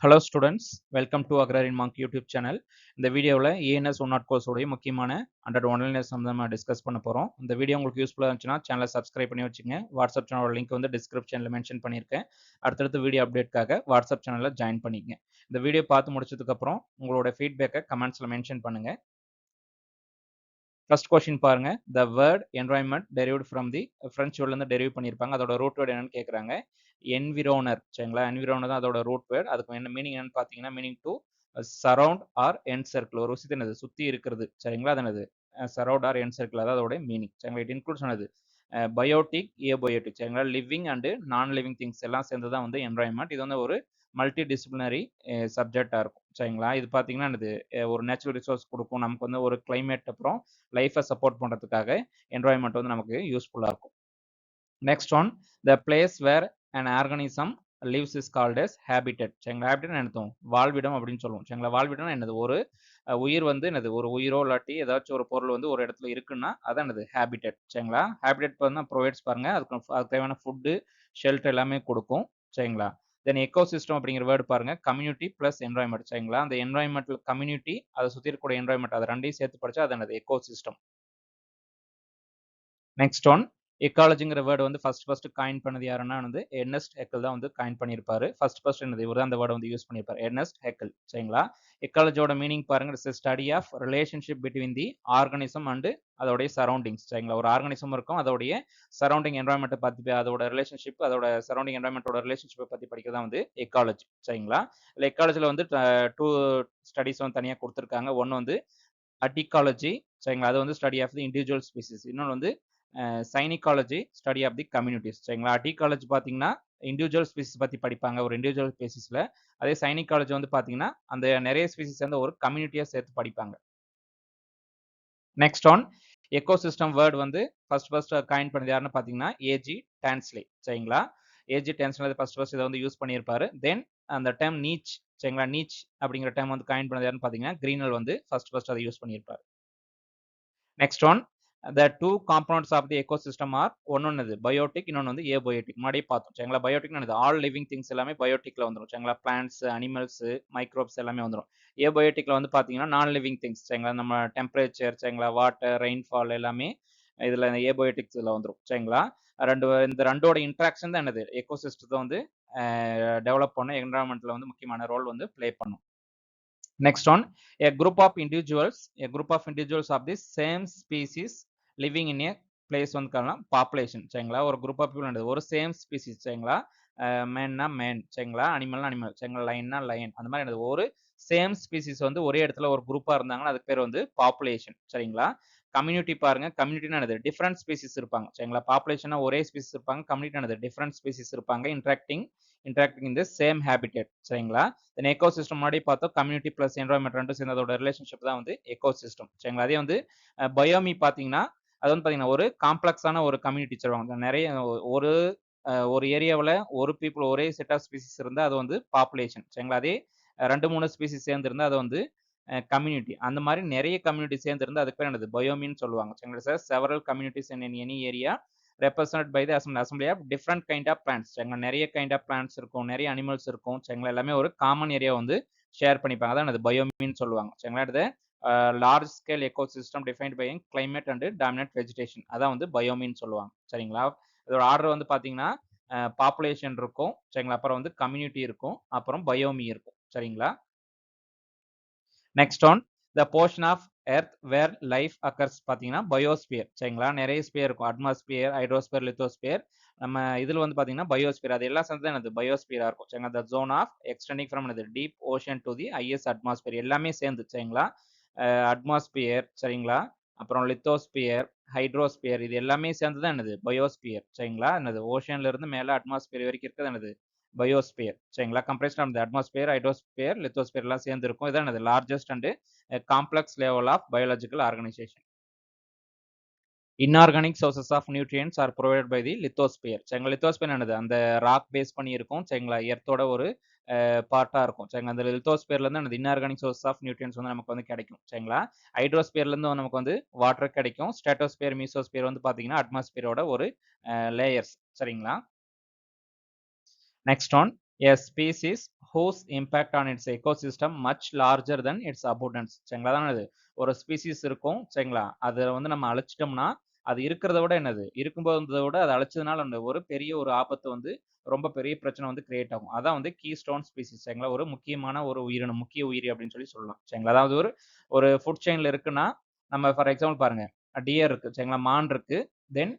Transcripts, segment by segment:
Hello students, welcome to Agrarian Monk YouTube channel. இந்த வீடியோவில் ENS 1 course உடைய முக்கியமான 100 ஒன்லைனர்ஸ் வந்து நம்ம டிஸ்கஸ் பண்ண போகிறோம். இந்த வீடியோ உங்களுக்கு யூஸ்ஃபுல்லாக இருந்துச்சுன்னா சேனலை சப்ஸ்கிரைப் பண்ணி வச்சுங்க. வாட்ஸ்அப் சேனலோட லிங்க் வந்து டிஸ்கிரிப்ஷனில் மென்ஷன் பண்ணியிருக்கேன். அடுத்தடுத்து வீடியோ அப்டேட்காக வாட்ஸ்அப் சேனலில் ஜாயின் பண்ணிக்கங்க. இந்த வீடியோ பார்த்து முடிச்சதுக்கப்புறம் உங்களோட ஃபீட்பேக்கை கமெண்ட்ஸில் மென்ஷன் பண்ணுங்கள். ஃபர்ஸ்ட் கொஸ்டின் பாருங்க. The word environment derived from the French wordல இருந்து டெரிவ் பண்ணியிருப்பாங்க. அதோட ரூட் வேர்ட் என்னன்னு கேட்குறாங்க. என்விரோனர் சரிங்களா. என்விரோனர் தான் அதோட ரூட் வேர்ட். அதுக்கு என்ன மீனிங் என்னன்னு பார்த்தீங்கன்னா meaning to surround or encircle. ஒரு விஷயத்தை என்னது சுற்றி இருக்கிறது சரிங்களா. அது என்னது சரவுண்ட் ஆர் என் சர்க்கிள். அதாவது அதோட மீனிங் சரிங்களா. இட் இன்க்ளூட்ஸ் என்னது பயோட்டிக் ஏபயோட்டிக் சரிங்களா. லிவிங் அண்டு நான் லிவிங் திங்ஸ் எல்லாம் சேர்ந்து தான் வந்து என்வரான்மெண்ட். இது வந்து ஒரு மல்டி டிசிப்ளினரி சப்ஜெக்டாக இருக்கும் சரிங்களா. இது பார்த்தீங்கன்னா இது ஒரு நேச்சுரல் ரிசோர்ஸ் கொடுக்கும். நமக்கு வந்து ஒரு கிளைமேட் அப்புறம் லைஃபை சப்போர்ட் பண்ணுறதுக்காக என்வரான்மெண்ட் வந்து நமக்கு யூஸ்ஃபுல்லாக இருக்கும். Next one, the place where an organism lives is called as habitat சரிங்களா. ஹேபிட்டட் என்னதும் வாழ்விடம் அப்படின்னு சொல்லுவோம் சரிங்களா. வாழ்விடம் என்னது ஒரு உயிர் வந்து என்னது ஒரு உயிரோ இல்லாட்டி ஏதாச்சும் ஒரு பொருள் வந்து ஒரு இடத்துல இருக்குன்னா அதான் என்னது ஹேபிட்டட் சரிங்களா. ஹேபிட்டட் வந்து ப்ரொவைட்ஸ் பாருங்க அதுக்கு தேவையான ஃபுட்டு ஷெல்டர் எல்லாமே கொடுக்கும் சரிங்களா. தென் எக்கோசிஸ்டம் அப்படிங்கிற வேர்டு பாருங்க. கம்யூனிட்டி பிளஸ் என்வரான்மெண்ட் சரிங்களா. அந்த என்வரான்மெண்ட் கம்யூனிட்டி அதை சுற்றி இருக்கக்கூடிய என்வரான்மெண்ட் அதை ரெண்டையும் சேர்த்து படிச்சா அது என்னது எக்கோசிஸ்டம். நெக்ஸ்ட் ஒன், எக்காலஜிங்கிற வேர்டு வந்து ஃபர்ஸ்ட் காயின் பண்ணது யாருன்னா வந்து எர்னஸ்ட் ஹெக்கல் தான் வந்து காயின் பண்ணியிருப்பாரு. ஃபர்ஸ்ட் என்னது இவர் தான் அந்த வேர்டை வந்து யூஸ் பண்ணியிருப்பாரு. எர்னஸ்ட் ஹெக்கல் சரிங்களா. எக்காலஜியோட மீனிங் பாருங்க. It's study of relationship between the organism and அதோடைய சரௌண்டிங்ஸ் சரிங்களா. ஒரு ஆர்கானிசம் இருக்கும் அதோடைய சரௌண்டிங் என்வரான்மெண்ட்டை பற்றி அதோட ரிலேஷன்ஷிப் அதோட சரௌண்டிங் என்வரான்மெண்ட்டோட ரிலேஷன்ஷிப்பை பற்றி படிக்கிறதா வந்து எக்காலஜி சரிங்களா. இல்லை எக்காலஜியில் வந்து 2 ஸ்டடிஸ் வந்து தனியாக கொடுத்துருக்காங்க. ஒன்று வந்து அட்டிகாலஜி சரிங்களா. அது வந்து study of the individual species. இன்னொன்று வந்து synecology study of the communities சரிங்களா. அட்டிகாலஜி பார்த்தீங்கன்னா இண்டிவிஜுவல் ஸ்பீசிஸ் பற்றி படிப்பாங்க ஒரு இண்டிவிஜுவல் ஸ்பீசிஸில். அதே சைனிகாலஜி வந்து பார்த்தீங்கன்னா அந்த நிறைய ஸ்பீசிஸ் வந்து ஒரு கம்யூனிட்டியாக சேர்த்து படிப்பாங்க. நெக்ஸ்ட் ஒன், எக்கோசிஸ்டம் வேர்டு வந்து ஃபர்ஸ்ட் காயின் பண்ணது யாருன்னு பார்த்தீங்கன்னா ஏஜி டான்ஸ்லே சரிங்களா. ஏஜி டான்ஸ்லே ஃபர்ஸ்ட் இதை வந்து யூஸ் பண்ணியிருப்பாரு. தென் அந்த டேம் நீச் சரிங்களா. நீச் அப்படிங்கிற டேம் வந்து காயின் பண்ணது யாருன்னு பார்த்தீங்கன்னா கிரீனல் வந்து ஃபர்ஸ்ட் அதை யூஸ் பண்ணியிருப்பாரு. Next one, the two components of the ecosystem are ஒன்னு பயோட்டிக் இன்னொன்று வந்து ஏபயோட்டிக். முன்னாடியே பார்த்தோம் சரிங்களா. பயோட்டிக் ஆல் லிவிங் திங்ஸ் எல்லாமே பயோட்டிக்ல வந்துடும் சரிங்களா. பிளான்ட்ஸ் அனிமல்ஸ் மைக்ரோப்ஸ் எல்லாமே வந்துடும். ஏபயோட்டிக்ல வந்து பார்த்தீங்கன்னா நான் லிவிங் திங்ஸ் சரிங்களா. நம்ம டெம்பரேச்சர் சரிங்களா வாட்டர் ரெயின்ஃபால் எல்லாமே இதில் ஏபயோட்டிக்ஸில் வந்துடும் சரிங்களா. இந்த ரெண்டோட இன்ட்ராக்ஷன் தான் என்னது எக்கோசிஸ்டத்தை வந்து டெவலப் பண்ண என்வரான்மெண்ட்ல வந்து முக்கியமான ரோல் வந்து ப்ளே பண்ணும். Next one, a group of individuals of the same species living in a place வந்து காணலாம் பாப்புலேஷன் சரிங்களா. ஒரு குரூப் ஆஃப் பீப்புள் ஒரு சேம் ஸ்பீசிஸ் சரிங்களா. மேன்னா மேன் சரிங்களா. அனிமல்னா அனிமல் சரிங்களா. லைன்னா லைன் அந்த மாதிரி என்னது ஒரு சேம் ஸ்பீசிஸ் வந்து ஒரே இடத்துல ஒரு குரூப்பாக இருந்தாங்கன்னா அதுக்கு பேர் வந்து பாப்புலேஷன் சரிங்களா. கம்யூனிட்டி பாருங்க. கம்யூனிட்டினா என்னது டிஃப்ரெண்ட் ஸ்பீசிஸ் இருப்பாங்க சரிங்களா. பாப்புலேஷனா ஒரே ஸ்பீசிஸ் இருப்பாங்க. கம்யூனிட்டி என்னது டிஃப்ரெண்ட் ஸ்பீசிஸ் இருப்பாங்க. Interacting in the same habitat சரிங்களா. தென் எக்கோசிஸ்டம் முன்னாடி பார்த்தோம். கம்யூனிட்டி பிளஸ் என்வரான்மெண்ட் ரெண்டும் சேர்ந்து அதோட ரிலேஷன்ஷிப் தான் வந்து எக்கோசிஸ்டம் சரிங்களா. அதே வந்து பயோமி பார்த்தீங்கன்னா அது வந்து பார்த்தீங்கன்னா ஒரு காம்ப்ளெக்ஸான ஒரு கம்யூனிட்டி சொல்லுவாங்க. நிறைய ஒரு ஒரு ஏரியாவில் ஒரு பீப்புள் ஒரே செட் ஆஃப் ஸ்பீசிஸ் இருந்தால் அது வந்து பாப்புலேஷன் சரிங்களா. அதே 2-3 ஸ்பீசிஸ் சேர்ந்து இருந்தால் அது வந்து கம்யூனிட்டி. அந்த மாதிரி நிறைய கம்யூனிட்டி சேர்ந்து இருந்தால் அதுக்கு பேர் என்னது பயோமின்னு சொல்லுவாங்க சரிங்களா. Sir several communities in any area represent by the assembly of different kind of plants சரிங்களா. நிறைய கைண்ட் ஆஃப் பிளான்ட்ஸ் இருக்கும் நிறைய அனிமல்ஸ் இருக்கும் சரிங்களா. எல்லாமே ஒரு காமன் ஏரியா வந்து ஷேர் பண்ணிப்பாங்க. அதான் அது பயோமின்னு சொல்லுவாங்க சரிங்களா. அடுத்து large scale ecosystem defined by climate and dominant vegetation அதான் வந்து பயோமின்னு சொல்லுவாங்க சரிங்களா. இதோட ஆர்டர் வந்து பார்த்தீங்கன்னா பாப்புலேஷன் இருக்கும் சரிங்களா. அப்புறம் வந்து கம்யூனிட்டி இருக்கும் அப்புறம் பயோமி இருக்கும் சரிங்களா. Next one, the portion of earth where life occurs பார்த்தீங்கன்னா பயோஸ்பியர் சரிங்களா. நிறைய ஸ்பியர் இருக்கும். Atmosphere hydrosphere lithosphere. நம்ம இதில் வந்து பார்த்தீங்கன்னா பயோஸ்பியர் அது எல்லாம் சேர்ந்து என்னது பயோஸ்பியரா இருக்கும் சரிங்களா. The zone of extending from deep ocean to the highest atmosphere எல்லாமே சேர்ந்து சரிங்களா. அட்மாஸ்பியர் சரிங்களா. அப்புறம் லித்தோஸ்பியர் ஹைட்ரோஸ்பியர் இது எல்லாமே சேர்ந்து தான் என்னது பயோஸ்பியர் சரிங்களா. என்னது ஓஷன்ல இருந்து மேலே அட்மாஸ்பியர் வரைக்கும் இருக்கிறது என்னது பயோஸ்பியர் சரிங்களா. Compression of the atmosphere hydrosphere lithosphere எல்லாம் சேர்ந்து இருக்கும். இதான் என்னது largest and complex level of biological organisation. Inorganic sources of nutrients are provided by the lithosphere சரிங்களா. லித்தோஸ்பியர் என்னது அந்த ராக் பேஸ் பண்ணி இருக்கும் சரிங்களா. எர்த்தோட ஒரு பார்ட்டா இருக்கும் சரிங்களா. அந்த லித்தோஸ்பியர்ல இருந்து அந்த இன்ஆர்கானிக் சோர்ஸ் ஆஃப் நியூட்ரியன்ஸ் வந்து நமக்கு வந்து கிடைக்கும் சரிங்களா. ஹைட்ரோஸ்பியர்ல இருந்து நமக்கு வந்து வாட்டர் கிடைக்கும். ஸ்ட்ராட்டோஸ்பியர் மீசோஸ்பியர் வந்து பாத்தீங்கன்னா அட்மாஸ்பியரோட ஒரு லேயர்ஸ் சரிங்களா. Next one, a species whose impact on its ecosystem much larger than its abundance. சரிங்களா, அதான் அது ஒரு ஸ்பீசிஸ் இருக்கும் சரிங்களா, அதை வந்து நம்ம அழிச்சிட்டோம்னா அது இருக்கிறத விட என்னது இருக்கும்போதை விட அதை அழிச்சதுனால அந்த ஒரு பெரிய ஒரு ஆபத்து வந்து ரொம்ப பெரிய பிரச்சனை வந்து கிரியேட் ஆகும். அதான் வந்து கீ ஸ்டோன் ஸ்பீசிஸ் சரிங்களா, ஒரு முக்கியமான ஒரு உயிரினம், முக்கிய உயிரி அப்படின்னு சொல்லலாம் சரிங்களா. அதாவது ஒரு ஒரு ஃபுட் செயின்ல இருக்குன்னா நம்ம ஃபார் எக்ஸாம்பிள் பாருங்க, டியர் இருக்கு சரிங்களா, மான் இருக்கு, தென்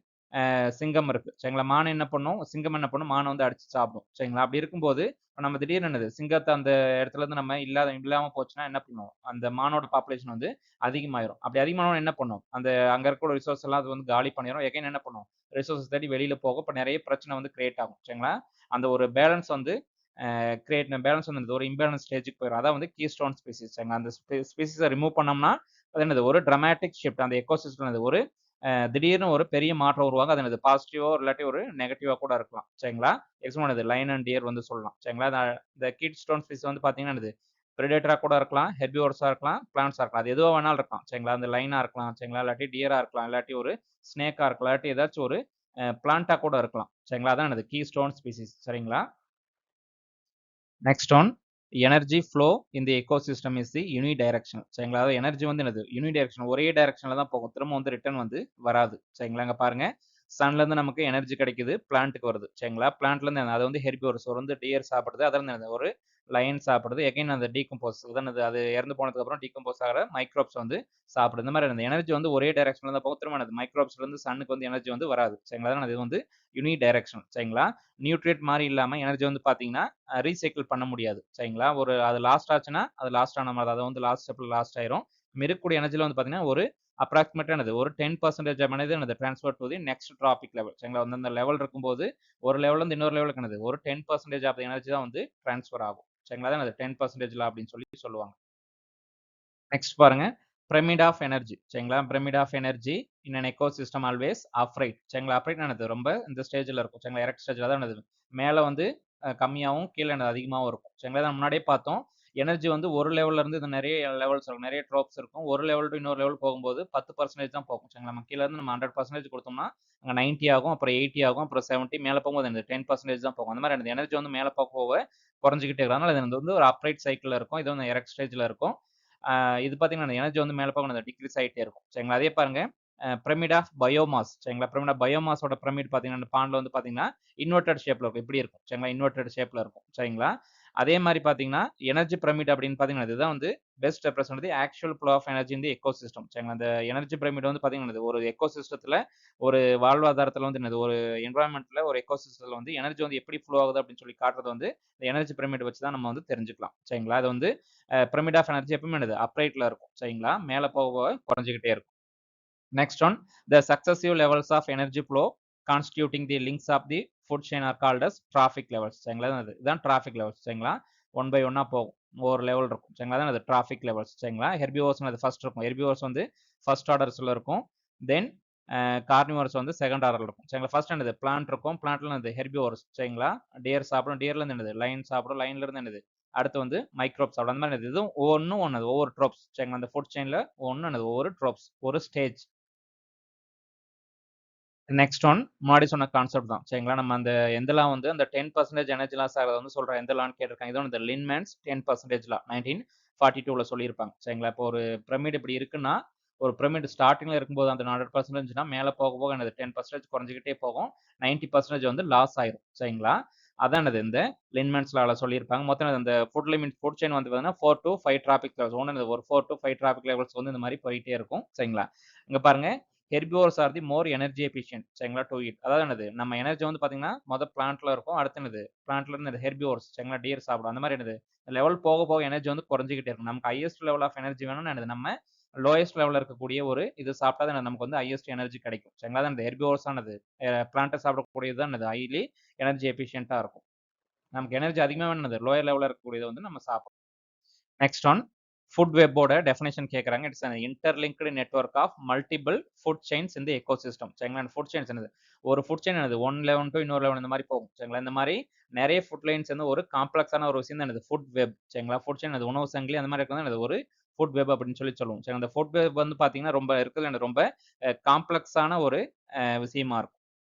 சிங்கம் இருக்கு சரிங்களா. மான் என்ன பண்ணும், சிங்கம் என்ன பண்ணும், மானை வந்து அடிச்சு சாப்பிடும் சரிங்களா. அப்படி இருக்கும்போது நம்ம திடீர்னு என்னது சிங்கத்தை அந்த இடத்துல இருந்து நம்ம இல்லாம போச்சுன்னா என்ன பண்ணும், அந்த மானோட பாப்புலேஷன் வந்து அதிகமாயிரும். அப்படி அதிகமான என்ன பண்ணும், அந்த அங்க இருக்கிற ரிசோர்ஸ் எல்லாம் அது வந்து காலி பண்ணிடும். எகைன் என்ன பண்ணும், ரிசோர்ஸ் தேடி வெளியில போகும். இப்போ நிறைய பிரச்சனை வந்து கிரியேட் ஆகும் சரிங்களா. அந்த ஒரு பேலன்ஸ் வந்து பேலன்ஸ் வந்து ஒரு இம்பேலன்ஸ் ஸ்டேஜுக்கு போயிடும். அதான் வந்து கீ ஸ்டோன் ஸ்பீசிஸ் சரிங்களா. அந்த ஸ்பீசிஸை ரிமூவ் பண்ணோம்னா அது என்னது ஒரு ட்ரமாட்டிக் ஷிஃப்ட் அந்த எக்கோசிஸ்டம், ஒரு திடீர்னு ஒரு பெரிய மாற்றம் உருவாங்க. அது என்னது பாசிட்டிவோ இல்லாட்டி ஒரு நெகட்டிவா கூட இருக்கலாம் சரிங்களா. எக்ஸாம்பிள் இது லைன் அண்ட் டியர் வந்து சொல்லலாம் சரிங்களா. இந்த கீ ஸ்டோன் ஸ்பீசிஸ் வந்து பாத்தீங்கன்னா என்னது பிரெடேட்டரா கூட இருக்கலாம், ஹெர்பிவோர்ஸா இருக்கலாம், பிளான்ட்ஸா இருக்கலாம். அது எதுவா வேணாலும் இருக்கலாம் சரிங்களா. அந்த லைனா இருக்கலாம் சரிங்களா, இல்லாட்டி டியரா இருக்கலாம், இல்லாட்டி ஒரு ஸ்னேக்கா இருக்கலாம், இல்லாட்டி ஏதாச்சும் ஒரு பிளான்ட்டா கூட இருக்கலாம் சரிங்களா. அதான் என்னது கீ ஸ்டோன் ஸ்பீசிஸ் சரிங்களா. Next one, energy flow in the ecosystem is the unidirectional சரிங்களா. அதாவது எனர்ஜி வந்து என்னது யூனிடைரக்ஷனல், ஒரே டைரக்ஷன்ல தான் போகும், திரும்ப வந்து ரிட்டர்ன் வந்து வராது சரிங்களா. இங்க பாருங்க, சன்ல இருந்து நமக்கு எனர்ஜி கிடைக்குது, பிளான்ட்டுக்கு வருது சரிங்களா. பிளான்ட்ல இருந்து அது வந்து ஹெர்பிவோர்ஸ் வந்து டியர் சாப்பிடுது, அதில் இருந்து ஒரு லயன் சாப்பிடுது, எகைன் அந்த டீகம்போஸ் அது இறந்து போனதுக்கு அப்புறம் டீகம்போஸ் ஆகிற மைக்ரோப்ஸ் வந்து சாப்பிடுது. இந்த மாதிரி அந்த எனர்ஜி வந்து ஒரே டைரக்ஷன்ல தான் போகும், திரும்ப அந்த மைக்ரோப்ஸ்ல இருந்து சன்னுக்கு வந்து எனர்ஜி வந்து வராது சரிங்களா. அதான் இது வந்து யூனி டைரக்ஷன் சரிங்களா. நியூட்ரியன்ட் மாதிரி இல்லாம எனர்ஜி வந்து பாத்தீங்கன்னா ரீசைக்கிள் பண்ண முடியாது சரிங்களா. ஒரு அது லாஸ்ட் ஆச்சுன்னா அது லாஸ்ட் ஆன மாதிரி, அதை வந்து லாஸ்ட் ஸ்டெப்ல லாஸ்ட் ஆயிரும். இருக்கக்கூடிய எனர்ஜில வந்து பாத்தீங்கன்னா ஒரு அப்ராக்சிமேட்டா என்னது ஒரு 10% மனித என்னது transfer to the next traffic level சரிங்களா. வந்து அந்த லெவல் இருக்கும்போது ஒரு லெவல்ல இருந்து இன்னொரு லெவலுக்கு என்னது ஒரு 10% ஆஃப் எனர்ஜி தான் வந்து டிரான்ஸ்ஃபர் ஆகும் சரிங்களா. அதான் அது 10% அப்படின்னு சொல்லுவாங்க. நெக்ஸ்ட் பாருங்க, பிரமிட் ஆஃப் எனர்ஜி சரிங்களா. Pyramid of energy in an ecosystem always upright சரிங்களா. அப்ரைட் என்னது ரொம்ப இந்த ஸ்டேஜ்ல இருக்கும் சரிங்களா, எரெக்ட் ஸ்டேஜ்ல தான் என்னது மேல வந்து கம்மியாகவும் கீழே என்னது அதிகமாகவும் இருக்கும் சரிங்களா. தான் முன்னாடியே பார்த்தோம், எனர்ஜி வந்து ஒரு லெவல்ல இருந்து இது நிறைய லெவல்ஸ் இருக்கும், நிறைய ட்ராப்ஸ் இருக்கும். ஒரு லெவல் டு இன்னொரு லெவல் போகும்போது 10% தான் போகும் சரிங்களா. நம்ம கீழே இருந்து நம்ம 100% கொடுத்தோம்னா அங்கே 90 ஆகும், அப்புறம் 80 ஆகும், அப்புறம் 70, மேலே போகும்போது அந்த 10% தான் போகும். அந்த மாதிரி அந்த எனர்ஜி வந்து மேலே போக போக குறைஞ்சிக்கிட்டே இருக்கும். அதனால இது வந்து ஒரு அப்ரைட் சைக்கிள் இருக்கும், இது வந்து எரெக்ட் ஸ்டேஜ்ல இருக்கும். இது பார்த்தீங்கன்னா எனர்ஜி வந்து மேலே போக டிக்ரீஸ் ஆகிட்டே இருக்கும் சரிங்களா. அதே பாருங்க, பிரமிட் ஆஃப் பயோமாஸ் சரிங்களா. பிரமிட் ஆஃப் பயோமாஸோட பிரமிட் பார்த்தீங்கன்னா பாண்டில் வந்து பார்த்தீங்கன்னா இன்வெர்டட் ஷேப்ல இருக்கும், இப்படி இருக்கும் சரிங்களா, இன்வெர்டட் ஷேப்ல இருக்கும் சரிங்களா. அதே மாதிரி பார்த்தீங்கன்னா எனர்ஜி பிரமிட் அப்படின்னு பார்த்தீங்கன்னா இதுதான் வந்து best represent the actual flow of energy in the ecosystem சரிங்களா. அந்த எனர்ஜி பிரமிட் வந்து பார்த்தீங்கன்னா ஒரு எக்கோசிஸ்டத்தில் ஒரு வாழ்வாதாரத்தில் வந்து என்னது ஒரு என்வரான்மெண்ட்ல ஒரு எக்கோசிஸ்டத்தில் வந்து எனர்ஜி வந்து எப்படி ஃப்ளோ ஆகுது அப்படின்னு சொல்லி காட்டுறது வந்து இந்த எனர்ஜி பிரமிட் வச்சு தான் நம்ம வந்து தெரிஞ்சுக்கலாம் சரிங்களா. அது வந்து பிரமிட் ஆஃப் எனர்ஜி எப்பவுமே என்னது அப்ரைட்ல இருக்கும் சரிங்களா, மேலே போக குறைஞ்சிக்கிட்டே இருக்கும். Next one, the successive levels of energy flow constituting the links of the food chain are called as trophic levels சரிங்களா. இதுதான் டிராஃபிக் லெவல்ஸ் சரிங்களா. ஒன் பை ஒன்னா போகும், ஒரு லெவல் இருக்கும் சரிங்களா. தான் அது டிராஃபிக் லெவல்ஸ் சரிங்களா. ஹெர்பிவோர்ஸ் அது ஃபர்ஸ்ட் இருக்கும், ஹெர்பிவோர்ஸ் வந்து ஃபர்ஸ்ட் ஆர்டர்ஸ்ல இருக்கும். தென் கார்னிவர்ஸ் வந்து செகண்ட் ஆர்டர்ல இருக்கும் சரிங்களா. ஃபர்ஸ்ட் என்னது பிளான்ட் இருக்கும், பிளான்ட்ல என்னது ஹெர்பிவோர்ஸ் சரிங்களா. டியர் சாப்பிடும், டியர்ல இருந்து என்னது லைன் சாப்பிடும், லைன்ல இருந்து என்னது அடுத்து வந்து மைக்ரோப்ஸ் சாப்பிடும். அந்த மாதிரி இதுவும் ஒவ்வொன்றும் ஒன்று ஒவ்வொரு ட்ரோப்ஸ் சரிங்களா. அந்த ஃபுட் செயின்ல ஒன்று ஒவ்வொரு ட்ரோப்ஸ், ஒரு ஸ்டேஜ். நெக்ஸ்ட் ஒன், முன்னாடி சொன்ன கான்செப்ட் தான் சரிங்களா. நம்ம அந்த எந்தெல்லாம் வந்து அந்த 10% எனர்ஜி லாஸ் ஆகிறத வந்து சொல்ற எந்த லான்னு கேட்டிருக்காங்க. இது இந்த லின்மேன்ஸ் 10% லா 1942ல சொல்லியிருப்பாங்க சரிங்களா. இப்போ ஒரு பிரமிட் இப்படி இருக்குன்னா, ஒரு பிரமிட் ஸ்டார்டிங்ல இருக்கும்போது அந்த 100%னா மேலே போக போக என்னது 10% குறைஞ்சிக்கிட்டே போகும், 90% வந்து லாஸ் ஆயிரும் சரிங்களா. அதான் என்னது இந்த லின்மேன்ஸ் லால சொல்லியிருப்பாங்க. மொத்தம் அந்த ஃபுட் செயின் வந்து பார்த்தீங்கன்னா 4 to 5 டிராபிக் லெவல்ஸ், ஒன்று ஒரு 4 to 5 டிராபிக் லெவல்ஸ் வந்து இந்த மாதிரி போயிட்டே இருக்கும் சரிங்களா. இங்க பாருங்க, ஹெர்பிவோர்ஸ் ஆர் தி மோர் எனர்ஜி எஃபிஷியன்ட் சரிங்களா டு இட். அதாவது என்னது நம்ம எனர்ஜி வந்து பாத்தீங்கன்னா மொதல் பிளான்ட்ல இருக்கும், அடுத்து என்னது பிளான்ட்ல இருந்து ஹெர்பிவோர்ஸ் சரிங்களா டியர் சாப்பிடும். அந்த மாதிரி என்னது லெவல் போக போக எனர்ஜி வந்து குறைஞ்சிக்கிட்டே இருக்கும். நமக்கு ஹையஸ்ட் லெவல் ஆஃப் எனர்ஜி வேணும்னு என்னது நம்ம லோயஸ்ட் லெவலில் இருக்கக்கூடிய ஒரு இது சாப்பிட்டா தான் நமக்கு வந்து ஹையஸ்ட் எனர்ஜி கிடைக்கும் சரிங்களா. தான் இந்த ஹெர்பிவோர்ஸ் ஆனது பிளான்ட்டை சாப்பிடக்கூடியது தான் என்னது ஹைலி எனர்ஜி எஃபிஷியன்ட்டா இருக்கும். நமக்கு எனர்ஜி அதிகமாக வேணுது லோயர் லெவலில் இருக்கக்கூடியது வந்து நம்ம சாப்பிடும். நெக்ஸ்ட் ஒன், ஃபுட் வெப்போட டெஃபினேஷன் கேட்குறாங்க. It's an interlinked network of multiple food chains in the ecosystem சரிங்களா. ஃபுட் செயின்ஸ் என்னது ஒரு ஃபுட் செயின் என்னது ஒன் லெவன் டு இன்னொரு லெவன் இந்த மாதிரி போகும் சரிங்களா. இந்த மாதிரி நிறைய ஃபுட் லைன்ஸ் வந்து ஒரு காம்ப்ளெக்ஸான ஒரு விஷயம் தான் என்னது ஃபுட் வெப் சரிங்களா. ஃபுட் செயின் அது உணவு சங்கிலி அந்த மாதிரி இருக்கிறது என்னது ஒரு ஃபுட் வெப் அப்படின்னு சொல்லுவோம் சரி. அந்த ஃபுட் வெப் வந்து பார்த்தீங்கன்னா ரொம்ப இருக்குது ரொம்ப காம்ப்ளெக்ஸான ஒரு விஷயமா இருக்கும்.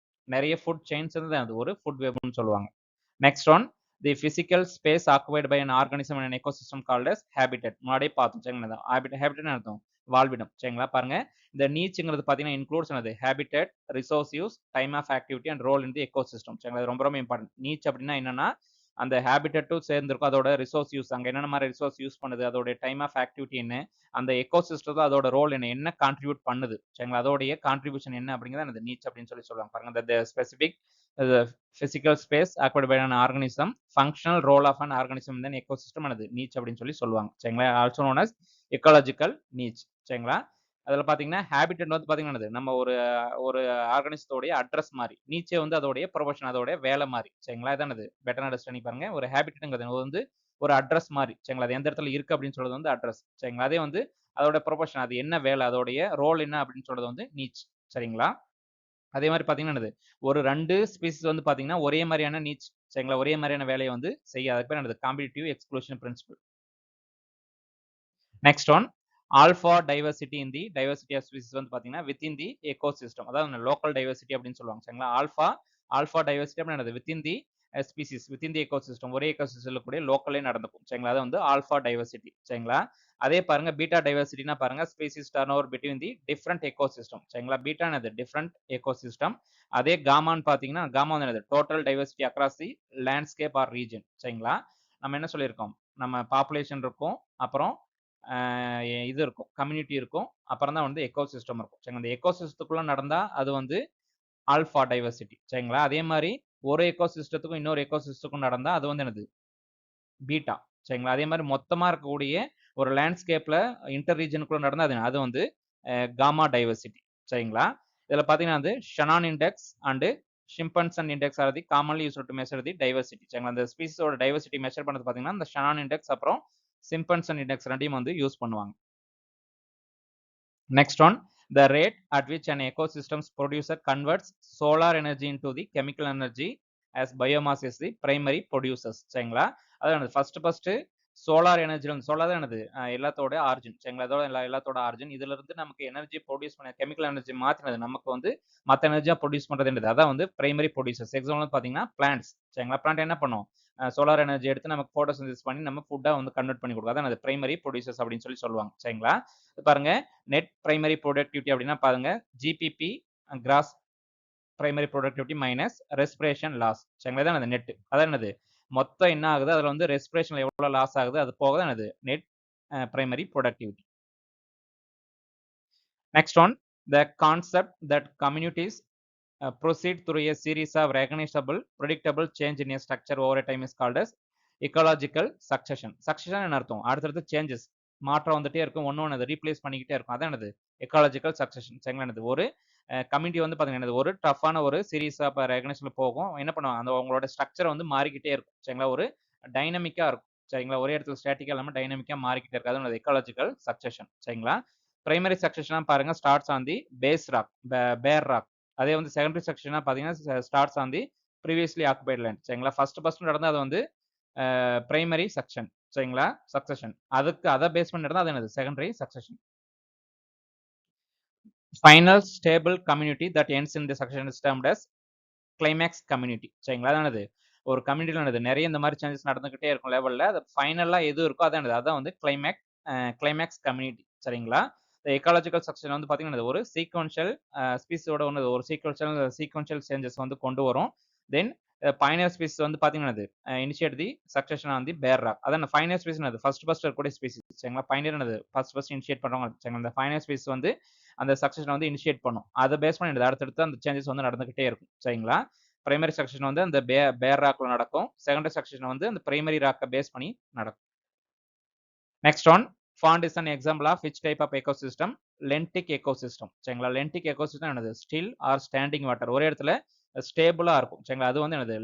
நிறைய ஃபுட் செயின்ஸ் வந்து அது ஒரு ஃபுட் வெப்னு சொல்லுவாங்க. Next one, the physical space occupied by an organism and ecosystem called as habitat. முன்னாடியே பார்த்தோம் சரிங்களா? ஹேபிடட்னு அர்த்தம் வாழ்விடம் சரிங்களா? பாருங்க இந்த நீச்ங்கிறது பார்த்தீங்கன்னா இன்க்ளூட்ஸ் என்னது habitat, resource use, time of activity and role in the ecosystem சரிங்களா? ரொம்ப ரொம்ப இம்பார்ட்டன்ட். நீச் அப்படின்னா என்னன்னா அந்த ஹேபிடட்டும் சேர்ந்திருக்கும், அதோட ரிசோர்ஸ் யூஸ், அங்க என்னென்ன மாதிரி ரிசோர்ஸ் யூஸ் பண்ணுது, அதோட டைம் ஆஃப் ஆக்டிவிட்டி என்ன, அந்த எக்கோசிஸ்டத்துல அதோட ரோல் என்ன, என்ன கான்ட்ரிபியூட் பண்ணுது சரிங்களா? அதோடைய கான்ட்ரிபியூஷன் என்ன அப்படிங்கிறத அந்த நீச் அப்படின்னு சொல்லுவாங்க. பாருங்க the specific physical space occupied by an organism, functional role of an organism in an ecosystem என்னது நீச் அப்படின்னு சொல்லுவாங்க சரிங்களா? Also known as ecological niche சரிங்களா? அதுல பாத்தீங்கன்னா ஹேபிடட் வந்து பாத்தீங்கன்னா நம்ம ஒரு ஒரு ஆர்கானிசத்தோடைய அட்ரஸ் மாதிரி, நீச்சே வந்து அதோடைய ப்ரொஃபஷன், அதோடைய வேலை மாதிரி சரிங்களா? இதானது பெட்டர் அண்டர்ஸ்டாண்டிங் பாருங்க. ஒரு ஹேபிடட்ங்கிறது வந்து ஒரு அட்ரஸ் மாதிரி சரிங்களா? அது எந்த இடத்துல இருக்கு அப்படின்னு சொல்றது வந்து அட்ரஸ் சரிங்களா? அதே வந்து அதோட ப்ரொஃபஷன், அது என்ன வேலை, அதோடைய ரோல் என்ன அப்படின்னு சொல்றது வந்து நீச் சரிங்களா? அதே மாதிரி பாத்தீங்கன்னா ஒரு 2 ஸ்பீசிஸ் வந்து பாத்தீங்கன்னா ஒரே மாதிரியான நீச் சரிங்களா? ஒரே மாதிரியான வேலையை வந்து செய்ய, அதுக்கு பேர் என்னது competitive exclusion principle. Next one alpha diversity in the diversity of species வந்து பாத்தீங்கன்னா வித்தின் தி எக்கோசிஸ்டம், அதாவது லோக்கல் டைவர்சிட்டி அப்படின்னு சொல்லுவாங்க சரிங்களா? ஆல்பா டைவர்சிட்டி அப்படின்னு within the species, within the ecosystem, ஒரே எக்கோசிஸ்டம்ல கூட லோக்கலே நடந்துக்கும் சரிங்களா? அது வந்து ஆல்பா டைவர்சிட்டி சரிங்களா? அதே பாருங்க பீட்டா டைவர்சிட்டினா பாருங்க species turnover between the different ecosystem சரிங்களா? பீட்டா என்னது டிஃப்ரெண்ட் எக்கோசிஸ்டம். அதே காமான்னு பாத்தீங்கன்னா காமா வந்து என்னது total diversity across the landscape or region சரிங்களா? நம்ம என்ன சொல்லியிருக்கோம், நம்ம பாப்புலேஷன் இருக்கும், அப்புறம் இது இருக்கும், கம்யூனிட்டி இருக்கும், அப்புறம் தான் வந்து எக்கோசிஸ்டம் இருக்கும் சரிங்களா? இந்த எக்கோசிஸ்டத்துக்குள்ள நடந்தா அது வந்து ஆல்பா டைவர்சிட்டி சரிங்களா? அதே மாதிரி ஒரு எக்கோசிஸ்டத்துக்கும் இன்னொரு எக்கோசிஸ்டத்துக்கும் நடந்தா அது வந்து என்னது பீட்டா சரிங்களா? அதே மாதிரி மொத்தமா இருக்கக்கூடிய ஒரு லேண்ட்ஸ்கேப்ல இன்டர் ரீஜனுக்குள்ள நடந்தா அது வந்து காமா டைவர்சிட்டி சரிங்களா? இதுல பாத்தீங்கன்னா வந்து Shannon index and Simpson index are the commonly used to measure the diversity சரிங்களா? அந்த ஸ்பீசிஸோட டைவர்சிட்டி மெஷர் பண்ணது பாத்தீங்கன்னா இந்த ஷனான் இண்டெக்ஸ் அப்புறம் சிம்பன்சன் இண்டெக்ஸ் ரெண்டையும் வந்து யூஸ் பண்ணுவாங்க. Next one, the rate at which an ecosystem's producer converts solar energy into the chemical energy as biomass is the primary producers சரிங்களா? அதாவது ஃபர்ஸ்ட் சோலார் எனர்ஜி வந்து சோலார் தான் என்னது எல்லாத்தோட ஆரிஜின் சரிங்களா? அதோட எல்லாத்தோட ஆரிஜின். இதுல இருந்து நமக்கு எனர்ஜி ப்ரொடியூஸ் பண்ண கெமிக்கல் எனர்ஜி மாத்தினது நமக்கு வந்து மற்ற எனர்ஜியா ப்ரொடியூஸ் பண்றது என்னது, அதான் வந்து பிரைமரி ப்ரொடியூசர்ஸ். எக்ஸாம்பிள் பாத்தீங்கன்னா பிளான்ட்ஸ் சரிங்களா? பிளான்ட் என்ன பண்ணும், சோலார் எனர்ஜி எடுத்து நமக்கு போட்டோசிந்தசிஸ் பண்ணி நம்ம ஃபுட்டா வந்து கன்வெர்ட் பண்ணி கொடுக்கும், அதான் அது பிரைமரி ப்ரொடியூசர்ஸ் அப்படின்னு சொல்லுவாங்க சரிங்களா? பாருங்க நெட் பிரைமரி ப்ரொடக்டிவிட்டி அப்படின்னா பாருங்க GPP gross primary productivity minus respiration loss சரிங்களா? தான் நெட், அதான் என்னது மொத்தம் என்ன ஆகுது, அதுல வந்து ரெஸ்பிரேஷன்ல எவ்வளவு லாஸ் ஆகுது, அது போக தான் என்னது net primary productivity. Next one, the concept that communities proceed through a series of recognizable predictable change in a structure over a time is called as ecological succession. succession என்ன அர்த்தம், அடுத்தடுத்து சேஞ்சஸ் மாற்றம் வந்துட்டே இருக்கும், ஒன்னு ரீப்ளேஸ் பண்ணிக்கிட்டே இருக்கும், அதான் என்னது எக்காலஜிக்கல் சக்சஷன் சரிங்களா? என்னது ஒரு கம்யூனிட்டி வந்து பாத்தீங்கன்னா ஒரு டஃப்பான ஒரு சீரீஸ் ஆஃப் ரெகக்னிஷன்ல போகும், என்ன பண்ணுவாங்க அந்த அவங்களோட ஸ்ட்ரக்சர் வந்து மாறிக்கிட்டே இருக்கும் சரிங்களா? ஒரு டைனமிக்கா இருக்கும் சரிங்களா? ஒரே இடத்துல ஸ்டாட்டிக்கா இல்லாம டைனமிக்கா மாறிக்கிட்டே இருக்கு, அதான் எக்காலஜிக்கல் சக்சஷன் சரிங்களா? பிரைமரி சக்சஷன் பாருங்க starts on the base rock, bare rock. அதே வந்து செகண்டரி செக்ஷனா பாத்தீங்கன்னா starts on the previously occupied land சரிங்களா? ஃபர்ஸ்ட் நடந்தா அது வந்து பிரைமரி செக்ஷன் சரிங்களா? சக்சஷன். அதுக்கு அதை பேஸ் பண்ணி நடந்தா அது என்னது secondary succession. Final stable community that ends in the succession is termed as climax community சரிங்களா? அதானது ஒரு கம்யூனிட்டில என்னது நிறைய இந்த மாதிரி சேஞ்சஸ் நடந்துகிட்டே இருக்கும் லெவல்ல, அது ஃபைனலா எது இருக்கோ அதான் வந்து கிளைமேக்ஸ் கம்யூனிட்டி சரிங்களா? எக்காலஜிக்கல் சக்சஷன் வந்து பாத்தீங்கன்னா ஒரு சீக்வென்ஷியல் ஸ்பீஸோட ஒன்று ஒரு சீக்வென்ஷியல் சேஞ்சஸ் வந்து கொண்டு வரும். தென் பைனியர் ஸ்பீஸ் வந்து பாத்தீங்கன்னா initiate the succession on the பேர் ராக், அதான் பைனியர் ஸ்பீஸ் ஃபர்ஸ்ட் இருக்கக்கூடிய ஸ்பீசிஸ் சரிங்களா? பைனியர் என்னது ஃபர்ஸ்ட் இனிஷியேட் பண்றவங்க சரிங்களா? அந்த பைனியர் ஸ்பீஸ் வந்து அந்த சக்சஷன் வந்து இனிஷியேட் பண்ணும், அதை பேஸ் பண்ணி அடுத்தடுத்து அந்த சேஞ்சஸ் வந்து நடந்துகிட்டே இருக்கும் சரிங்களா? பிரைமரி சக்சஷன் வந்து அந்த பேர் ராக்ல நடக்கும், செகண்டரி சக்சஷன் வந்து அந்த பிரைமரி ராக்கை பேஸ் பண்ணி நடக்கும். Next one, pond is an example of which type of ecosystem, lentic ecosystem சரிங்களா? lentic ecosystem என்னது ஸ்டில் ஆர் ஸ்டாண்டிங் வாட்டர், ஒரே இடத்துல ஸ்டேபிளா இருக்கும் சரிங்களா? அது வந்து என்னது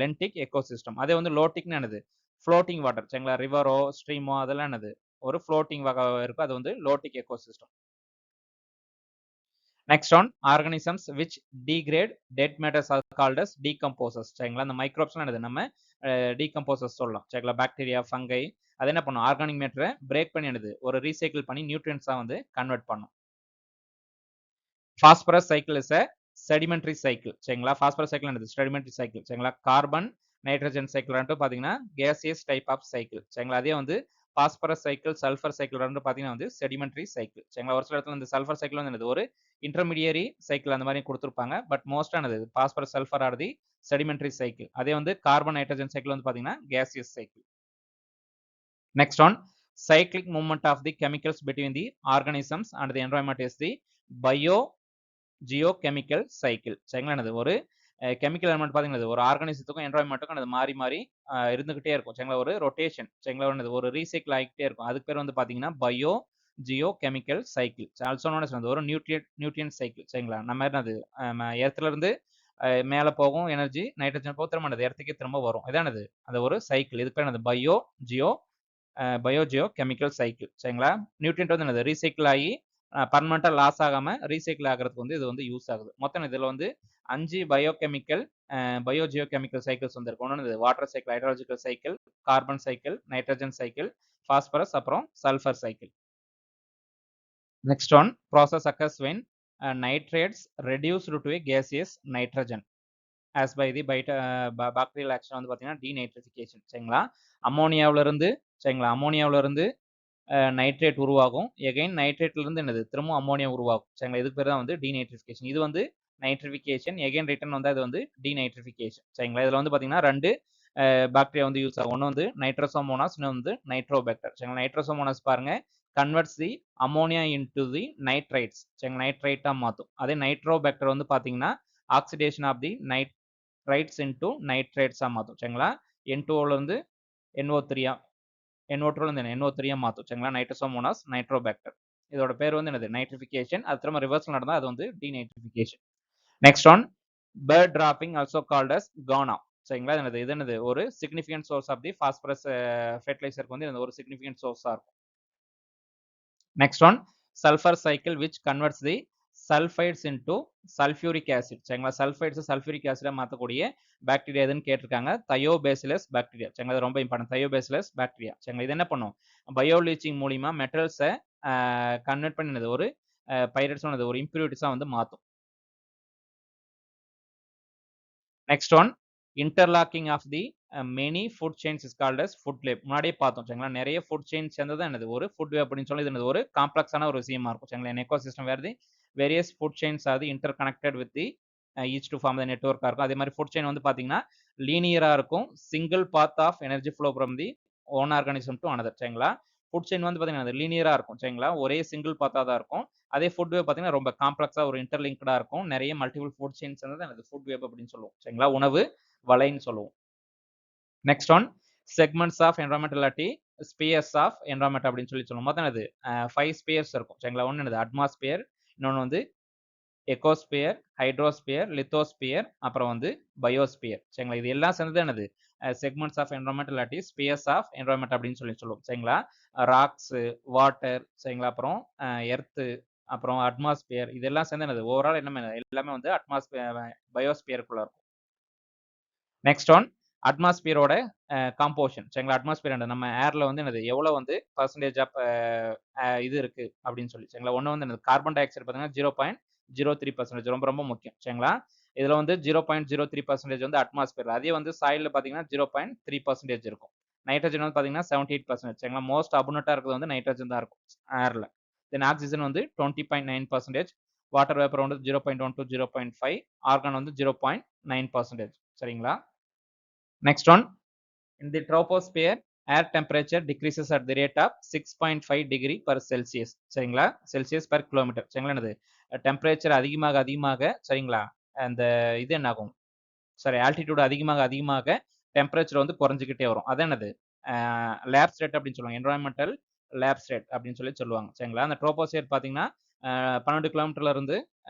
லென்டிக் எக்கோசிஸ்டம். அதே வந்து லோட்டிக்னு என்னது ஃப்ளோட்டிங் வாட்டர் சரிங்களா? ரிவரோ ஸ்ட்ரீமோ அதெல்லாம் என்னது ஒரு ஃப்ளோட்டிங் வகை இருக்கும், அது வந்து lotic ecosystem. Next one, organisms which degrade dead matters are called as decomposers சரிங்களா? இந்த மைக்ரோப்ஸ்லாம் என்னது நம்ம டீகம்போசர்ஸ் சொல்லலாம் சரிங்களா? பாக்டீரியா, ஃபங்கை அது என்ன பண்ணும், ஆர்கானிக் மேட்டரை பிரேக் பண்ணி என்னது ஒரு ரீசைக்கிள் பண்ணி நியூட்ரியன்ஸா வந்து கன்வெர்ட் பண்ணும். Phosphorus cycle is a sedimentary cycle சரிங்களா? பாஸ்பரஸ் சைக்கிள் என்னது செடிமெண்டரி சைக்கிள் சரிங்களா? கார்பன் நைட்ரஜன் சைக்கிள் ரெண்டும் பார்த்தீங்கன்னா கேசியஸ் டைப் ஆஃப் சைக்கிள் சரிங்களா. அதே வந்து பாஸ்பரஸ் சைக்கிள் சல்ஃபர் சைக்கிள் ரெண்டும் பார்த்தீங்கன்னா வந்து செடிமெண்ட்ரி சைக்கிள் சரிங்களா. ஒரு சில இடத்துல இந்த சல்ஃபர் சைக்கிள் வந்து என்னது ஒரு இன்டர்மீடியரி சைக்கிள் அந்த மாதிரி கொடுத்துருப்பாங்க. பட் மோஸ்டானது phosphorus sulphur are the sedimentary cycle. அதே வந்து கார்பன் நைட்ரஜன் சைக்கிள் வந்து பார்த்தீங்கன்னா gaseous cycle. Next one, cyclic movement of the chemicals between the organisms and the environment is the biogeochemical cycle. சரிங்களா, என்னது ஒரு கெமிக்கல் எலிமெண்ட் பார்த்தீங்கன்னா ஒரு ஆர்கானிசத்துக்கும் என்வரான்மெண்ட்டுக்கும் அது மாறி மாறி இருந்துகிட்டே இருக்கும் சரிங்களா. ஒரு ரொட்டேஷன் சரிங்களா, என்னது ஒரு ரீசைக்கிள் ஆகிட்டே இருக்கும். அதுக்கு பேர் வந்து பார்த்தீங்கன்னா geochemical cycle. Also known as ஒரு நியூட்ரியன் சைக்கிள் சரிங்களா. நம்ம என்னது எர்த்ல இருந்து மேலே போகும் எனர்ஜி, நைட்ரஜன் போக திரும்ப எர்த்துக்கே திரும்ப வரும். இதானது அந்த ஒரு சைக்கிள். இதுக்கு பேர் என்னது பயோஜியோ கெமிக்கல் சைக்கிள் சரிங்களா. நியூட்ரியன்ட் வந்து என்னது ரீசைக்கிள் ஆகி பர்மனண்டா லாஸ் ஆகாம ரீசைக்கிள் ஆகிறதுக்கு வந்து இது வந்து யூஸ் ஆகுது. மொத்தம் இதுல வந்து 5 பயோஜியோ கெமிக்கல் சைக்கிள்ஸ் வந்து இருக்கு. ஒன்று water cycle, hydrological cycle, carbon cycle, nitrogen cycle, phosphorus, அப்புறம் sulphur cycle. Next one, process occurs when nitrates reduced to a gaseous nitrogen as by the bacterial action வந்து பார்த்தீங்கன்னா டீநைட்ரிஃபிகேஷன் சரிங்களா. அம்மோனியாவில இருந்து நைட்ரேட் உருவாகும். எகைன் நைட்ரேட்ல இருந்து என்னது திரும்ப அம்மோனியா உருவாகும் சரிங்களா. இதுக்கு பேர் தான் வந்து டீநைட்ரிஃபிகேஷன். இது வந்து நைட்ரிஃபிகேஷன், எகைன் ரிட்டர்ன் வந்து அது வந்து டீநைட்ரிஃபிகேஷன் சரிங்களா. இதுல வந்து பார்த்தீங்கன்னா 2 பாக்டீரியா வந்து யூஸ் ஆகும். ஒன்று வந்து நைட்ரோசோமோனாஸ், இன்னொன்று வந்து நைட்ரோபாக்டர் சரிங்களா. நைட்ரோசோமோனாஸ் பாருங்க converts the ammonia into the nitrites சரிங்களா, நைட்ரைட்டா மாற்றும். அதே நைட்ரோபாக்டர் வந்து பார்த்தீங்கன்னா oxidation of the nitrites into நைட்ரேட்ஸா மாற்றும் சரிங்களா. N2ல இருந்து NO3 NO3 மாற்றும் சரிங்களா. Nitrosomonas, Nitrobacter. இதோட பேர் வந்து என்னது நைட்ரிஃபிகேஷன். அது திரும்ப ரிவர்ஸ்ல நடந்தா அது வந்து denitrification. Next one, bird dropping also called as guano சரிங்களா. இது என்னது ஒரு significant source of the phosphorus ஃபெர்டிலைசருக்கு வந்து ஒரு சிக்னிஃபிகன்ட் சோர்ஸா இருக்கும். Next one, sulphur cycle which converts the sulfides into sulfuric acid சரிங்களா. சல்ஃபைட்ஸ் சல்ஃபியூரிக் ஆசிடா மாற்றக்கூடிய பாக்டீரியா எதுன்னு கேட்டிருக்காங்க. தயோபேசிலஸ் பாக்டீரியா சரிங்களா. இது ரொம்ப இம்பார்ட்டன்ட். தயோபேசிலஸ் பாக்டீரியா சரிங்களா. இது என்ன பண்ணும், பயோ லீச்சிங் மூலியமா மெட்டல்ஸை கன்வெர்ட் பண்ணி ஒரு பைரட்ஸ் ஒரு இம்பியூரிட்டிஸா வந்து மாற்றும். Next one, interlocking of the many food chains is called as food web. முன்னாடியே பார்த்தோம் சரிங்களா. நிறைய ஃபுட் செயின் சேர்ந்தது என்னது ஒரு ஃபுட் வெப் அப்படின்னு சொல்லி இது ஒரு காம்ப்ளெக்ஸான ஒரு விஷயமா இருக்கும் சரிங்களா. Ecosystem where the various food chains are interconnected with the each to form the நெட்வொர்க்கா இருக்கும். அதே மாதிரி ஃபுட் செயின் வந்து பார்த்தீங்கன்னா லீனியரா இருக்கும். Single path of energy flow from the one organism to another சரிங்களா. ஃபுட் செயின் வந்து பார்த்தீங்கன்னா லீனியரா இருக்கும் சரிங்களா. ஒரே சிங்கிள் பாத்தா தான் இருக்கும். அதே ஃபுட் வேப் பார்த்தீங்கன்னா ரொம்ப காம்ப்ளெக்ஸா ஒரு இன்டர்லிங்க்டா இருக்கும். நிறைய மல்டிபிள் ஃபுட் செயின்ஸ் வந்து ஃபுட் வேப் அப்படின்னு சொல்லுவோம் சரிங்களா. உணவு வலைன்னு சொல்லுவோம். Next one, segments of environmentality, spheres of environment அப்படின்னு சொல்லுவோம். மொத்தம் என்னது 5 ஸ்பியர்ஸ் இருக்கும் சரிங்களா. ஒன்று என்னது அட்மாஸ்பியர், இன்னொன்று வந்து எக்கோஸ்பியர், ஹைட்ரோஸ்பியர், லித்தோஸ்பியர், அப்புறம் வந்து பயோஸ்பியர் சரிங்களா. இது எல்லாம் சேர்ந்தது என்னது segments of environmentality, spheres of environment அப்படின்னு சொல்லுவோம் சரிங்களா. ராக்ஸ், வாட்டர் சரிங்களா, அப்புறம் எர்த்து, அப்புறம் அட்மாஸ்பியர், இதெல்லாம் சேர்ந்து என்னது ஓவரால் என்ன எல்லாமே வந்து அட்மாஸ்பியர் பயோஸ்பியருக்குள்ள இருக்கும். நெக்ஸ்ட் ஒன், அட்மாஸ்பியரோட காம்போசிஷன் சரிங்களா. அட்மாஸ்பியர் நம்ம ஏர்ல வந்து என்னது எவ்வளவு வந்து பர்சன்டேஜ் ஆஃப் இது இருக்கு அப்படின்னு சொல்லி சரிங்களா. ஒன்று வந்து என்னது கார்பன் டை ஆக்சைடு பார்த்தீங்கன்னா 0.03% ரொம்ப ரொம்ப முக்கியம் சரிங்களா. இதுல வந்து 0.03% வந்து அட்மாஸ்பியர். அதே வந்து சாயில்ல பாத்தீங்கன்னா 0.3% இருக்கும். நைட்ரஜன் வந்து பாத்தீங்கன்னா 78% சரிங்களா. மோஸ்ட் அபுனட்டா இருக்கிறது வந்து நைட்ரஜன் தான் இருக்கும் ஏர்ல. தென் ஆக்சிஜன் வந்து 20.9%, வாட்டர் வேப்பர் வந்து 0.1 to 0.5, ஆர்கான் வந்து 0.9% சரிங்களா. Next one, in the troposphere, air temperature decreases at the rate of 6.5 degree per Celsius சரிங்களா. செல்சியஸ் per கிலோமீட்டர் சரிங்களா. என்னது டெம்பரேச்சர் அதிகமாக அதிகமாக சரிங்களா அந்த இது என்ன ஆகும், சாரி ஆல்டிடியூட் அதிகமாக அதிகமாக டெம்பரேச்சர் வந்து குறைஞ்சிக்கிட்டே வரும். அது என்னது லேப்ஸ் ரேட் அப்படின்னு சொல்லுவாங்க. என்வரான்மெண்டல் லேப்ஸ் ரேட் அப்படின்னு சொல்லுவாங்க சரிங்களா. அந்த ட்ரோபோஸ்பியர் பார்த்தீங்கன்னா 12 கிலோமீட்டர்ல இருந்து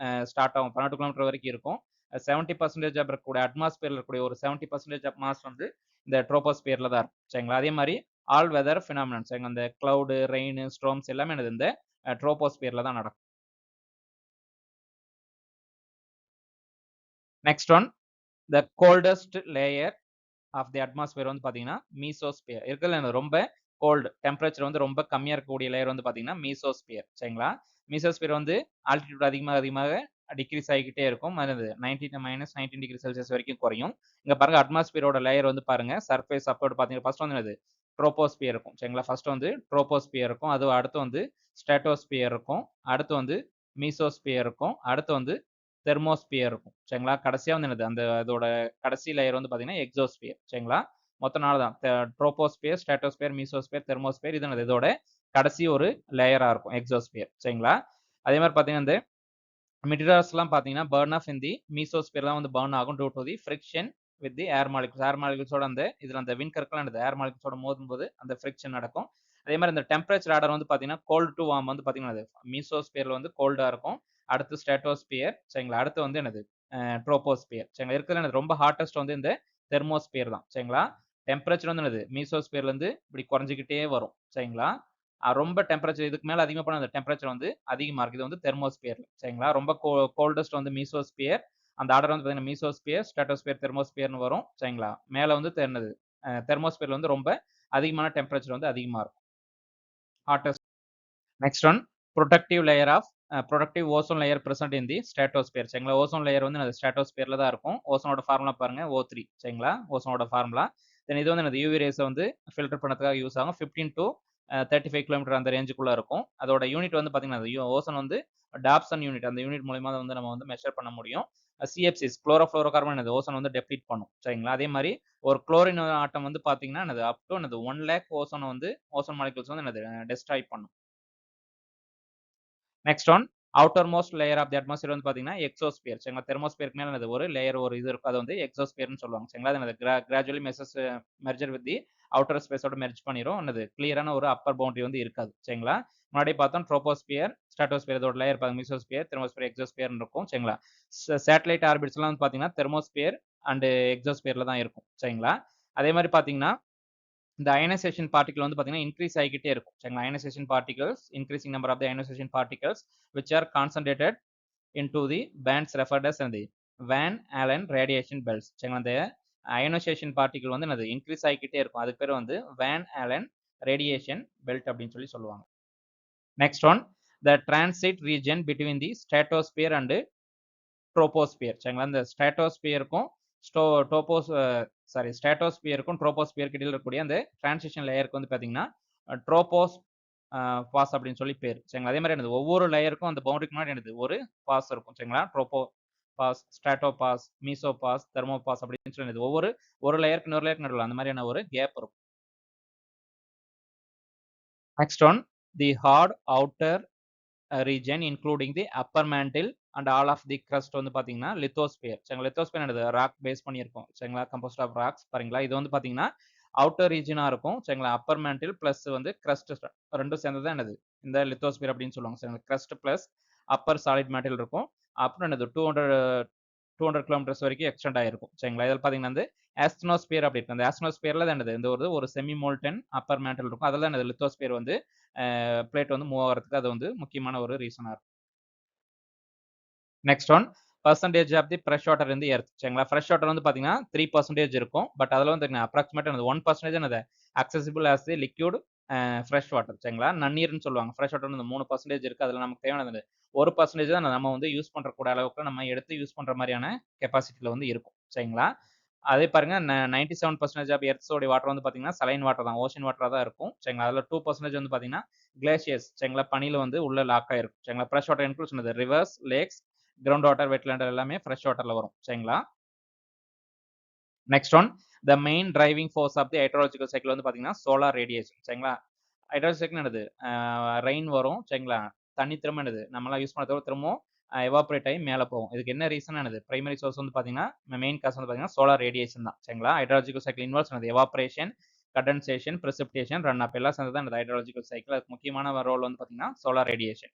ஸ்டார்ட் ஆகும். 12 கிலோமீட்டர் வரைக்கும் இருக்கும். 70% இருக்கக்கூடிய அட்மாஸ்பியர்ல இருக்கக்கூடிய ஒரு 70% ஆஃப் மாஸ் வந்து இந்த ட்ரோபோஸ்பியர்ல தான் இருக்கும் சரிங்களா. அதே மாதிரி ஆல் வெதர் ஃபினாமினன்ஸ் அந்த கிளவுடு, ரெயின், ஸ்ட்ரோம்ஸ் எல்லாமே என்னது இந்த ட்ரோபோஸ்பியர்ல தான் நடக்கும். Next one, the coldest layer of the atmosphere வந்து பாத்தீங்கன்னா மீசோஸ்பியர். இருக்கிறதுல ரொம்ப கோல்டு டெம்பரேச்சர் வந்து ரொம்ப கம்மியா இருக்கக்கூடிய லேயர் வந்து பாத்தீங்கன்னா மீசோஸ்பியர் சரிங்களா. மீசோஸ்பியர் வந்து ஆல்டிடியூட் அதிகமாக அதிகமாக டிக்ரீஸ் ஆகிக்கிட்டே இருக்கும். அது 19 டிகிரி செல்சியஸ் வரைக்கும் குறையும். இங்க பாருங்க அட்மாஸ்பியரோட லேயர் வந்து பாருங்க சர்ஃபேஸ் அப்போடு பார்த்தீங்கன்னா ஃபர்ஸ்ட் வந்து என்னது ட்ரோபோஸ்பியர் இருக்கும். சரிங்களா? ஃபர்ஸ்ட் வந்து ட்ரோபோஸ்பியர் இருக்கும். அது அடுத்து வந்து ஸ்ட்ராட்டோஸ்பியர் இருக்கும். அடுத்து வந்து மீசோஸ்பியர் இருக்கும். அடுத்து வந்து தெர்மோஸ்பியர் இருக்கும். சரிங்களா? கடைசியா வந்து என்னது அந்த அதோட கடைசி லேயர் வந்து பார்த்தீங்கன்னா எக்ஸோஸ்பியர். சரிங்களா? மொத்தம் 4 தான். ட்ரோபோஸ்பியர், ஸ்ட்ராட்டோஸ்பியர், மீசோஸ்பியர், தெர்மோஸ்பியர் இது என்னது இதோட கடைசி ஒரு லேயரா இருக்கும் எக்ஸோஸ்பியர். சரிங்களா? அதே மாரி பார்த்தீங்கன்னா, இந்த மெட்டீரியல்ஸ்லாம் பார்த்தீங்கன்னா, பர்ன் ஆஃப் இன் தி மீசோஸ்பியர்லாம் வந்து பர்ன் ஆகும் due to the friction with the air molecules. Air மாலிகுல்ஸோட அந்த இதுல அந்த விண்கற்கள் என்னது ஏர் மாலிகுல்ஸோட மோதும்போது அந்த ஃப்ரிக்ஷன் நடக்கும். அதே மாரி இந்த டெம்பரேச்சர் ஆர்டர் வந்து பார்த்தீங்கன்னா, கோல்ட் டூ வார்ம் வந்து பார்த்தீங்கன்னா, அது மீசோஸ்பியர்ல வந்து கோல்டா இருக்கும். அடுத்து ஸ்ட்ராட்டோஸ்பியர் சரிங்களா? அடுத்து வந்து என்னது ட்ரோபோஸ்பியர் சரிங்களா? இருக்கிறதுல என்னது ரொம்ப ஹாட்டஸ்ட் வந்து இந்த தெர்மோஸ்பியர் தான். சரிங்களா? டெம்பரேச்சர் வந்து என்னது மீசோஸ்பியர்ல இருந்து இப்படி குறைஞ்சுக்கிட்டே வரும். சரிங்களா? ரொம்ப டெம்பரேச்சர் இதுக்கு மேல அதிகமா போனா அந்த டெம்பரேச்சர் வந்து அதிகமா இருக்கு. இது வந்து தெர்மோஸ்பியர் சரிங்களா? ரொம்ப கோல்டஸ்ட் வந்து மீசோஸ்பியர். அந்த ஆர்டர் வந்து பார்த்தீங்கன்னா மீசோஸ்பியர், ஸ்ட்ராட்டோஸ்பியர், தெர்மோஸ்பியர்னு வரும். சரிங்களா? மேல வந்து என்னது தெர்மோஸ்பியர்ல வந்து ரொம்ப அதிகமான டெம்பரேச்சர் வந்து அதிகமா இருக்கும். Hottest next one productive layer of productive ozone layer present in the stratosphere சரிங்களா? ஓசோன் லேயர் வந்து ஸ்ட்ராட்டோஸ்பியர்ல தான் இருக்கும். ஓசோனோட ஃபார்முலா பாருங்க O3 சரிங்களா? ஓசோனோட ஃபார்முலா. தென் இது வந்து என்னது யூவி ரேஸ வந்து ஃபில்டர் பண்ணதுக்காக யூஸ் ஆகும். 15 டூ 35 கிலோமீட்டர் அந்த ரேஞ்சுக்குள்ள இருக்கும். அதோட யூனிட் வந்து பார்த்தீங்கன்னா, ஓசோன் வந்து டாப்சன் யூனிட் அந்த யூனிட் மூலியமா வந்து நம்ம வந்து மெஷர் பண்ண முடியும். சிஎஃப்சிஸ் குளோரோஃப்ளோரோகார்பன் என்னது ஓசோன் வந்து டெப்ளீட் பண்ணும். சரிங்களா? அதே மாரி ஒரு குளோரின் ஆட்டம் வந்து பார்த்தீங்கன்னா, என்னது அப் டூ என்னது 1,00,000 ஓசோன வந்து ஓசோன் மாலிக்யூல்ஸ் வந்து என்னது டெஸ்ட்ராய் பண்ணும். Next one outermost layer of the atmosphere வந்து பார்த்தீங்கன்னா, எக்ஸோஸ்பியர் சரிங்களா? தெர்மோஸ்பியருக்கு மேல என்னது ஒரு லேயர் ஒரு இது இருக்கும். அது வந்து எக்ஸோஸ்பியர்ன்னு சொல்லுவாங்க. சரிங்களா? அது என்னது gradually merger with the outer ஸ்பேஸோட மெர்ஜ் பண்ணிரும். என்னது கிளியரான ஒரு அப்பர் பவுண்டரி வந்து இருக்காது. சரிங்களா? முன்னாடி பார்த்தோம் ட்ரோபோஸ்பியர், ஸ்ட்ராட்டோஸ்பியர் இதோட லேயர் பாருங்க மீசோஸ்பியர், தெர்மோஸ்பியர், எக்ஸோஸ்பியர்ன்னு இருக்கும். சரிங்களா? சேட்டலைட் ஆர்பிட்ஸ்லாம் வந்து பார்த்தீங்கன்னா, தெர்மோஸ்பியர் அண்ட் எக்ஸோஸ்பியர்ல தான் இருக்கும். சரிங்களா? அதே மாரி பார்த்தீங்கன்னா இந்த அயனைசேஷன் பார்ட்டிகிள் வந்து பார்த்தீங்கன்னா, இன்கிரீஸ் ஆகிக்கிட்டே இருக்கும். சரிங்களா? Ionization particles, increasing number of the ionization particles which are concentrated into the bands referred as the Van Allen radiation belts. சரிங்களா? அந்த அயனைசேஷன் பார்ட்டிகிள் வந்து என்னது இன்கிரீஸ் ஆகிக்கிட்டே இருக்கும். அதுக்கு பேர் வந்து வேன் ஆலன் ரேடியேஷன் பெல்ட் அப்படின்னு சொல்லி சொல்லுவாங்க. Next one the transit region between the stratosphere and troposphere சரிங்களா? இந்த ஸ்ட்ராட்டோஸ்பியருக்கும் டோபோஸ் ஸ்ட்ராட்டோஸ்பியருக்கும் ட்ரோபோஸ்பியருக்கு இடையில இருக்கக்கூடிய அந்த டிரான்சிஷன் லேயருக்கு வந்து பார்த்தீங்கன்னா, ட்ரோபோஸ் பாஸ் அப்படின்னு சொல்லி பேர். சரிங்களா? அதே மாரி என்னது ஒவ்வொரு லேயருக்கும் அந்த பவுண்டரிக்கு முன்னாடி என்னது ஒரு பாஸ் இருக்கும். சரிங்களா? Tropopause, stratopause, mesopause, thermopause அப்படின்னு சொல்லி என்னது ஒரு லேயருக்கு இன்னொரு லேயருக்கு நடுவுல அந்த மாதிரியான ஒரு கேப் இருக்கும். Next one the hard outer region including the upper mantle and all of the crust வந்து பார்த்தீங்கன்னா லித்தோஸ்பியர். சரிங்களா? லித்தோஸ்பியர் என்னது ராக் பேஸ் பண்ணியிருக்கும். சரிங்களா? கம்போஸ்ட் ஆஃப் ராக்ஸ் பாருங்களா? இது வந்து பார்த்தீங்கன்னா அவுட்டர் ரீஜனா இருக்கும். சரிங்களா? அப்பர் மேண்டில் பிளஸ் வந்து கிரஸ்ட் ரெண்டும் சேர்ந்தது தான் என்னது இந்த லித்தோஸ்பியர் அப்படின்னு சொல்லுவாங்க. சரிங்களா? Crust plus upper solid mantle இருக்கும். அப்புறம் என்னது 200 கிலோமீட்டர்ஸ் வரைக்கும் எக்ஸ்டெண்ட் ஆயிருக்கும். சரிங்களா? இதில் பார்த்தீங்கன்னா வந்து ஆஸ்ட்ரோஸ்பியர் அப்படி இருக்கு. அந்த ஆஸ்ட்ரோஸ்பியர்ல தான் என்னது இந்த ஒரு செமி மோல்டன் அப்பர் மேண்டில் இருக்கும். அதில் என்னது லித்தோஸ்பியர் வந்து பிளேட் வந்து மூவ் ஆகிறதுக்கு அது வந்து முக்கியமான ஒரு ரீசனா இருக்கும். Next one percentage of the fresh water in the earth. சரிங்களா? ஃப்ரெஷ் வாட்டர் வந்து பார்த்தீங்கன்னா 3% இருக்கும். பட் அதில் வந்து அப்ராக்சிமேட் 1% என்னது accessible as the liquid fresh water. சரிங்களா? நன்னீர்னு சொல்லுவாங்க. ஃப்ரெஷ் வாட்டர் வந்து 3% இருக்கு. அதில் நமக்கு தேவையானது 1% தான் நம்ம வந்து யூஸ் பண்றக்கூடிய அளவுக்கு நம்ம எடுத்து யூஸ் பண்ற மாதிரியான கெப்பாசிட்டில வந்து இருக்கும். சரிங்களா? அதே பாருங்க 97% ஆஃப் எர்த்ஸோட வாட்டர் வந்து பார்த்தீங்கன்னா சலைன் வாட்டர் தான். ஓஷன் வாட்டரா தான் இருக்கும். சரிங்களா? அதில் 2% வந்து பார்த்தீங்கன்னா கிளேஷியர்ஸ். சரிங்களா? பனியில வந்து உள்ள லாக் ஆயிருக்கும். சரிங்களா? ஃப்ரெஷ் வாட்டர் இன்க்ளூட்ஸ் என்னது rivers, lakes, ground water, wetland எல்லாமே ஃப்ரெஷ் வாட்டர்ல வரும். சரிங்களா? Next one the main driving force of the hydrological cycle வந்து பார்த்தீங்கன்னா சோலார் ரேடியேஷன். சரிங்களா? ஹைட்ராலிக் சைக்கிள் என்னது ரெயின் வரும். சரிங்களா? தண்ணி திரும்ப என்னது நம்மளாம் யூஸ் பண்ண திரும்பவும் எவாப்ரேட் ஆகி மேலே போகும். இதுக்கு என்ன ரீசன் என்னது பிரைமரி சோர்ஸ் வந்து பார்த்தீங்கன்னா மெயின் காசு வந்து பார்த்தீங்கன்னா சோலார் ரேடியேஷன் தான். சரிங்களா? ஹைட்ராலஜிக்கல் சைக்கிள் இன்வால்வ்ஸ் என்னது எவாப்ரேஷன், கண்டென்சேஷன், பிரசிபிடேஷன், ரன் அப் எல்லாம் சேர்ந்து தான் இந்த ஹைட்ராலஜிக்கல் சைக்கிள். அதுக்கு முக்கியமான ரோல் வந்து பார்த்தீங்கன்னா சோலார் ரேடியேஷன்.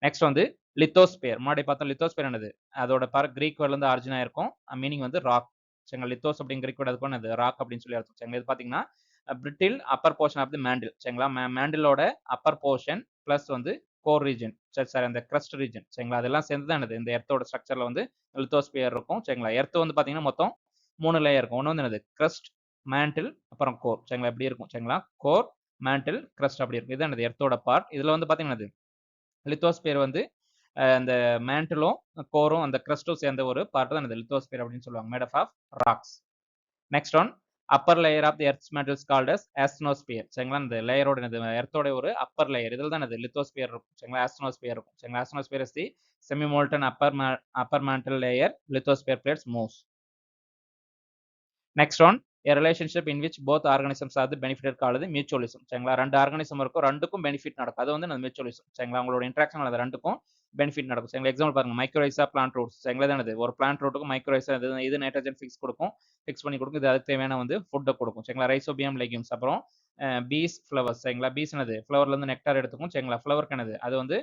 நெக்ஸ்ட் வந்து லித்தோஸ்பியர். முன்னாடி பார்த்தோம் லித்தோஸ்பியர் என்னது அதோட கிரீக் வேர்ட்ல இருந்து ஆரிஜின் ஆயிருக்கும். மீனிங் வந்து ராக். சரிங்களா? லித்தோஸ் அப்படிங்கிற கிரீக் வேர்ட் அதுக்கு என்னது ராக் அப்படின்னு சொல்லி அர்த்தம். சரிங்களா? இது பார்த்தீங்கன்னா brittle upper portion of the mantle. சரிங்களா? மேண்டிலோட அப்பர் போர்ஷன் பிளஸ் வந்து கோர் ரீஜன் சாரி அந்த கிரஸ்ட் ரீஜன். சரிங்களா? அதெல்லாம் சேர்ந்து தான் என்னது இந்த எர்த்தோட ஸ்ட்ரக்சர்ல வந்து லித்தோஸ்பியர் இருக்கும். சரிங்களா? எர்த் வந்து பார்த்தீங்கன்னா மொத்தம் 3 லேயர் இருக்கும். ஒன்று வந்து என்னது கிரஸ்ட், மேண்டில், அப்புறம் கோர். சரிங்களா? இப்படி இருக்கும். சரிங்களா? கோர், மேண்டில், கிரஸ்ட் அப்படி இருக்கும். இது என்னது எர்த்தோட பார்ட். இதுல வந்து பார்த்தீங்கன்னா லித்தோஸ்பியர் வந்து அந்த மேண்டலும் கோரும் அந்த கிரஸ்டும் சேர்ந்த ஒரு பார்ட் தான் இந்த லித்தோஸ்பியர் அப்படின்னு சொல்லுவாங்க. Made of rocks. Next one upper layer of the earth's mantle is called as asthenosphere. சரிங்களா, இந்த லேயரோட எர்த்தோட ஒரு அப்பர் லேயர் இதில் தான் இது லித்தோஸ்பியர் இருக்கும். சரிங்களா, ஆஸ்ட்ரோஸ்பியர் இருக்கும். சரிங்களா, asthenosphere is the semi molten upper mantle layer. Lithosphere plates moves. Next one a relationship in which both organisms are the benefited காலது மியூச்சுவலிசம். சரிங்களா, ரெண்டு ஆர்கானிசம் இருக்கும், ரெண்டுக்கும் பெனிஃபிட் நடக்கும். அது வந்து அந்த மியூச்சுவலிசம். சரிங்களா, உங்களோட இன்ட்ராக்ஷன் அது ரெண்டுக்கும் பெனிஃபிட் நடக்கும். சரிங்களா, எக்ஸாம்பிள் பாருங்க, மைக்ரோரைசா பிளான்ட் ரூட்ஸ். சரிங்களா, தானது ஒரு பிளான்ட் ரூட்டுக்கும் மைக்ரோரைசா இது நைட்ரஜன் ஃபிக்ஸ் பண்ணி கொடுக்கும். இது அதுக்கு தேவையான வந்து ஃபுட்டை கொடுக்கும். சரிங்களா, ரைசோபியம் லெகியூம்ஸ். அப்புறம் பீஸ் ஃப்ளவர்ஸ். சரிங்களா, பீஸ் என்னது ஃப்ளவர்ல இருந்து நெக்டார் எடுத்துக்கும். சரிங்களா, ஃப்ளவருக்கு என்னது அது வந்து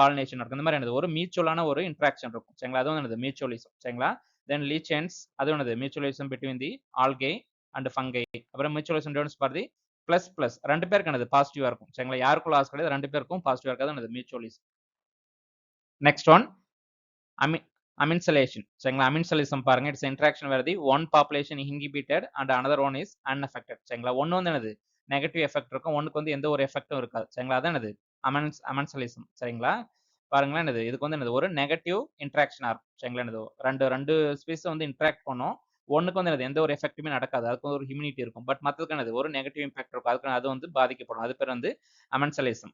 பாலினேஷன் நடக்கும். இந்த மாதிரி என்னது ஒரு மியூச்சுவலான ஒரு இன்ட்ராக்ஷன் இருக்கும். சரிங்களா, அது வந்து என்னது மியூச்சுவலிசம். சரிங்களா, தென் லீச்சென்ஸ் அது என்னது mutualism between the algae and fungi. அப்புறம் mutualism difference for the plus ரெண்டு பேருக்கு என்னது பாசிட்டிவா இருக்கும். சரிங்களா, யாருக்கும் லாஸ் கிடையாது, ரெண்டு பேருக்கும் பாசிட்டிவா இருக்காது என்னது மியூச்சுவலிசம். Next one aminsalism. சரிங்களா, aminsalism பாருங்க, it's interaction where the one population inhibited and another one is unaffected. சரிங்களா, ஒன்னு வந்து என்னது நெகட்டிவ் எஃபெக்ட் இருக்கும், ஒன்னுக்கு வந்து எந்த ஒரு எஃபெக்டும் இருக்காது. சரிங்களா, அதான் என்னது aminsalism. சரிங்களா, பாருங்களேன், என்னது இதுக்கு வந்து என்னது ஒரு நெகட்டிவ் இன்டராக்ஷனா இருக்கும். சரிங்களா, என்னது ரெண்டு ஸ்பீஸ் வந்து இன்டராக்ட் பண்ணும், ஒன்னுக்கு வந்து என்னது எந்த ஒரு எஃபெக்ட்டுமே நடக்காது, அதுக்கு ஒரு ஹியூமினிட்டி இருக்கும். பட் மற்றதுக்கு என்னது ஒரு நெகட்டிவ் இம்பாக்ட் இருக்கும், அதுக்கு அது வந்து பாதிக்கப்படும். அது பேர் வந்து aminsalism.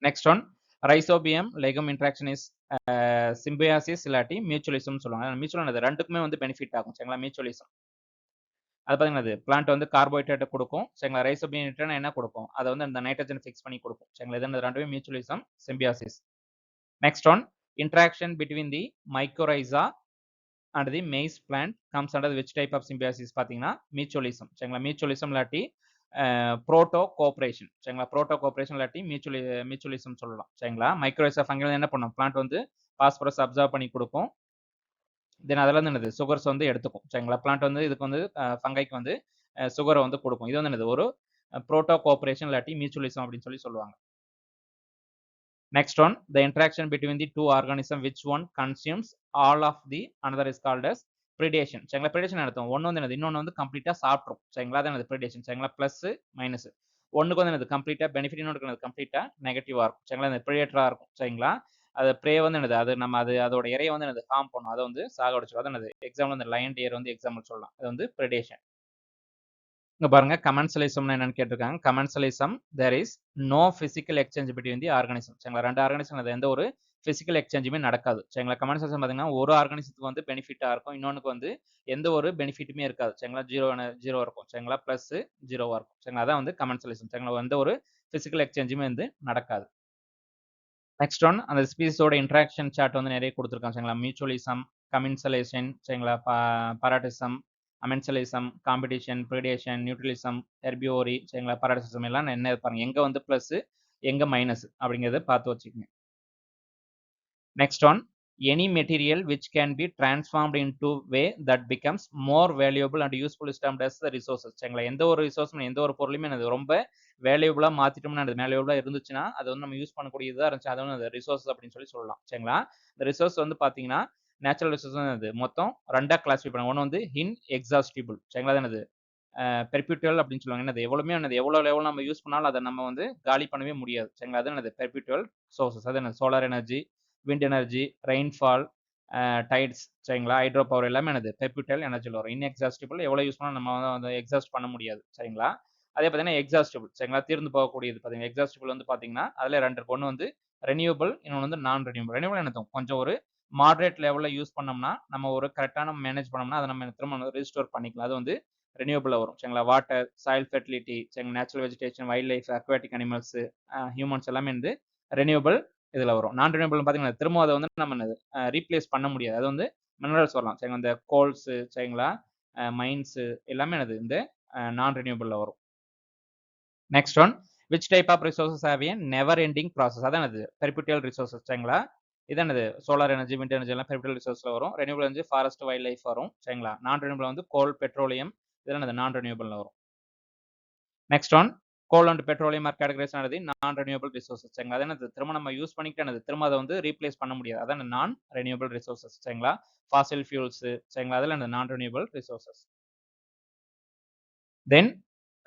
Next one Rhizobium legume interaction is symbiosis இல்லாட்டி மியூச்சுவலிசம் சொல்லுவாங்க. மியூச்சுவல் அது ரெண்டுக்குமே வந்து பெனிஃபிட் ஆகும். சரிங்களா, மியூச்சுவலிசம் அது பார்த்தீங்கன்னா பிளான்ட் வந்து கார்போஹைட்ரேட் கொடுக்கும். சரிங்களா, ரைசோபியம் என்ன கொடுக்கும், அதை வந்து அந்த நைட்ரஜன் ஃபிக்ஸ் பண்ணி கொடுக்கும். சரிங்களா, இது ரெண்டுமே mutualism symbiosis. Next one interaction between the mycorrhiza and the maize plant comes under which type of symbiosis பார்த்தீங்கன்னா மியூச்சுவலிசம். சரிங்களா, மியூச்சுவலிசம் இல்லாட்டி புரோட்டோ கோஆபரேஷன். சரிங்களா, புரோட்டோ கோஆபரேஷன் இல்லாட்டி மியூச்சுவலிசம் சொல்லலாம். சரிங்களா, மைக்ரோரைசா ஃபங்கல் என்ன பண்ணும், பிளான்ட் வந்து பாஸ்பரஸ் அப்சர்வ் பண்ணி கொடுக்கும், தென் அதில் வந்து என்னது சுகர்ஸ் வந்து எடுத்துக்கும். சரிங்களா, பிளான்ட் வந்து இதுக்கு வந்து ஃபங்கைக்கு வந்து சுகரை வந்து கொடுக்கும். இது வந்து என்னது ஒரு புரோட்டோ கோஆபரேஷன் இல்லாட்டி மியூச்சுவலிசம் அப்படின்னு சொல்லுவாங்க. Next one, the interaction between the two organisms, which one consumes all of the another is called as predation. சரிங்களா, predation நடத்தும். ஒன்னு வந்து என்னது இன்னொன்னு வந்து கம்ப்ளீட்டா சாப்பிட்ரும். சரிங்களா, அதான் என்னது predation. சரிங்களா, பிளஸ் மைனஸ் ஒன்னுக்கு வந்து என்னது கம்ப்ளீட்டா பெனிஃபிட், இன்னொருக்கு கம்ப்ளீட்டா நெகட்டிவா இருக்கும். சரிங்களா, இந்த ப்ரேடேட்டரா இருக்கும். சரிங்களா, அது ப்ரே வந்து என்னது அது நம்ம அதோட இறையை வந்து என்னது ஹார்ம் பண்ணும், அதை வந்து சாகடிச்சிடும். அது என்னது எக்ஸாம்பிள் இந்த லயன் டியர் வந்து எக்ஸாம்பிள் சொல்லலாம். அது வந்து predation. இங்க பாருங்க, கமென்சலிசம்னா என்னன்னு கேட்டிருக்காங்க. Commensalism there is no physical exchange between the organism. சரிங்களா, ரெண்டு ஆர்கானிசம் எந்த ஒரு பிசிக்கல் எக்ஸ்சேஞ்சுமே நடக்காது. சரிங்களா, கமென்சலிசம் பார்த்தீங்கன்னா ஒரு ஆர்கானிசத்துக்கு வந்து பெனிஃபிட்டா இருக்கும், இன்னொன்னுக்கு வந்து எந்த ஒரு பெனிஃபிட்டுமே இருக்காது. சரிங்களா, ஜீரோ இருக்கும். சரிங்களா, பிளஸ் ஜீரோவா இருக்கும். சரிங்களா, அதான் வந்து கமென்சலிசம். சரிங்களா, எந்த ஒரு பிசிக்கல் எக்ஸ்சேஞ்சுமே வந்து நடக்காது. நெக்ஸ்ட் ஒன் அந்த ஸ்பீஸோட இன்ட்ராக்ஷன் சார்ட் வந்து நிறைய கொடுத்துருக்காங்க. சரிங்களா, மியூச்சுவலிசம், கமென்சலேஷன், சரிங்களா, பாராட்டிசம், அமென்சலிசம், காம்படிஷன், ப்ரிடேஷன், நியூட்ரலிசம், ஹெர்பியோரி, சரிங்களா, பாராட்டிசம் எல்லாம் என்ன பாருங்க, எங்க வந்து பிளஸ் எங்க மைனஸ் அப்படிங்கிறத பார்த்து வச்சுக்கோங்க. Next one any material which can be transformed into way that becomes more valuable and useful is termed as the resources. சரிங்களா, எந்த ஒரு ரிசோர்ஸும் எந்த ஒரு பொருளுமே அது ரொம்ப வேல்யூபிளா மாத்திட்டோம்னா, அது வேல்யூபிளா இருந்துச்சுன்னா அது வந்து நம்ம யூஸ் பண்ணக்கூடியதா இருந்துச்சு, அது வந்து ரிசோர்ஸ் அப்படின்னு சொல்லலாம். சரிங்களா, இந்த ரிசோர்ஸ் வந்து பாத்தீங்கன்னா நேச்சுரல் ரிசோர்ஸ் வந்து மொத்தம் ரெண்டா கிளாஸிஃபை பண்ணுவாங்க. ஒன்று வந்து இன்எக்ஸாஸ்டிபிள். சரிங்களா, அது என்னது பெர்பியூட்டுவல் அப்படின்னு சொல்லுவாங்க. என்னது எவ்வளவு நம்ம யூஸ் பண்ணாலும் அதை நம்ம வந்து காலி பண்ணவே முடியாது. சரிங்களா, அது என்னது பெர்பியூட்டுவல் சோர்சஸ். அது என்ன solar energy, wind energy, rainfall, tides, சரிங்களா, ஹைட்ரோ பவர் எல்லாமே என்னது பெர்பியூட்டல் எனர்ஜியில் வரும். இன்எக்ஸாஸ்டிபிள் எவ்வளோ யூஸ் பண்ணால் நம்ம வந்து எக்ஸாஸ்ட் பண்ண முடியாது. சரிங்களா, அதே பார்த்தீங்கன்னா எக்ஸாஸ்டிபிள். சரிங்களா, தீர்ந்து போகக்கூடியது பார்த்தீங்கன்னா எக்ஸாஸ்டிபிள் வந்து பார்த்தீங்கன்னா அதில் ரெண்டு இருக்கு. ஒன்று வந்து ரெனியூபிள், இன்னொன்று வந்து நான் ரெனியூபிள். ரெனியூபிள் என்ன கொஞ்சம் ஒரு மாடரேட் லெவலில் யூஸ் பண்ணோம்னா நம்ம ஒரு கரெக்டான மேனேஜ் பண்ணோம்னா அதை நம்ம திரும்ப ரீஸ்டோர் பண்ணிக்கலாம். அது வந்து ரெனியூபிள் வரும். சரிங்களா, வாட்டர், சாயில் ஃபெர்டிலிட்டி, சரிங்களா, natural vegetation, wild life, aquatic animals, humans எல்லாமே வந்து ரெனியூபிள் இதில் வரும். நான் ரெனியூபிள் பார்த்தீங்கன்னா திரும்ப அதை வந்து நம்ம ரீப்ளேஸ் பண்ண முடியாது. அது வந்து மினரல்ஸ் வரலாம். சரிங்களா, இந்த கோல்ஸு, சரிங்களா, மைன்ஸு எல்லாமே என்னது இந்த நான் ரெனியூபிளில் வரும். Next one which type of resources have a never ending process. அதான் அது பெர்பியூட்டல் ரிசோர்சஸ். சரிங்களா, இதானது சோலார் எனர்ஜி, விண்ட் எனர்ஜி எல்லாம் பெர்பியூட்டல் ரிசோர்ஸ்ல வரும். ரெனியூபிள் வந்து ஃபாரஸ்ட், வைல்ட் லைஃப் வரும். சரிங்களா, நான் ரெனியூபிள் வந்து கோல், பெட்ரோலியம், இதெல்லாம் நான் ரெனியூபிள்ல வரும். Next one coal and petroleum are categorize ஆனது நான் ரெனியூபிள் ரிசோர்சஸ். சரிங்களா, அதான் திரும்ப நம்ம யூஸ் பண்ணிக்கிட்டு திரும்ப அதை வந்து ரீப்ளேஸ் பண்ண முடியாது. அதான் நான் ரெனியூபிள் ரிசோர்சஸ். சரிங்களா, ஃபாசில் ஃபியூல்ஸ், சரிங்களா, அதில் நான் ரெனியூபிள் ரிசோர்சஸ். தென்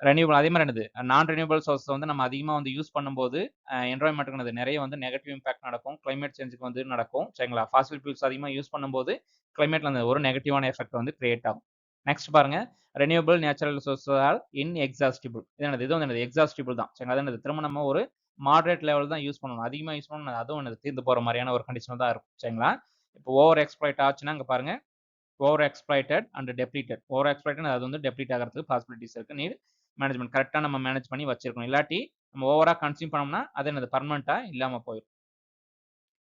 ரெனியூவபிள் அதே மாரி என்னது நான் ரெனியூவபிள் சோர்ஸ் வந்து நம்ம அதிகமா வந்து யூஸ் பண்ணும்போது என்விரான்மென்ட்க்கு என்னது நிறைய வந்து நெகட்டிவ் இம்பாக்ட் நடக்கும். கிளைமேட் சேஞ்சுக்கு வந்து நடக்கும். சரிங்களா? ஃபாசில் ஃபியூல்ஸ் அதிகமா யூஸ் பண்ணும்போது கிளைமேட்ல அந்த ஒரு நெகட்டிவான எஃபெக்ட் வந்து கிரியேட் ஆகும். நெக்ஸ்ட் பாருங்க renewable natural resource are inexhaustible. இது என்னது? இது வந்து என்னது? எக்ஸாஸ்டிபிள் தான். சரிங்களா? அது என்னது? திரும்ப நம்ம ஒரு மாடரேட் லெவல் தான் யூஸ் பண்ணணும். அதிகமா யூஸ் பண்ணணும் அதுவும் என்னது? தீர்ந்து போற மாரியான ஒரு கண்டிஷன் தான் இருக்கும். சரிங்களா? இப்போ ஓவர் எக்ஸ்ப்ளாய்ட் ஆச்சுன்னா இங்க பாருங்க over exploited and depleted. Over exploited அது வந்து டெப்ளீட் ஆகிறதுக்கு பாசிபிலிட்டிஸ் இருக்கு. நீட் மேனேஜ்மென்ட் கரெக்ட்டா நம்ம மேனேஜ் பண்ணி வச்சிருக்கணும். இல்லாட்டி நம்ம ஓவரா கன்சியூம் பண்ணோம்னா அது என்னது? பெர்மனன்ட்டா இல்லாம போயிரும்.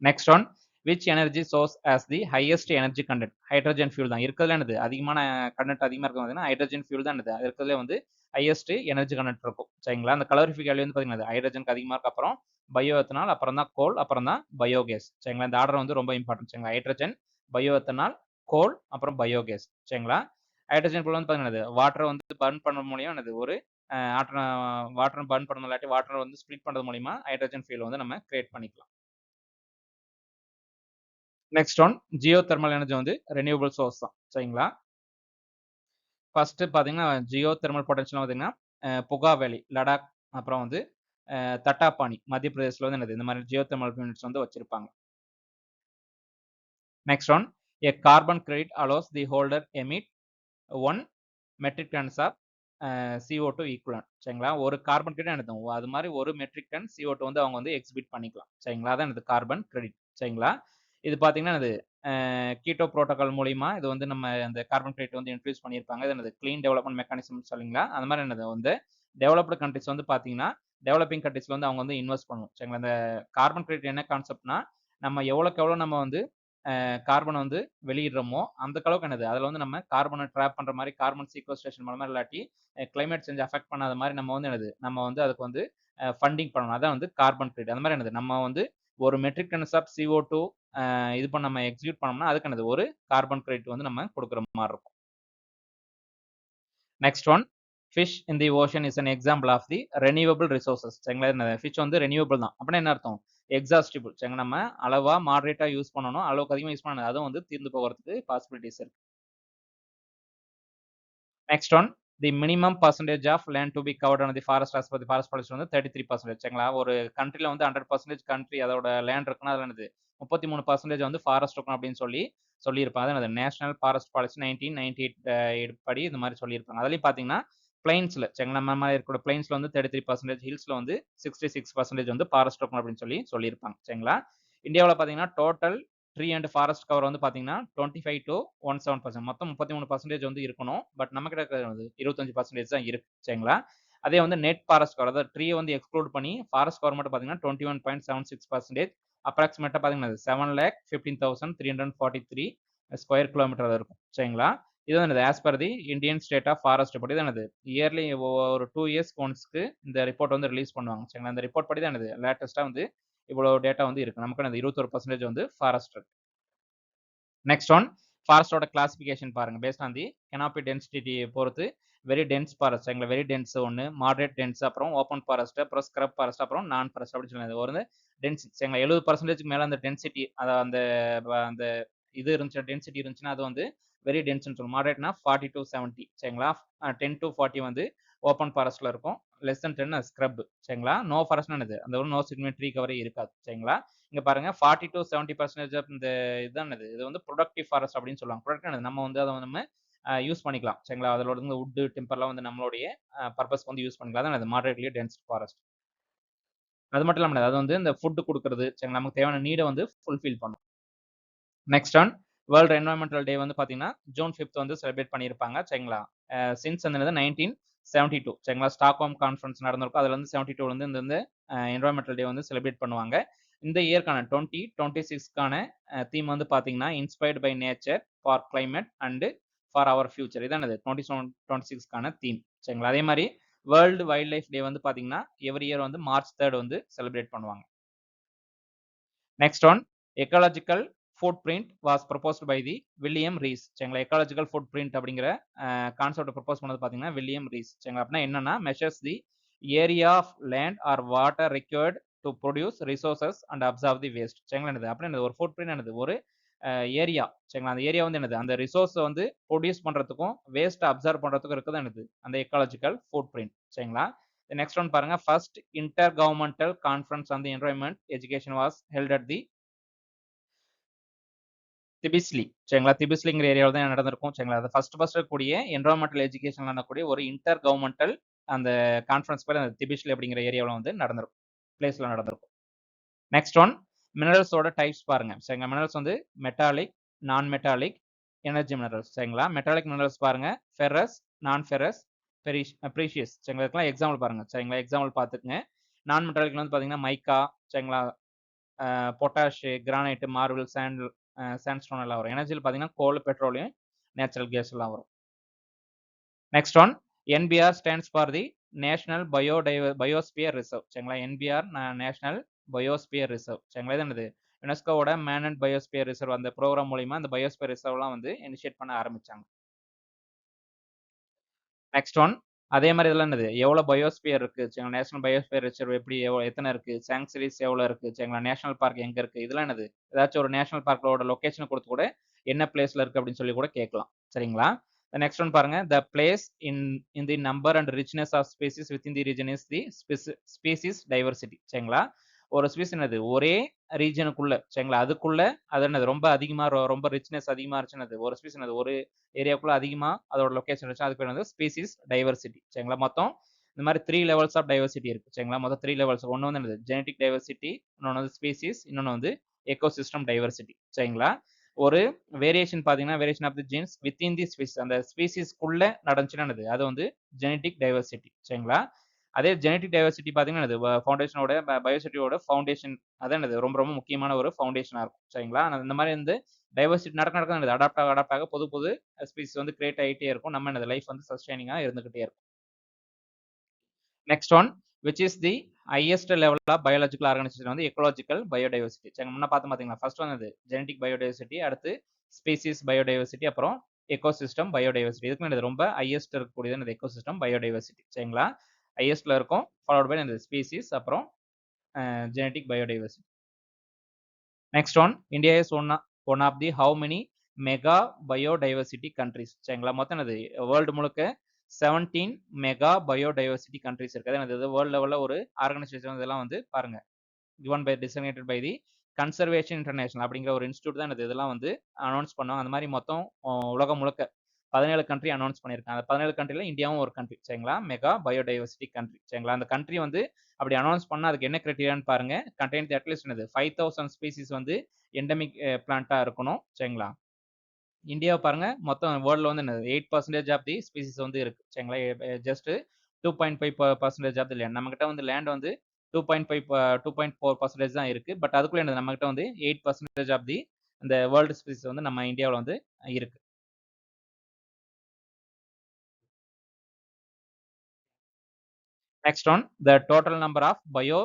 Next one which energy source has the highest energy content? Hydrogen fuel தான். இருக்கிறதுல என்னது? அதிகமான கண்டென்ட் அதிகமா இருக்கிறது பார்த்தீங்கன்னா ஹைட்ரஜன் ஃபியூல் தான் என்னது? இருக்கிறதுலே வந்து ஹையஸ்ட் எனர்ஜி கண்டென்ட் இருக்கும். சரிங்களா? அந்த கலோரிஃபிக் வேல்யூ வந்து பார்த்தீங்கன்னா ஹைட்ரஜனுக்கு அதிகமா இருக்கு. அப்புறம் பயோ எத்தனால், அப்புறம் தான் கோல், அப்புறம் தான் பயோகேஸ். சரிங்களா? இந்த ஆர்டர் வந்து ரொம்ப இம்பார்ட்டன்ட். சரிங்களா? ஹைட்ரஜன், பயோ எத்தனால், கோல், அப்புறம் பயோகேஸ். சரிங்களா? ஹைட்ரஜன் ஃபியூல் வந்து பார்த்தீங்கன்னா வாட்டர் வந்து பர்ன் பண்ண மூலியம் என்னது? ஒரு வாட்டர் பர்ன் பண்ணணும் இல்லாட்டி வாட்டர் வந்து ஸ்ப்ளிட் பண்றது மூலியமா ஹைட்ரஜன் ஃபியூல் வந்து நம்ம கிரியேட் பண்ணிக்கலாம். Next one Jio thermal energy வந்து ரெனியூவபிள் சோர்ஸ் தான். சரிங்களா? ஃபர்ஸ்ட் பார்த்தீங்கன்னா ஜியோ தெர்மல் பொட்டன்ஷியல் பார்த்தீங்கன்னா புகா வேலி, லடாக், அப்புறம் வந்து தட்டாபானி மத்திய பிரதேசல வந்து என்னது? இந்த மாதிரி ஜியோ தெர்மல் யூனிட்ஸ் வந்து வச்சிருப்பாங்க. Next one a carbon credit allows the holder emit 1 metric tons of CO2 equivalent. சரிங்களா? ஒரு கார்பன் கிரெடிட் என்னது? அது மாதிரி ஒரு மெட்ரிக் டன் CO2 வந்து அவங்க வந்து எக்ஸிபிட் பண்ணிக்கலாம். சரிங்களா? அதான் இது கார்பன் கிரெடிட். சரிங்களா? இது பார்த்தீங்கன்னா இது கீட்டோ புரோட்டோகால் மூலியமா இது வந்து நம்ம அந்த கார்பன் கிரெடிட் வந்து இன்ட்ரோடியூஸ் பண்ணியிருப்பாங்க. இது என்னது? கிளீன் டெவலப்மென்ட் மெக்கானிசம் சொல்லுங்களா? அந்த மாதிரி என்னது வந்து டெவலப்டு கண்ட்ரீஸ் வந்து பார்த்தீங்கன்னா, டெவலப்பிங் கண்ட்ரீஸ்ல வந்து அவங்க வந்து இன்வெஸ்ட் பண்ணணும். சரிங்களா? இந்த கார்பன் கிரெடிட் என்ன கான்செப்ட்னா, நம்ம எவ்வளோக்கு எவ்வளோ நம்ம வந்து கார்பன் வந்து வெளியிடுறோமோ, அந்த அளவுக்கு என்னது? அதுல வந்து நம்ம கார்பன ட்ராப் பண்ற மாரி கார்பன் சீக்வெஸ்ட்ரேஷன் மூலமா இல்லாட்டி கிளைமேட் சேஞ்ச் அஃபெக்ட் பண்ணாத மாரி நம்ம வந்து என்னது? நம்ம வந்து அதுக்கு வந்து ஃபண்டிங் பண்ணணும். அதான் வந்து கார்பன் கிரெடிட். அந்த மாரி என்னது? நம்ம வந்து ஒரு மெட்ரிக் டன்ஸ் ஆஃப் CO2 இது பண்ண நம்ம எக்ஸிக்யூட் பண்ணோம்னா, அதுக்கு என்னது? ஒரு கார்பன் கிரெடிட் வந்து நம்ம குடுக்குற மாரி இருக்கும். Next one fish in the ocean is an example of the renewable resources. சரிங்களா? என்ன ஃபிஷ் வந்து ரெனியூவபிள் தான். அப்படின்னா என்ன அர்த்தம்? எக்ஸாஸ்டிபிள். சரிங்களா? நம்ம அளவா மாடரேட்டா யூஸ் பண்ணணும். அளவுக்கு அதிகமா யூஸ் பண்ணக்கூடாது. அதுவும் வந்து தீர்ந்து போகறதுக்கு பாசிபிலிட்டிஸ் இருக்கு. Next one the minimum percentage of land to be covered on the forest as per the forest policy வந்து 33%. சரிங்களா? ஒரு கண்ட்ரில வந்து 100% கண்ட்ரி அதோட லேண்ட் இருக்குன்னா அதுல என்னது? 33% வந்து ஃபாரஸ்ட் இருக்கணும் அப்படின்னு சொல்லியிருப்பாங்க. அது என்னது? நேஷனல் ஃபாரஸ்ட் பாலிசி 1998 படி இந்த மாதிரி சொல்லியிருப்பாங்க. அதுலயும் பார்த்தீங்கன்னா பிளைன்ஸ்ல சரிங்களா? நம்ம மாதிரி இருக்கிற பிளைன்ஸ்ல வந்து 33%, ஹில்ஸ்ல வந்து 66% வந்து ஃபாரஸ்ட் இருக்கணும் அப்படின்னு சொல்லியிருப்பாங்க. சரிங்களா? இந்தியாவுல பார்த்தீங்கன்னா total tree and forest cover வந்து பார்த்தீங்கன்னா 25 to 17% மொத்தம் 33% வந்து இருக்கணும். பட் நம்ம கிட்ட இருக்கிறது வந்து 25% தான் இருக்கு. சரிங்களா? அதே வந்து நெட் ஃபாரஸ்ட் கவர் அதாவது ட்ரீய வந்து எக்ஸ்க்ளூட் பண்ணி ஃபாரஸ்ட் கவர் மட்டும் பார்த்தீங்கன்னா 21.76% அப்ராக்ஸிமேட்டா பார்த்தீங்கன்னா 7,15,343 ஸ்கொயர் கிலோமீட்டர் இருக்கும். சரிங்களா? இது வந்து as per the Indian state of forest படி தான் என்னது? இயர்லி ஒரு 2 இயர்ஸ் ஒன்ஸ்க்கு இந்த ரிப்போர்ட் வந்து ரிலீஸ் பண்ணுவாங்க. சரிங்களா? இந்த ரிப்போர்ட் படி தான் என்னது? லேட்டஸ்ட்டா வந்து இவ்வளோ டேட்டா வந்து இருக்கு. நமக்கு என்னது 21% வந்து ஃபாரஸ்ட் இருக்கு. நெக்ஸ்ட் ஒன் ஃபாரஸ்டோட கிளாசிஃபிகேஷன் பாருங்க. பேஸ்ட் ஆன் தி கெனாப்பி டென்சிட்டி பொறுத்து வெரி டென்ஸ் ஃபாரஸ்ட் சரிங்களா? வெரி டென்ஸ் ஒன்னு, மாடரேட் டென்ஸ், அப்புறம் ஓப்பன் ஃபாரஸ்ட், அப்புறம் ஸ்க்ரப் ஃபாரஸ்ட், அப்புறம் நான் ஃபாரஸ்ட் அப்படின்னு சொல்லுவாங்க. ஒரு டென்ஸ் சரிங்களா? 70%க்கு மேல அந்த டென்சிட்டி அந்த அந்த இது இருந்துச்சு டென்சிட்டி இருந்துச்சுன்னா அது வந்து வெரி டென்ஸ்னு சொல்லுவோம். மாடரேட்னா 40 to 70 சரிங்களா? 10 to 40 வந்து ஓப்பன் ஃபாரஸ்ட்ல இருக்கும். லெஸ் தென் 10 ஸ்க்ரப் சரிங்களா? நோ ஃபாரஸ்ட்னா என்னது? அந்த ஒரு நோ சிக்னல் ட்ரீ கவரே இருக்காது. சரிங்களா? இங்க பாருங்க 40 to 70% ஆஃப் இந்த இதுதான் இது வந்து ப்ரொடக்டிவ் ஃபாரஸ்ட் அப்படின்னு சொல்லுவாங்க. ப்ரொடக்டிவ் நம்ம வந்து அதை நம்ம யூஸ் பண்ணிக்கலாம். சரிங்களா? அதோட வந்து வுட், டிம்பர்லாம் வந்து நம்மளுடைய பர்பஸ்க்கு வந்து யூஸ் பண்ணிக்கலாம். அதான் அது மாடரேட்லி டென்ஸ் ஃபாரஸ்ட். அது மட்டும் இல்லாம அது வந்து இந்த ஃபுட் குடுக்குறது சரிங்களா? நமக்கு தேவையான நீட வந்து ஃபுல்ஃபில் பண்ணும். நெக்ஸ்ட் ஒன் வேர்ல்ட் என்வரன்மெண்டல் டே வந்து பார்த்தீங்கன்னா ஜூன் 5 வந்து செலிப்ரேட் பண்ணியிருப்பாங்க. சரிங்களா? சின்ஸ் அந்த 1972 சரிங்களா? ஸ்டாக்ஹோம் கான்ஃபரன்ஸ் நடந்திருக்கும். அதுல வந்து 72 வந்து இந்த என்வரன்மெண்டல் டே வந்து செலிப்ரேட் பண்ணுவாங்க. இந்த இயர்க்கான 2026க்கான தீம் வந்து பார்த்தீங்கன்னா inspired by nature for climate and for our future. இதான் 2026க்கான தீம். சரிங்களா? அதே மாதிரி வேர்ல்டு வைல்ட் லைஃப் டே வந்து பார்த்தீங்கன்னா எவ்ரி இயர் வந்து மார்ச் 3 வந்து செலிப்ரேட் பண்ணுவாங்க. Next one ecological footprint was proposed by the William Rees. சரிங்களா? எக்காலஜிக்கல் ஃபுட் பிரிண்ட் அப்படிங்கிற கான்செப்ட் ப்ரொபோஸ் பண்ணது பார்த்தீங்கன்னா வில்லியம் ரீஸ். சரிங்களா? அப்படின்னா என்னன்னா measures the area of land or water required to produce resources and observe the waste. சரிங்களா? என்னது அப்படின்னா ஒரு ஃபுட் பிரிண்ட் என்னது ஒரு ஏரியா சரிங்களா, அந்த ஏரியா வந்து என்னது அந்த ரிசோர்ஸை வந்து ப்ரொடியூஸ் பண்றதுக்கும் வேஸ்ட் அப்சர்வ் பண்றதுக்கும் இருக்குது என்னது அந்த எக்காலஜிக்கல் ஃபுட் பிரிண்ட் சரிங்களா. நெக்ஸ்ட் ஒன் பாருங்க, first intergovernmental conference on the environment education was held at the Tbilisi சரிங்களா. திபிஸ்லிங்கிற ஏரியாவில் தான் நடந்திருக்கும் சரிங்களா. அது ஃபர்ஸ்ட் கூடிய என்வரான்மெண்டல் எஜுகேஷன் நடக்கக்கூடிய ஒரு இன்டர் கவர்மெண்டல் அந்த கான்ஃபரன்ஸ் பேர் அந்த திபிஸ்லி அப்படிங்கிற ஏரியாவில் வந்து நடந்திருக்கும், பிளேஸ்ல நடந்திருக்கும். நெக்ஸ்ட் ஒன் மினரல்ஸோட டைப்ஸ் பாருங்க சரிங்களா. மினரல்ஸ் வந்து மெட்டாலிக், நான் மெட்டாலிக், எனர்ஜி மினரல்ஸ் சரிங்களா. மெட்டாலிக் மினரல்ஸ் பாருங்க, ஃபெரஸ், நான் ஃபெரஸ், ப்ரீஷியஸ் சரிங்களா. இதுக்கெல்லாம் எக்ஸாம்பிள் பாருங்க சரிங்களா. எக்ஸாம்பிள் பார்த்துக்குங்க. நான் மெட்டாலிக் வந்து பார்த்தீங்கன்னா மைக்கா சரிங்களா, பொட்டாஷ், கிரானைட், மார்பிள், சாண்ட்ஸ்டோன் எல்லாம் வரும். எனர்ஜியில் பார்த்தீங்கன்னா கோல், பெட்ரோலியம், நேச்சுரல் கேஸ் எல்லாம் வரும். Next one NPR stands for the national biosphere reserve சரிங்களா. என்பிஆர் நேஷனல் பயோஸ்பியர் ரிசர்வ் சரிங்களா. இது என்னது யுனெஸ்கோவோட மேன் அண்ட் பயோஸ்பியர் ரிசர்வ் அந்த ப்ரோக்ராம் மூலியமா அந்த பயோஸ்பியர் ரிசர்வ்லாம் வந்து இனிஷியேட் பண்ண ஆரம்பிச்சாங்க. நெக்ஸ்ட் ஒன் அதே மாதிரி இதெல்லாம் என்னது எவ்வளோ பயோஸ்பியர் இருக்கு சரிங்களா. நேஷனல் பயோஸ்பியர் ரிசர்வ் எப்படி எத்தனை இருக்கு, சாங்சுரிஸ் எவ்வளோ இருக்கு சரிங்களா, நேஷனல் பார்க் எங்க இருக்கு, இதெல்லாம் என்னது ஏதாச்சும் ஒரு நேஷனல் பார்க்கோட லொகேஷனை கொடுத்து கூட என்ன பிளேஸ்ல இருக்கு அப்படின்னு சொல்லி கூட கேட்கலாம் சரிங்களா. நெக்ஸ்ட் ஒன் பாருங்க, the place in the number and richness of species within the region is the species diversity சரிங்களா. ஒரு ஸ்பீஸ் என்னது ஒரே ரீஜனுக்குள்ள சரிங்களா, அதுக்குள்ள அது என்னது ரொம்ப அதிகமா ரொம்ப ரிச்னஸ் அதிகமா இருந்துச்சுன்னது ஒரு ஸ்பீஸ் என்னது ஒரு ஏரியாக்குள்ள அதிகமா அதோட லொகேஷன் இருந்துச்சு, அதுக்கு பேர் வந்து ஸ்பீசிஸ் டைவர்சிட்டி சரிங்களா. மொத்தம் இந்த மாதிரி 3 லெவல்ஸ் ஆஃப் டைவர்சிட்டி இருக்கு சரிங்களா. மொத்தம் 3 லெவல்ஸ். ஒன்று வந்து என்னது ஜெனடிக் டைவர்சிட்டி, இன்னொன்று வந்து ஸ்பீசிஸ், இன்னொன்று வந்து எக்கோசிஸ்டம் டைவர்சிட்டி சரிங்களா. ஒரு வேரியேஷன் பாத்தீங்கன்னா variation of the genes within the species அந்த ஸ்பீசிஸ்க்குள்ள நடந்துச்சுன்னு அது வந்து ஜெனடிக் டைவர்சிட்டி சரிங்களா. அதே ஜெனடிக் டைவர்சிட்டி பாத்தீங்கன்னா ஃபவுண்டேஷனோட பயோசிட்டியோட ஃபவுண்டேஷன் அதான் என்னது ரொம்ப ரொம்ப முக்கியமான ஒரு ஃபவுண்டேஷனா இருக்கும் சரிங்களா. இந்த மாதிரி வந்து டைவர்சிட்டி நடக்க அடாப்ட் ஆக புது புது ஸ்பீசிஸ் வந்து கிரியேட் ஆகிட்டே இருக்கும். நம்ம என்னது லைஃப் வந்து சஸ்டைனிங்கா இருந்துகிட்டே இருக்கும். Next one which is the highest level of biological organisation வந்து எக்கோலாஜிக்கல் பயோடைவர்சிட்டி சரி. முன்ன பார்த்து பார்த்தீங்களா, ஃபர்ஸ்ட் வந்து ஜெனடிக் பயோடைவர்சிட்டி, அடுத்து ஸ்பீசிஸ் பயோடைவர்சிட்டி, அப்புறம் எக்கோசிஸ்டம் பயோடைவர்சிட்டி. இதுக்கு என்னது ரொம்ப ஹையஸ்ட் இருக்கக்கூடியது இந்த எக்கோசிஸ்டம் பயோடைவர்சிட்டி சரிங்களா. ஹையஸ்ட்ல இருக்கும், ஃபாலோட் பை இந்த ஸ்பீசிஸ், அப்புறம் genetic biodiversity. Next one India is one of the how many mega biodiversity countries சரிங்களா. மொத்தம் என்னது வேர்ல்டு முழுக்க 17 மெகா பயோடைவர்சிட்டி கண்ட்ரிஸ் இருக்குது. அது வேர்ல்டு லெவலில் ஒரு ஆர்கனைசேஷன் இதெல்லாம் வந்து பாருங்க given by designated by the conservation international அப்படிங்கிற ஒரு இன்ஸ்டியூட் தான் இதெல்லாம் வந்து அனௌன்ஸ் பண்ணுவாங்க. அந்த மாதிரி மொத்தம் உலகம் முழுக்க 17 கண்ட்ரி அனௌன்ஸ் பண்ணியிருக்காங்க. அந்த 17 கண்ட்ரியில் இந்தியாவும் ஒரு கண்ட்ரி சரிங்களா, மெகா பயோடைவர்சிட்டி கண்ட்ரி சரிங்களா. அந்த கண்ட்ரி வந்து அப்படி அனௌன்ஸ் பண்ணால் அதுக்கு என்ன கிரைட்டீரியான்னு பாருங்க, கண்டெயின் அட்லீஸ்ட் என்னது 5000 ஸ்பீசிஸ் வந்து எண்டமிக் பிளான்ட்டா இருக்கணும் சரிங்களா. இந்தியாவை பாருங்க மொத்தம் வேர்ல்டில் வந்து என்னது 8% ஆஃப் தி ஸ்பீசிஸ் வந்து இருக்கு சரிங்களா. Just 2.5% of the land. நம்மகிட்ட வந்து லேண்ட் வந்து 2.4% தான் இருக்கு. பட் அதுக்குள்ள என்னது நம்ம கிட்ட வந்து 8% ஆஃப் தி அந்த வேர்ல்டு ஸ்பீசிஸ் வந்து நம்ம இந்தியாவில் வந்து இருக்கு. Next one the total number of bio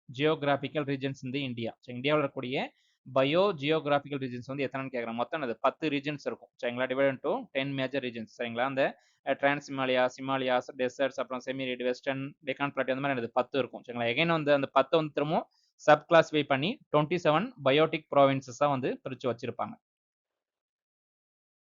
geographical regions இந்த இந்தியா. இந்தியாவில் இருக்கக்கூடிய பயோ ஜியோகிராபிக்கல் ரீஜன்ஸ் வந்து எத்தனைன்னு கேட்குறேன். மொத்தம் அது 10 ரீஜன்ஸ் இருக்கும் சரிங்களா. டிவைட் டு 10 மேஜர் ரீஜன்ஸ் சரிங்களா. அந்த டிரான்ஸ் ஹிமாலயாஸ், டெசர்ட்ஸ், அப்புறம் செமிரிட், வெஸ்டர்ன், டெக்கான் பிளாட்டி அந்த மாதிரி எனக்கு 10 இருக்கும் சரிங்களா. எகைன் வந்து அந்த 10 வந்து திரும்பவும் சப் கிளாஸிஃபை பண்ணி 27 பயோட்டிக் ப்ராவின்சஸாக வந்து பிரித்து வச்சிருப்பாங்க.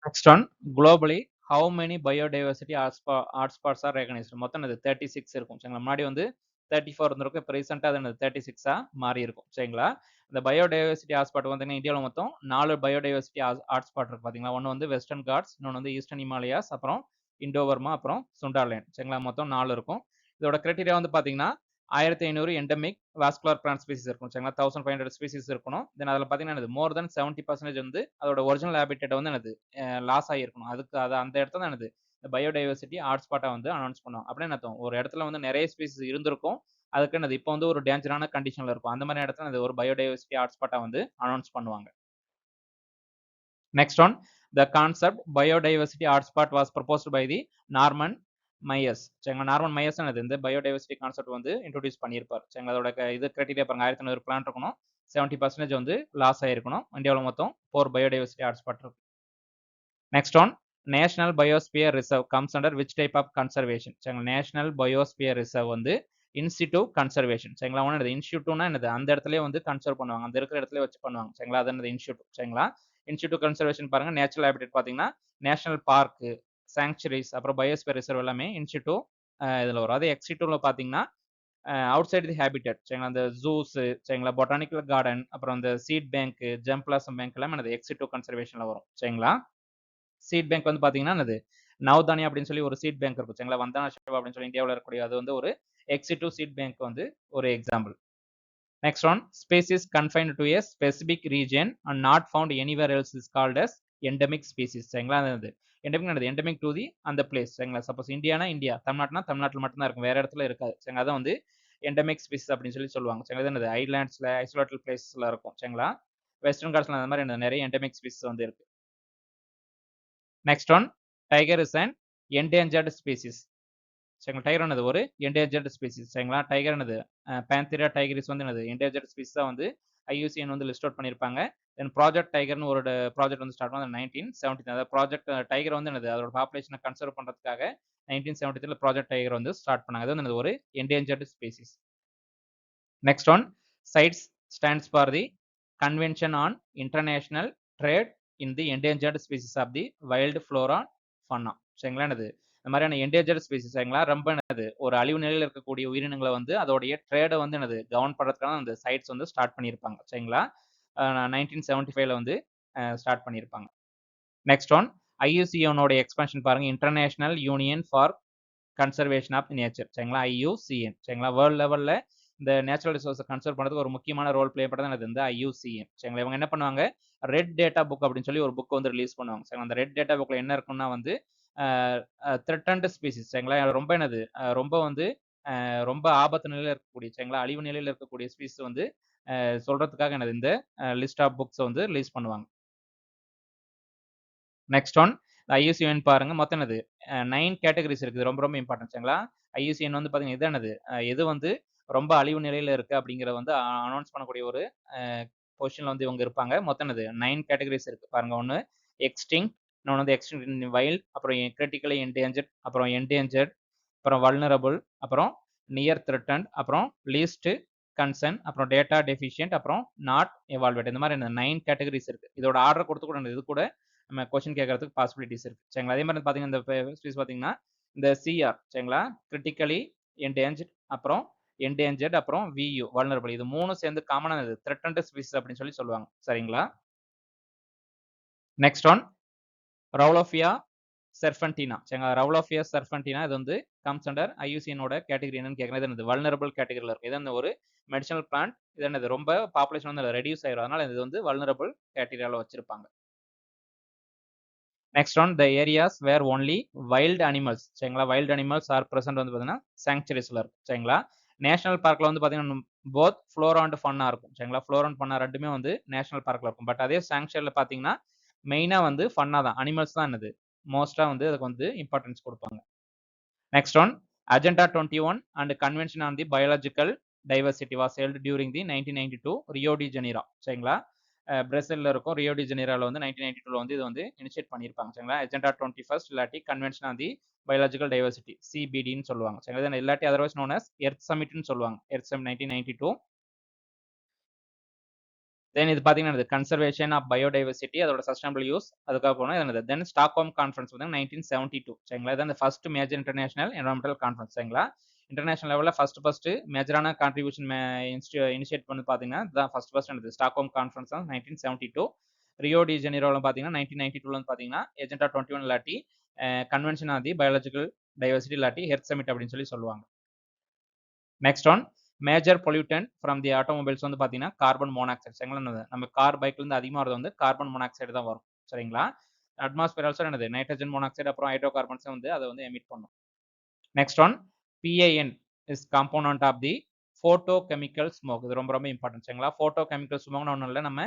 Next one globally how many biodiversity hotspots are recognised. மொத்தம் அது 36 இருக்கும் சரிங்களா. முன்னாடி வந்து 34 இருந்திருக்கும், இப்போ ரீசெண்டாக அது 36 மாறி இருக்கும் சரிங்களா. இந்த பயோடைவர்சிட்டி ஹாட்ஸ்பாட் வந்து இந்தியாவில் மொத்தம் 4 பயோடைவர்சிட்டி ஹாட்ஸ்பாட் இருக்கு பார்த்தீங்களா. ஒன்று வந்து வெஸ்டர்ன் காட்ஸ், இன்னொன்று வந்து ஈஸ்டர்ன் ஹிமாலயாஸ், அப்புறம் இண்டோவர்மா, அப்புறம் சுண்டார்லேண்ட் சரிங்களா. மொத்தம் 4 இருக்கும். இதோட கிரைட்டீரியா வந்து பார்த்தீங்கன்னா 1500 எண்டமிக் வாஸ்குலர் பிளான்ட் ஸ்பீசிஸ் இருக்கும் சரிங்களா. 1500 ஸ்பீசிஸ் இருக்கணும். தென் அதில் பார்த்தீங்கன்னா மோர் தென் 70% வந்து அதோட ஒரிஜினல் ஹேபிட்டேட் வந்து என்னது லாஸ் ஆகிருக்கணும். அதுக்கு அது அந்த இடத்துல என்னது பயோடைவர்சிட்டி ஹாட்ஸ்பாட்டை வந்து அனௌன்ஸ் பண்ணுவோம். அப்படின்னு அர்த்தம் ஒரு இடத்துல வந்து நிறைய ஸ்பீசிஸ் இருந்திருக்கும், அதுக்கு என்னது இப்போ வந்து ஒரு டேஞ்சரான கண்டிஷன்ல இருக்கும். அந்த மாதிரி இடத்துல ஒரு பயோடைவர்சிட்டி ஹாட்ஸ்பாட்டை வந்து அனௌன்ஸ் பண்ணுவாங்க. Next one the concept biodiversity hotspot was proposed by the Norman Myers சரிங்களா. நார்மன் மையர்ஸ் இந்த பயோடைவர்சிட்டி கான்செப்ட் வந்து இன்ட்ரோடியூஸ் பண்ணியிருப்பார் சரிங்களா. அதோட இது கிரைட்டீரியா பாருங்க, 1500 பிளான் இருக்கணும், 70% வந்து லாஸ் ஆகிருக்கணும். இந்தியாவில் மொத்தம் 4 பயோடைவர்சிட்டி ஹாட்ஸ்பாட் இருக்கு. Next one national biosphere reserve comes under which type of conservation சரிங்களா. நேஷனல் பயோஸ்பியர் ரிசர்வ் வந்து இன்சிட்டு கன்சர்வேஷன் சரிங்களா. ஒன்று இன்ஸ்டியூட்னா என்னது அந்த இடத்துல வந்து கன்சர்வ் பண்ணுவாங்க, அந்த இருக்கிற இடத்துல வச்சு பண்ணுவாங்க சரிங்களா. அது என்னது இன்ஸ்டியூட் சரிங்களா. இன்ஸ்டியூட் கன்சர்வேஷன் பாருங்க, நேச்சுரல் ஹேபிடேட் பார்த்தீங்கன்னா நேஷனல் பார்க்கு, சாங்சுரிஸ், அப்புறம் பயோஸ்பியர் ரிசர்வ் எல்லாமே இன்ஸ்டியூட் இதில் வரும். அதே எக்ஸிட்டூவில் பார்த்தீங்கன்னா அவுட் சைடு தி ஹேபிடேட் சரிங்களா. அந்த ஜூஸ் சரிங்களா, பொட்டானிக்கல் கார்டன், அப்புறம் இந்த seed bank, germplasm bank எல்லாம் என்னது எக்ஸிட்டோ கன்சர்வேஷன்ல வரும் சரிங்களா. சீட் பேங்க் வந்து பாத்தீங்கன்னா என்னது நவ்தானி அப்படின்னு சொல்லி ஒரு சீட் பேங்க் இருக்கும் சரிங்களா. வந்தனா சிவா அப்படின்னு சொல்லி இந்தியாவில் இருக்கக்கூடிய அது வந்து ஒரு எக்ஸிட்டோ சீட் பேங்க் வந்து ஒரு example. Next one, species confined to a specific region and not found anywhere else is called as endemic species சரிங்களா. அது எண்டமிக் என்னது எண்டமிக் டு தி அந்த பிளேஸ் சரிங்களா. சப்போஸ் இந்தியானா இந்தியா, தமிழ்நாட்டுனா தமிழ்நாட்டில் மட்டும்தான் இருக்கும், வேற இடத்துல இருக்காது சரிங்களா. அதான் வந்து எண்டமிக் ஸ்பீசிஸ் அப்படின்னு சொல்லி சொல்லுவாங்க சரிங்களா. என்னது ஐலாண்ட்ஸ்ல ஐசோலேட்டட் பிளேஸ்ல இருக்கும் சரிங்களா. வெஸ்டர்ன் காட்ஸ்ல அந்த மாதிரி நிறைய எண்டமிக் ஸ்பீசிஸ் வந்து இருக்கு. Next one, tiger is and endangered species சரிங்களா. டைகர் என்னது ஒரு என்டேஞ்சர்டு ஸ்பீசிஸ் சரிங்களா. டைகர் என்னது பேந்தீரியா டைகரிஸ் வந்து என்னது என்டேஞ்சர்டு ஸ்பீசிஸ் தான் வந்து IUCN வந்து லிஸ்ட் அவுட் பண்ணியிருப்பாங்க. தென் ப்ராஜெக்ட் டைகர்னு ஒரு ப்ராஜெக்ட் வந்து ஸ்டார்ட் பண்ணது 1970. அதாவது ப்ராஜெக்ட் டைகர் வந்து என்னது அதோட பாப்புலேஷனை கன்சர்வ் பண்ணுறதுக்காக 1973 ப்ராஜெக்ட் டைகர் வந்து ஸ்டார்ட் பண்ணாங்க. அது வந்து ஒரு endangered species. Next one, CITES stands for the convention on international trade in the endangered species of the wild flora fauna சரிங்களா. என்னது இந்த மாதிரியான என்டேஞ்சர்டு ஸ்பீசிஸ் சரிங்களா, ரொம்ப என்னது ஒரு அழிவு நிலையில் இருக்கக்கூடிய உயிரினங்களை வந்து அதோடைய ட்ரேடை வந்து என்னது கவர்ன் பண்ணுறதுக்கான அந்த சைட்ஸ் வந்து ஸ்டார்ட் பண்ணியிருப்பாங்க சரிங்களா. 1975 வந்து ஸ்டார்ட் பண்ணியிருப்பாங்க. நெக்ஸ்ட் ஒன், IUCN எக்ஸ்பென்ஷன் பாருங்க, international union for conservation of nature சரிங்களா, IUCN சரிங்களா. வேர்ல்ட் லெவலில் இந்த நேச்சுரல் ரிசோர்ஸை கன்சர்வ் பண்ணுறதுக்கு ஒரு முக்கியமான ரோல் ப்ளே பண்ணுறது இந்த IUCN சரிங்களா. இவங்க என்ன பண்ணுவாங்க, ரெட் டேட்டா புக் அப்படின்னு சொல்லி ஒரு புக் வந்து ரிலீஸ் பண்ணுவாங்க சரிங்களா. அந்த ரெட் டேட்டா புக்கில் என்ன இருக்குன்னா வந்து த்ரெட்டன்டு ஸ்பீசிஸ் சரிங்களா, ரொம்ப என்னது ரொம்ப வந்து ரொம்ப ஆபத்து நிலையில் இருக்கக்கூடிய சரிங்களா, அழிவு நிலையில் இருக்கக்கூடிய ஸ்பீசிஸ் வந்து சொல்றதுக்காக என்னது இந்த லிஸ்ட் ஆஃப் புக்ஸ் வந்து ரிலீஸ் பண்ணுவாங்க. நெக்ஸ்ட் ஒன், IUCN பாருங்க, மொத்தம் என்னது 9 கேட்டகரிஸ் இருக்குது, ரொம்ப ரொம்ப இம்பார்ட்டன்ட் சரிங்களா. IUCN வந்து பாத்தீங்கன்னா இது என்னது எது வந்து ரொம்ப அழிவு நிலையில இருக்கு அப்படிங்கறத வந்து அனௌன்ஸ் பண்ணக்கூடிய ஒரு பொசிஷன்ல வந்து இவங்க இருப்பாங்க. மொத்தம் என்னது 9 கேட்டகரிஸ் இருக்கு பாருங்க. ஒன்னு எக்ஸ்டிங், இன்னொன்று வந்து எக்ஸ்டிங் இன் வைல்ட், அப்புறம் கிரிட்டிக்கலி என்டேஞ்சர்ட், அப்புறம் என்டேஞ்சர்ட், அப்புறம் வல்னரபிள், அப்புறம் நியர் த்ரெட்டன்ட், அப்புறம் லீஸ்ட் கன்சர்ன், அப்புறம் டேட்டா டெஃபிஷியன்ட், அப்புறம் நாட் எவால்வேட். இந்த மாதிரி 9 கேட்டகரிஸ் இருக்கு. இதோட ஆர்டர் கொடுத்து கூட இது கூட நம்ம கொஸ்டின் கேட்கறதுக்கு பாசிபிலிட்டிஸ் இருக்கு சரிங்களா. அதே மாதிரி பாத்தீங்கன்னா இந்த ஸ்பீஸ் பாத்தீங்கன்னா இந்த CR சரிங்களா, கிரிட்டிக்கலி என்டேஞ்சர்ட், அப்புறம் என்டேஞ்சர்ட், அப்புறம் VU வல்னரபிள், இது மூணும் சேர்ந்து காமனானது த்ரெட்டன்ட் ஸ்பீசிஸ் அப்படின்னு சொல்லி சொல்லுவாங்க சரிங்களா. நெக்ஸ்ட் ஒன், ரவுலோஃபியா செர்பென்டினா சரிங்களா. ரவுலோஃபியா செர்பென்டினா இது வந்து கம்ஸ் அண்டர் IUCN கேட்டகரி என்னன்னு கேட்கறது, என்னது வல்னரபிள் கேட்டகரியில் இருக்கு. இது வந்து ஒரு மெடிசனல் பிளான்ட், இது என்னது ரொம்ப பாப்புலேஷன் வந்து ரெடியூஸ் ஆயிரும், அதனால இது வந்து வல்னரபிள் கேட்டகரியால வச்சிருப்பாங்க. Next one, the areas where only wild animals சரிங்களா, வைல்டு அனிமல்ஸ் ஆர் பிரசன்ட் வந்து பார்த்தீங்கன்னா சாங்சுரிஸ்ல இருக்கும் சரிங்களா. நேஷனல் பார்க்ல வந்து பார்த்தீங்கன்னா போத் ஃப்ளோரா அண்ட் ஃபன்னா இருக்கும் சரிங்களா. ஃப்ளோரா அண்ட் ஃபன்னா ரெண்டுமே வந்து நேஷனல் பார்க்ல இருக்கும். பட் அதே சாங்சுரியில் பார்த்தீங்கன்னா மெயினா வந்து ஃபன்னா தான், அனிமல்ஸ் தான் என்னது மோஸ்டா வந்து அதுக்கு வந்து இம்பார்ட்டன்ஸ் கொடுப்பாங்க. Next one, agenda 21 and convention on the biological diversity was held during the 1992 Rio de Janeiro சரிங்களா. பிரேசில்ல இருக்கும் ரியோ டி ஜெனீரோல வந்து 1992 வந்து இது வந்து இனிஷியேட் பண்ணியிருப்பாங்க சரிங்களா. அஜெண்டா 21 இல்லாட்டி convention on the biological diversity CBDன்னு சொல்லுவாங்க சரிங்களா. இல்லாட்டி otherwise known as earth summit சொல்லுவாங்க, எர்த் சமிட் 1992. தென் இது பாத்தீங்கன்னா கன்சர்வேஷன் ஆஃப் பயோடைவர்சிட்டி, அதோட சஸ்டைனபிள் யூஸ், அதுக்காக போனா என்னது தென் ஸ்டாக்ஹோம் கான்ஃபரன்ஸ் வந்து 1972 சரிங்களா. இதான் first major international environmental conference சரிங்களா. இன்டர்நேஷனல் லெவலில் ஃபர்ஸ்ட் மேஜரான கான்ட்ரிபியூஷன் இனிஷியேட் பண்ணி பார்த்தீங்கன்னா இதுதான் ஃபர்ஸ்ட் என்னது ஸ்டாக்ஹோம் கான்ஃபரன்ஸ் தான் 1972. ரியோ டி ஜெனீரோவில் பார்த்தீங்கன்னா 1992 வந்து பார்த்தீங்கன்னா எஜெண்டா 21 இல்லாட்டி convention of the biological diversity இல்லாட்டி ஹெர்த் சமிட் அப்படின்னு சொல்லி சொல்லுவாங்க. Next one, major pollutant from the automobiles வந்து பார்த்தீங்கன்னா கார்பன் மோனாக்சைடு சரிங்களா. நம்ம கார் பைக்ல இருந்து அதிகமாக வரது வந்து கார்பன் மோனாக்சைடு தான் வரும் சரிங்களா. அட்மாஸ்பியர் ஆல்சோ என்னது நைட்ரஜன் மோனாக்சைடு, அப்புறம் ஹைட்ரோ கார்பன்ஸ் வந்து அதை வந்து எமிட் பண்ணும். Next one, PAN is component of the photochemical smog. இது ரொம்ப ரொம்ப இம்பார்ட்டன்ட் சரிங்களா. போட்டோ கெமிக்கல் ஸ்மோக்னு ஒன்றும் இல்லை, நம்ம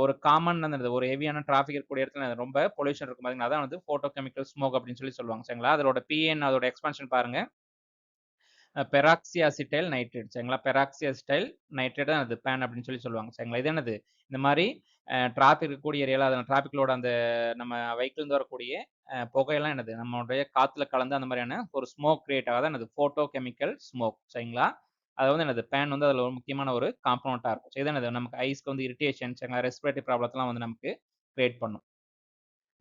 ஒரு காமன் ஒரு ஹெவியான டிராஃபிக் இருக்கக்கூடிய இடத்துல ரொம்ப பொல்யூஷன் இருக்கும் பாத்தீங்கன்னா அதான் வந்து போட்டோ கெமிக்கல் ஸ்மோக் அப்படின்னு சொல்லி சொல்லுவாங்க சரிங்களா. அதோட PAN அதோட எக்ஸ்பான்ஷன் பாருங்க, பெராக்சி அசிட்டைல் நைட்ரேட் சரிங்களா. பெராக்சி அசிட்டைல் நைட்ரேட் தான் அது பேன் அப்படின்னு சொல்லி சொல்லுவாங்க சரிங்களா. இது என்னது இந்த மாதிரி டிராஃபிக் இருக்கக்கூடிய ஏரியால அந்த டிராஃபிக்லோட அந்த நம்ம வெஹிக்கிள்லேருந்து வரக்கூடிய புகையெல்லாம் என்னது நம்மளுடைய காத்துல கலந்து அந்த மாதிரியான ஒரு ஸ்மோக் கிரியேட் ஆகாத என்னது போட்டோ கெமிக்கல் ஸ்மோக் சரிங்களா. அது வந்து என்னது பேன் வந்து அதில் ஒரு முக்கியமான ஒரு காம்பனண்ட்டாக இருக்கும். இது என்னது நமக்கு ஐஸ்க்கு வந்து இரிட்டேஷன் சரிங்களா, ரெஸ்பிரேட்டரி ப்ராப்ளத்தெல்லாம் வந்து நமக்கு கிரியேட் பண்ணும்.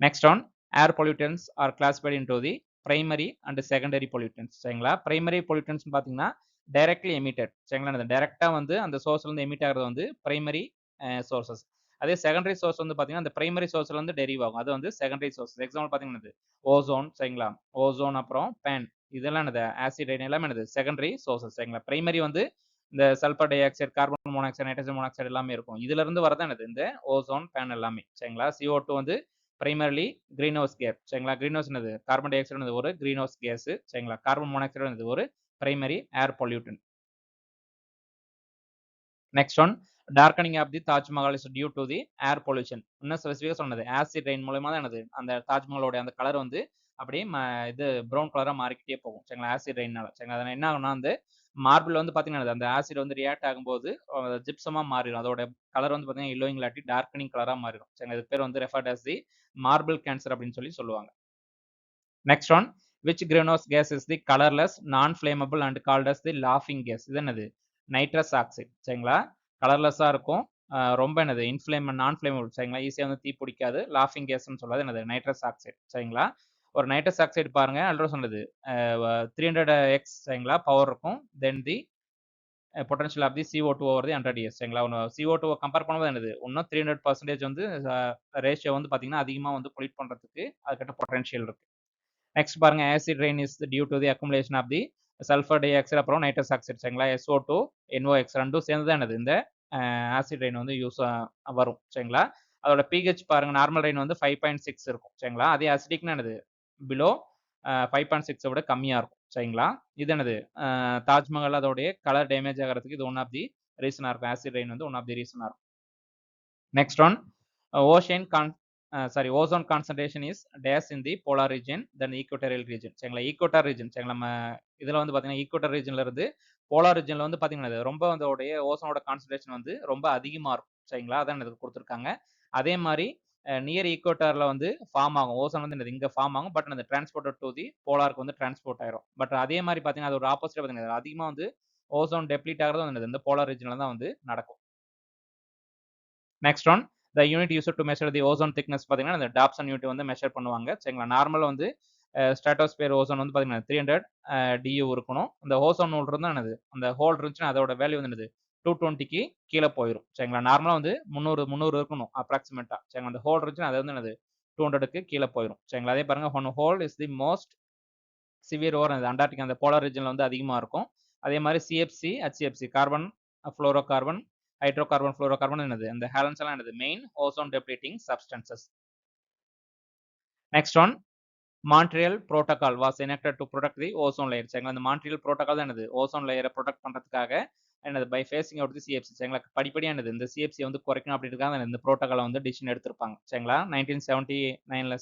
Next one air pollutants R classified into the primary and secondary pollutants சரிங்களா. பிரைமரி பொல்யூட்டன்ஸ் பார்த்தீங்கன்னா டைரக்ட்லி எமிட்டட் சரிங்களா, டைரக்டா வந்து அந்த சோர்ஸ்ல இருந்து எமிட் ஆகிறது வந்து பிரைமரி சோர்சஸ். அதே செகண்டரி சோர்ஸ் வந்து பார்த்தீங்கன்னா அந்த பிரைமரி சோர்ஸ்ல இருந்து டெரிவ் ஆகும். அது வந்து செகண்டரி சோர்ஸ். எக்ஸாம்பிள் பார்த்தீங்கன்னா ஓசோன் சரிங்களா, ஓசோன் அப்புறம் பேன் இதெல்லாம் என்னது ஆசிட் ரெயின் எல்லாமே என்னது செகண்டரி சோர்சஸ் சரிங்களா. பிரைமரி வந்து இந்த sulphur di oxide, carbon monoxide, nitrogen monoxide எல்லாமே இருக்கும். இதுல இருந்து வரதான் என்னது இந்த ஓசோன் பேன் எல்லாமே சரிங்களா. CO2 வந்து பிரைமர்லி கிரீன் ஹவுஸ் கேஸ் சரிங்களா. கிரீன் ஹவுஸ் என்னது கார்பன் டை ஆக்சைடு ஒரு கிரீன் ஹவுஸ் கேஸ் சரிங்களா. கார்பன் மோனாக்சைடு என்னது ஒரு primary air pollutant. Next one darkening of the Taj Mahal is due to the air pollution. இன்னும் ஸ்பெசிஃபிக்காக சொன்னது ஆசிட் ரெயின் மூலமா தான் என்னது அந்த தாஜ்மஹாலோட அந்த கலர் வந்து அப்படியே இது ப்ரௌன் கலரா மாறிக்கிட்டே போகும் சரிங்களா, ஆசிட் ரெயின்னால சரிங்களா. அதனால என்ன ஆகும்னா வந்து மார்பிள் வந்து பாத்தீங்கன்னா அந்த ஆசிட் வந்து ரியாக்ட் ஆகும்போது ஜிப்சமா மாறிடும். அதோட கலர் வந்து பாத்தீங்கன்னா yellowing இல்லாட்டி டார்க்கனிங் கலரா மாறிடும் சரிங்களா. இது பேர் வந்து ரெஃபர்ட் as தி மார்பிள் கேன்சர் அப்படின்னு சொல்லி சொல்லுவாங்க. Next one which greenhouse gas is the colorless non flammable and called as the laughing gas. இது என்னது நைட்ரஸ் ஆக்சைடு சரிங்களா. கலர்லெஸ்ஸா இருக்கும், ரொம்ப என்னது நான் ஃபிளேமபிள் சரிங்களா, ஈஸியா வந்து தீ பிடிக்காது. லாஃபிங் கேஸ்ன்னு சொல்லாது என்னது நைட்ரஸ் ஆக்சைடு சரிங்களா. ஒரு நைட்ரஸ் ஆக்சைடு பாருங்க ஆல்ரெடி சொன்னது 300x சரிங்களா பவர் இருக்கும். Then the potential of the CO2 over the 100 years சரிங்களா. CO2 கம்பேர் பண்ணும்போது என்னது இன்னும் 300% வந்து ரேஷியோ வந்து பாத்தீங்கன்னா அதிகமா வந்து பொல்யூட் பண்றதுக்கு அதுக்கிட்ட பொட்டன்ஷியல் இருக்கு. நெக்ஸ்ட் பாருங்க acid rain is due to the accumulation of the sulphur dioxide அப்புறம் நைட்ரஸ் ஆக்சைடு சரிங்களா. SO2 NOx ரெண்டும் சேர்ந்து தான் என்னது இந்த ஆசிட் ரெயின் வந்து வரும் சரிங்களா. அதோட pH பாருங்க நார்மல் ரெயின் வந்து 5.6 இருக்கும் சரிங்களா. அதே அசிடிக்னா என்னது பிலோ 5.6 விட கம்மியா இருக்கும் சரிங்களா. இது என்னது தாஜ்மஹால் அதோடைய கலர் டேமேஜ் ஆகிறதுக்கு இது ஒன் ஆஃப் தி ரீசனா இருக்கும். ஆசிட் ரெயின் வந்து ஒன் ஆஃப் தி ரீசனா இருக்கும். Next one ozone concentration is days in the polar region then equatorial region சரிங்களா. ஈக்குவட்டார் ரீஜன் சரிங்களா. நம்ம இதுல வந்து பாத்தீங்கன்னா ஈக்குவட்டர் ரீஜன்ல இருந்து போலார் ரீஜன்ல வந்து பாத்தீங்கன்னா ரொம்ப அதோடைய ஓசோனோட கான்சன்ட்ரேஷன் வந்து ரொம்ப அதிகமா இருக்கும் சரிங்களா. அதான் இதுக்கு கொடுத்துருக்காங்க. அதே மாதிரி நியர் ஈக்குவட்டார்ல வந்து ஃபார்ம் ஆகும் ஓசோன் வந்து இங்க ஃபார்ம் ஆகும். பட் அந்த டிரான்ஸ்போர்ட் டு தி போலாருக்கு வந்து டிரான்ஸ்போர்ட் ஆயிரும். பட் அதே மாதிரி பாத்தீங்கன்னா அது ஒரு ஆப்போசிட் பாத்தீங்கன்னா அதிகமா வந்து ஓசோன் டெப்ளீட் ஆகிறது வந்து இந்த போலார் ரீஜன்ல தான் வந்து நடக்கும். Next one the unit use to measure the ozone thickness பாத்தீங்கன்னா இந்த டாப்சன் யூனிட் வந்து மெஷர் பண்ணுவாங்க சரிங்களா. நார்மல் வந்து ஸ்ட்ராட்டோஸ்பியர் ஓசோன் வந்து பாத்தீங்கன்னா 300 DU இருக்கணும். இந்த ஓசோன் ஹோல் இருந்தா என்னது அந்த ஹோல் இருந்துச்சுன்னா அதோட வேல்யூ வந்து என்னது 220க்கு கீழே போயிடும் சரிங்களா. நார்மலா வந்து 300 இருக்கணும் அப்ராக்சிமேட்டா சரிங்களா. அந்த ஹோல் இருந்துச்சுன்னா அது வந்து என்னது 200க்கு கீழே போயிடும் சரிங்களா. அதே பாருங்க one whole is the most severe over Antarctica அந்த போலார் ரீஜன்ல வந்து அதிகமா இருக்கும். அதே மாதிரி CFC HCFC carbon fluoro carbon hydro carbon fluoro carbon என்னது அந்த ஹேலன்ஸ் எல்லாம் என்னது main ozone depleting substances. Next one Montreal protocol was enacted to protect the ozone layer சரிங்களா. இந்த மான்ட்ரியல் புரோட்டோகால் தான் என்னது ஓசோன் லேயரை ப்ரொடெக்ட் பண்றதுக்காக என்னது by phasing out the CFC சரிங்களா. படிப்படியா என்னது இந்த CFC வந்து குறைக்கணும் அப்படின்றதுக்காக இந்த புரோட்டோகாலை வந்து டிசிஷன் எடுத்திருப்பாங்க சரிங்களா. 1979ல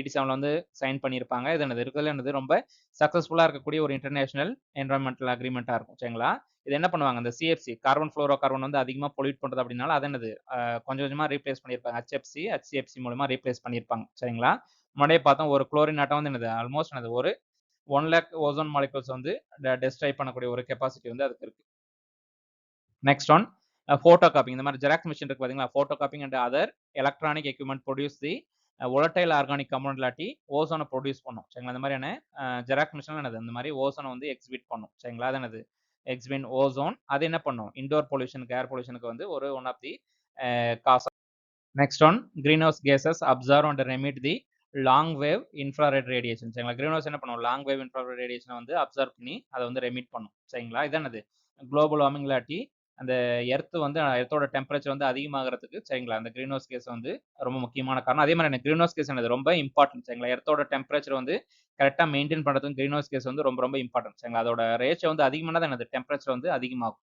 87ல வந்து சைன் பண்ணியிருப்பாங்க. இது என்னது இருக்கிறதுல என்னது ரொம்ப சக்சஸ்ஃபுல்லா இருக்கக்கூடிய ஒரு இன்டர்நேஷனல் என்வரன்மெண்டல் அக்ரிமெண்டா இருக்கும் சரிங்களா. இது என்ன பண்ணுவாங்க இந்த CFC கார்பன் ஃப்ளோரோ கார்பன் வந்து அதிகமா பொல்யூட் பண்றது அப்படின்னால அது என்னது கொஞ்சம் கொஞ்சமா ரீப்ளேஸ் பண்ணியிருப்பாங்க. HFC HCFC மூலமா ரீப்ளேஸ் பண்ணியிருப்பாங்க சரிங்களா. முன்னாடியே பார்த்தோம் ஒரு குளோரின் ஆட்டம் வந்து என்னது ஆல்மோஸ்ட் என்னது ஒரு 1 லேக் ஓசோன் மாலிகுல்ஸ் வந்து டெஸ்ட்ராய் பண்ணக்கூடிய ஒரு கெப்பாசிட்டி வந்து அதுக்கு இருக்கு. Next one photo copying. இந்த மாதிரி ஜெராக்ஸ் மிஷின் இருக்கு பாத்தீங்களா. Photo copying and other electronic equipment produce the volatile organic compound இல்லாட்டி ஓசோனை ப்ரொடியூஸ் பண்ணும் சரிங்களா. இந்த மாதிரியான ஜெராக்ஸ் மிஷின் என்னது இந்த மாதிரி ஓசோனை வந்து எக்ஸிபிட் பண்ணும் சரிங்களா. அது என்னது எக்ஸிபிட் ஓசோன். அது என்ன பண்ணும் இண்டோர் பொல்யூஷனுக்கு ஏர் பொல்யூஷனுக்கு வந்து ஒரு one of the gas. Next one greenhouse gases observe and re-emit the long wave infrared radiation சரிங்களா. கிரீன் ஹவுஸ் என்ன பண்ணும் லாங் வேவ் இன்ஃப்ராரெட் ரேடியேஷனை வந்து அப்சர்வ் பண்ணி அதை வந்து ரெமிட் பண்ணும் சரிங்களா. இது என்னது குளோபல் வார்மிங் இல்லாட்டி அந்த எர்த் வந்து எர்த்தோட டெம்பரேச்சர் வந்து அதிகமாகிறதுக்கு சரிங்களா அந்த கிரீன் ஹவுஸ் கேஸ் வந்து ரொம்ப முக்கியமான காரணம். அதே மாதிரி கிரீன் ஹவுஸ் கேஸ் என்னது ரொம்ப இம்பார்ட்டன்ட் சரிங்களா. எர்த்தோட டெம்பரேச்சர் வந்து கரெக்டா மெயின்டைன் பண்றதுக்கு கிரீன் ஹவுஸ் கேஸ் வந்து ரொம்ப ரொம்ப இம்பார்ட்டன்ட் சரிங்களா. அதோட ரேஷியோ வந்து அதிகமானது என்னது டெம்பரேச்சர் வந்து அதிகமாகும்.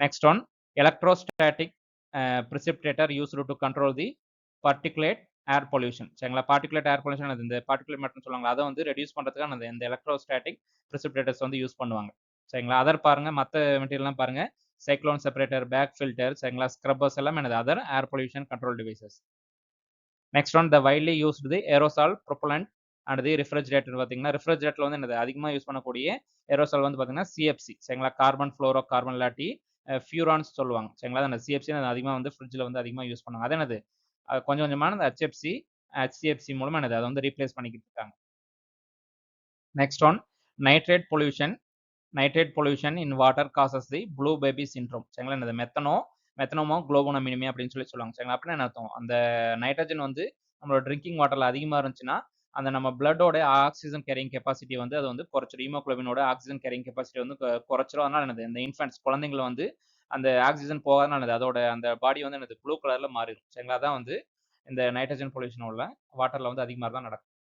Next one electrostatic precipitator used to control the particulate air pollution சரிங்களா. பார்ட்டிகுலேட் ஏர் பொல்யூஷன் அது இந்த பார்ட்டிகுலேட் மேட்டர்னு சொல்லுவாங்க. அதை வந்து ரெடியூஸ் பண்றதுக்காக இந்த எலக்ட்ரோஸ்டாட்டிக் precipitators வந்து யூஸ் பண்ணுவாங்க சரிங்களா. அதர் பாருங்க மற்ற மெட்டீரியல்லாம் பாருங்க சைக்ளோன் செப்பரேட்டர், பேக் ஃபில்டர், சரிங்களா, ஸ்க்ரப்பர்ஸ் எல்லாம் என்னது other air pollution control devices. Next one the widely used the aerosol propellant and the refrigerator. பார்த்தீங்கன்னா ரெஃப்ரிஜரேட்டர்ல வந்து என்னது அதிகமாக யூஸ் பண்ணக்கூடிய ஏரோசால் வந்து பார்த்தீங்கன்னா சிஎஃப்சி, சரிங்களா, கார்பன் ஃப்ளோரோ கார்பன் இல்லாட்டி ஃபியூரான்ஸ் சொல்லுவாங்க, சரிங்களா. அந்த சிஎஃப்சி அதிகமாக வந்து ஃப்ரிட்ஜில் வந்து அதிகமாக யூஸ் பண்ணுவாங்க. அது என்னது கொஞ்சம் கொஞ்சமான அந்த HCFC மூலமா என்னது அதை வந்து ரீப்ளேஸ் பண்ணிக்கிட்டு இருக்காங்க. Next one nitrate pollution. Nitrate pollution in water causes the blue baby syndrome, சரிங்களா. என்னது மெத்தனோமோ குளோபோனமினிமே அப்படின்னு சொல்லுவாங்க, சரிங்களா. அப்படின்னா என்ன அர்த்தம், அந்த நைட்ரஜன் வந்து நம்மளோட ட்ரிங்கிங் வாட்டர்ல அதிகமாக இருந்துச்சுன்னா அந்த நம்ம பிளட்டோட ஆக்சிஜன் கேரிங் கெப்பாசிட்டி வந்து அது வந்து குறைச்சிடும். ஹீமோகுளோபினோட ஆக்சிஜன் கேரிங் கெப்பாசிட்டி வந்து குறைச்சிடும். அதனால என்னது இந்த இன்ஃபென்ட்ஸ் குழந்தைங்களை வந்து அந்த ஆக்சிஜன் போகாதனால அதோட அந்த பாடி வந்து என்னது ப்ளூ கலர்ல மாறிடும், சரிங்களா. அதான் வந்து இந்த நைட்ரஜன் பொல்யூஷன் உள்ள வாட்டர்ல வந்து அதிகமாக தான் நடக்கும்.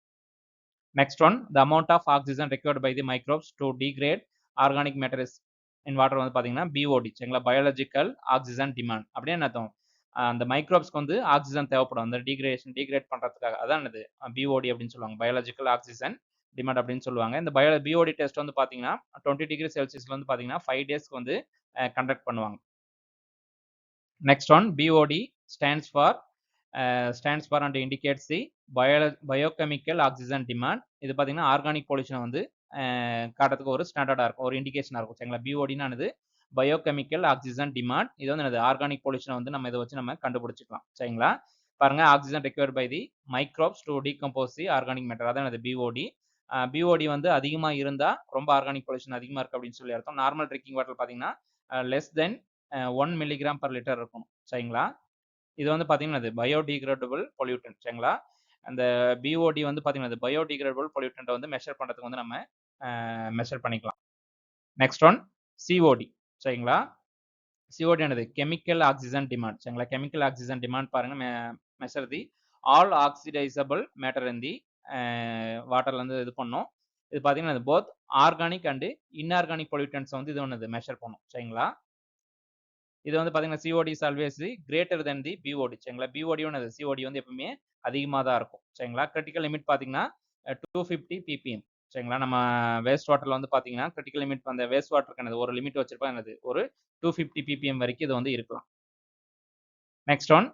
Next one the amount of oxygen required by the microbes to degrade organic matter in water வந்து பார்த்தீங்கன்னா BOD, சரிங்களா, பயாலஜிக்கல் ஆக்சிஜன் டிமாண்ட். அப்படியே என்ன அர்த்தம், அந்த மைக்ரோப்ஸ்க்கு வந்து ஆக்சிஜன் தேவைப்படும் அந்த டிகிரேட் பண்றதுக்காக. அதான் என்னது BOD அப்படின்னு சொல்லுவாங்க, பயாலஜிக்கல் ஆக்சிஜன் டிமாண்ட் அப்படின்னு சொல்லுவாங்க. இந்த BOD டெஸ்ட் வந்து பார்த்தீங்கன்னா 20 டிகிரி செல்சியஸ்ல வந்து பார்த்தீங்கன்னா 5 டேஸ்க்கு வந்து கண்டக்ட் பண்ணுவாங்க. Next one BOD stands for and indicates the biochemical oxygen demand. இது பார்த்தீங்கன்னா ஆர்கானிக் பொல்யூஷனை வந்து காட்டுறதுக்கு ஒரு ஸ்டாண்டர்டாக இருக்கும், ஒரு இண்டிகேஷனாக இருக்கும், சரிங்களா. BODனானது பயோகெமிக்கல் ஆக்சிஜன் டிமாண்ட். இது வந்து என்னது ஆர்கானிக் பொல்யூஷனை வந்து நம்ம இதை வச்சு நம்ம கண்டுபிடிச்சிக்கலாம், சரிங்களா. பாருங்க oxygen required by the microbes to decompose the organic matter, அதான் என்னது BOD வந்து அதிகமாக இருந்தால் ரொம்ப ஆர்கானிக் பொல்யூஷன் அதிகமாக இருக்குது அப்படின்னு சொல்லி அர்த்தம். நார்மல் ட்ரிங்கிங் வாட்டர் பார்த்தீங்கன்னா less than 1 milligram per litre இருக்கும், சரிங்களா. இது வந்து பார்த்தீங்கன்னா பயோடிகிரேடபிள் பொல்யூட்டன், சரிங்களா. அந்த BOD வந்து பார்த்தீங்கன்னா பயோடிகிரேடபிள் பொல்யூட்டன்ட்டை வந்து மெஷர் பண்ணுறதுக்கு வந்து நம்ம மெஷர் பண்ணிக்கலாம். நெக்ஸ்ட் ஒன் COD, சரிங்களா. COD என்னது கெமிக்கல் ஆக்சிஜன் டிமாண்ட், சரிங்களா. கெமிக்கல் ஆக்சிஜன் டிமாண்ட் பாருங்க measure the all oxidisable matter in the வாட்டர்ல இருந்து இது பண்ணோம். இது பார்த்தீங்கன்னா both organic and inorganic pollutants வந்து இது ஒன்று மெஷர் பண்ணும், சரிங்களா. இது வந்து பார்த்தீங்கன்னா COD is always greater than the BOD, சரிங்களா. BOD COD வந்து எப்பவுமே அதிகமாக தான் இருக்கும், சரிங்களா. கிரிட்டிக்கல் லிமிட் பார்த்தீங்கன்னா 250 ppm, சரிங்களா. நம்ம வேஸ்ட் வாட்டர்ல வந்து பார்த்தீங்கன்னா கிரிட்டிக்கல் லிமிட் அந்த வேஸ்ட் வாட்டருக்கு ஒரு லிமிட் வச்சிருப்பாங்க, ஒரு 250 ppm வரைக்கும் இது வந்து இருக்கலாம். நெக்ஸ்ட் ஒன்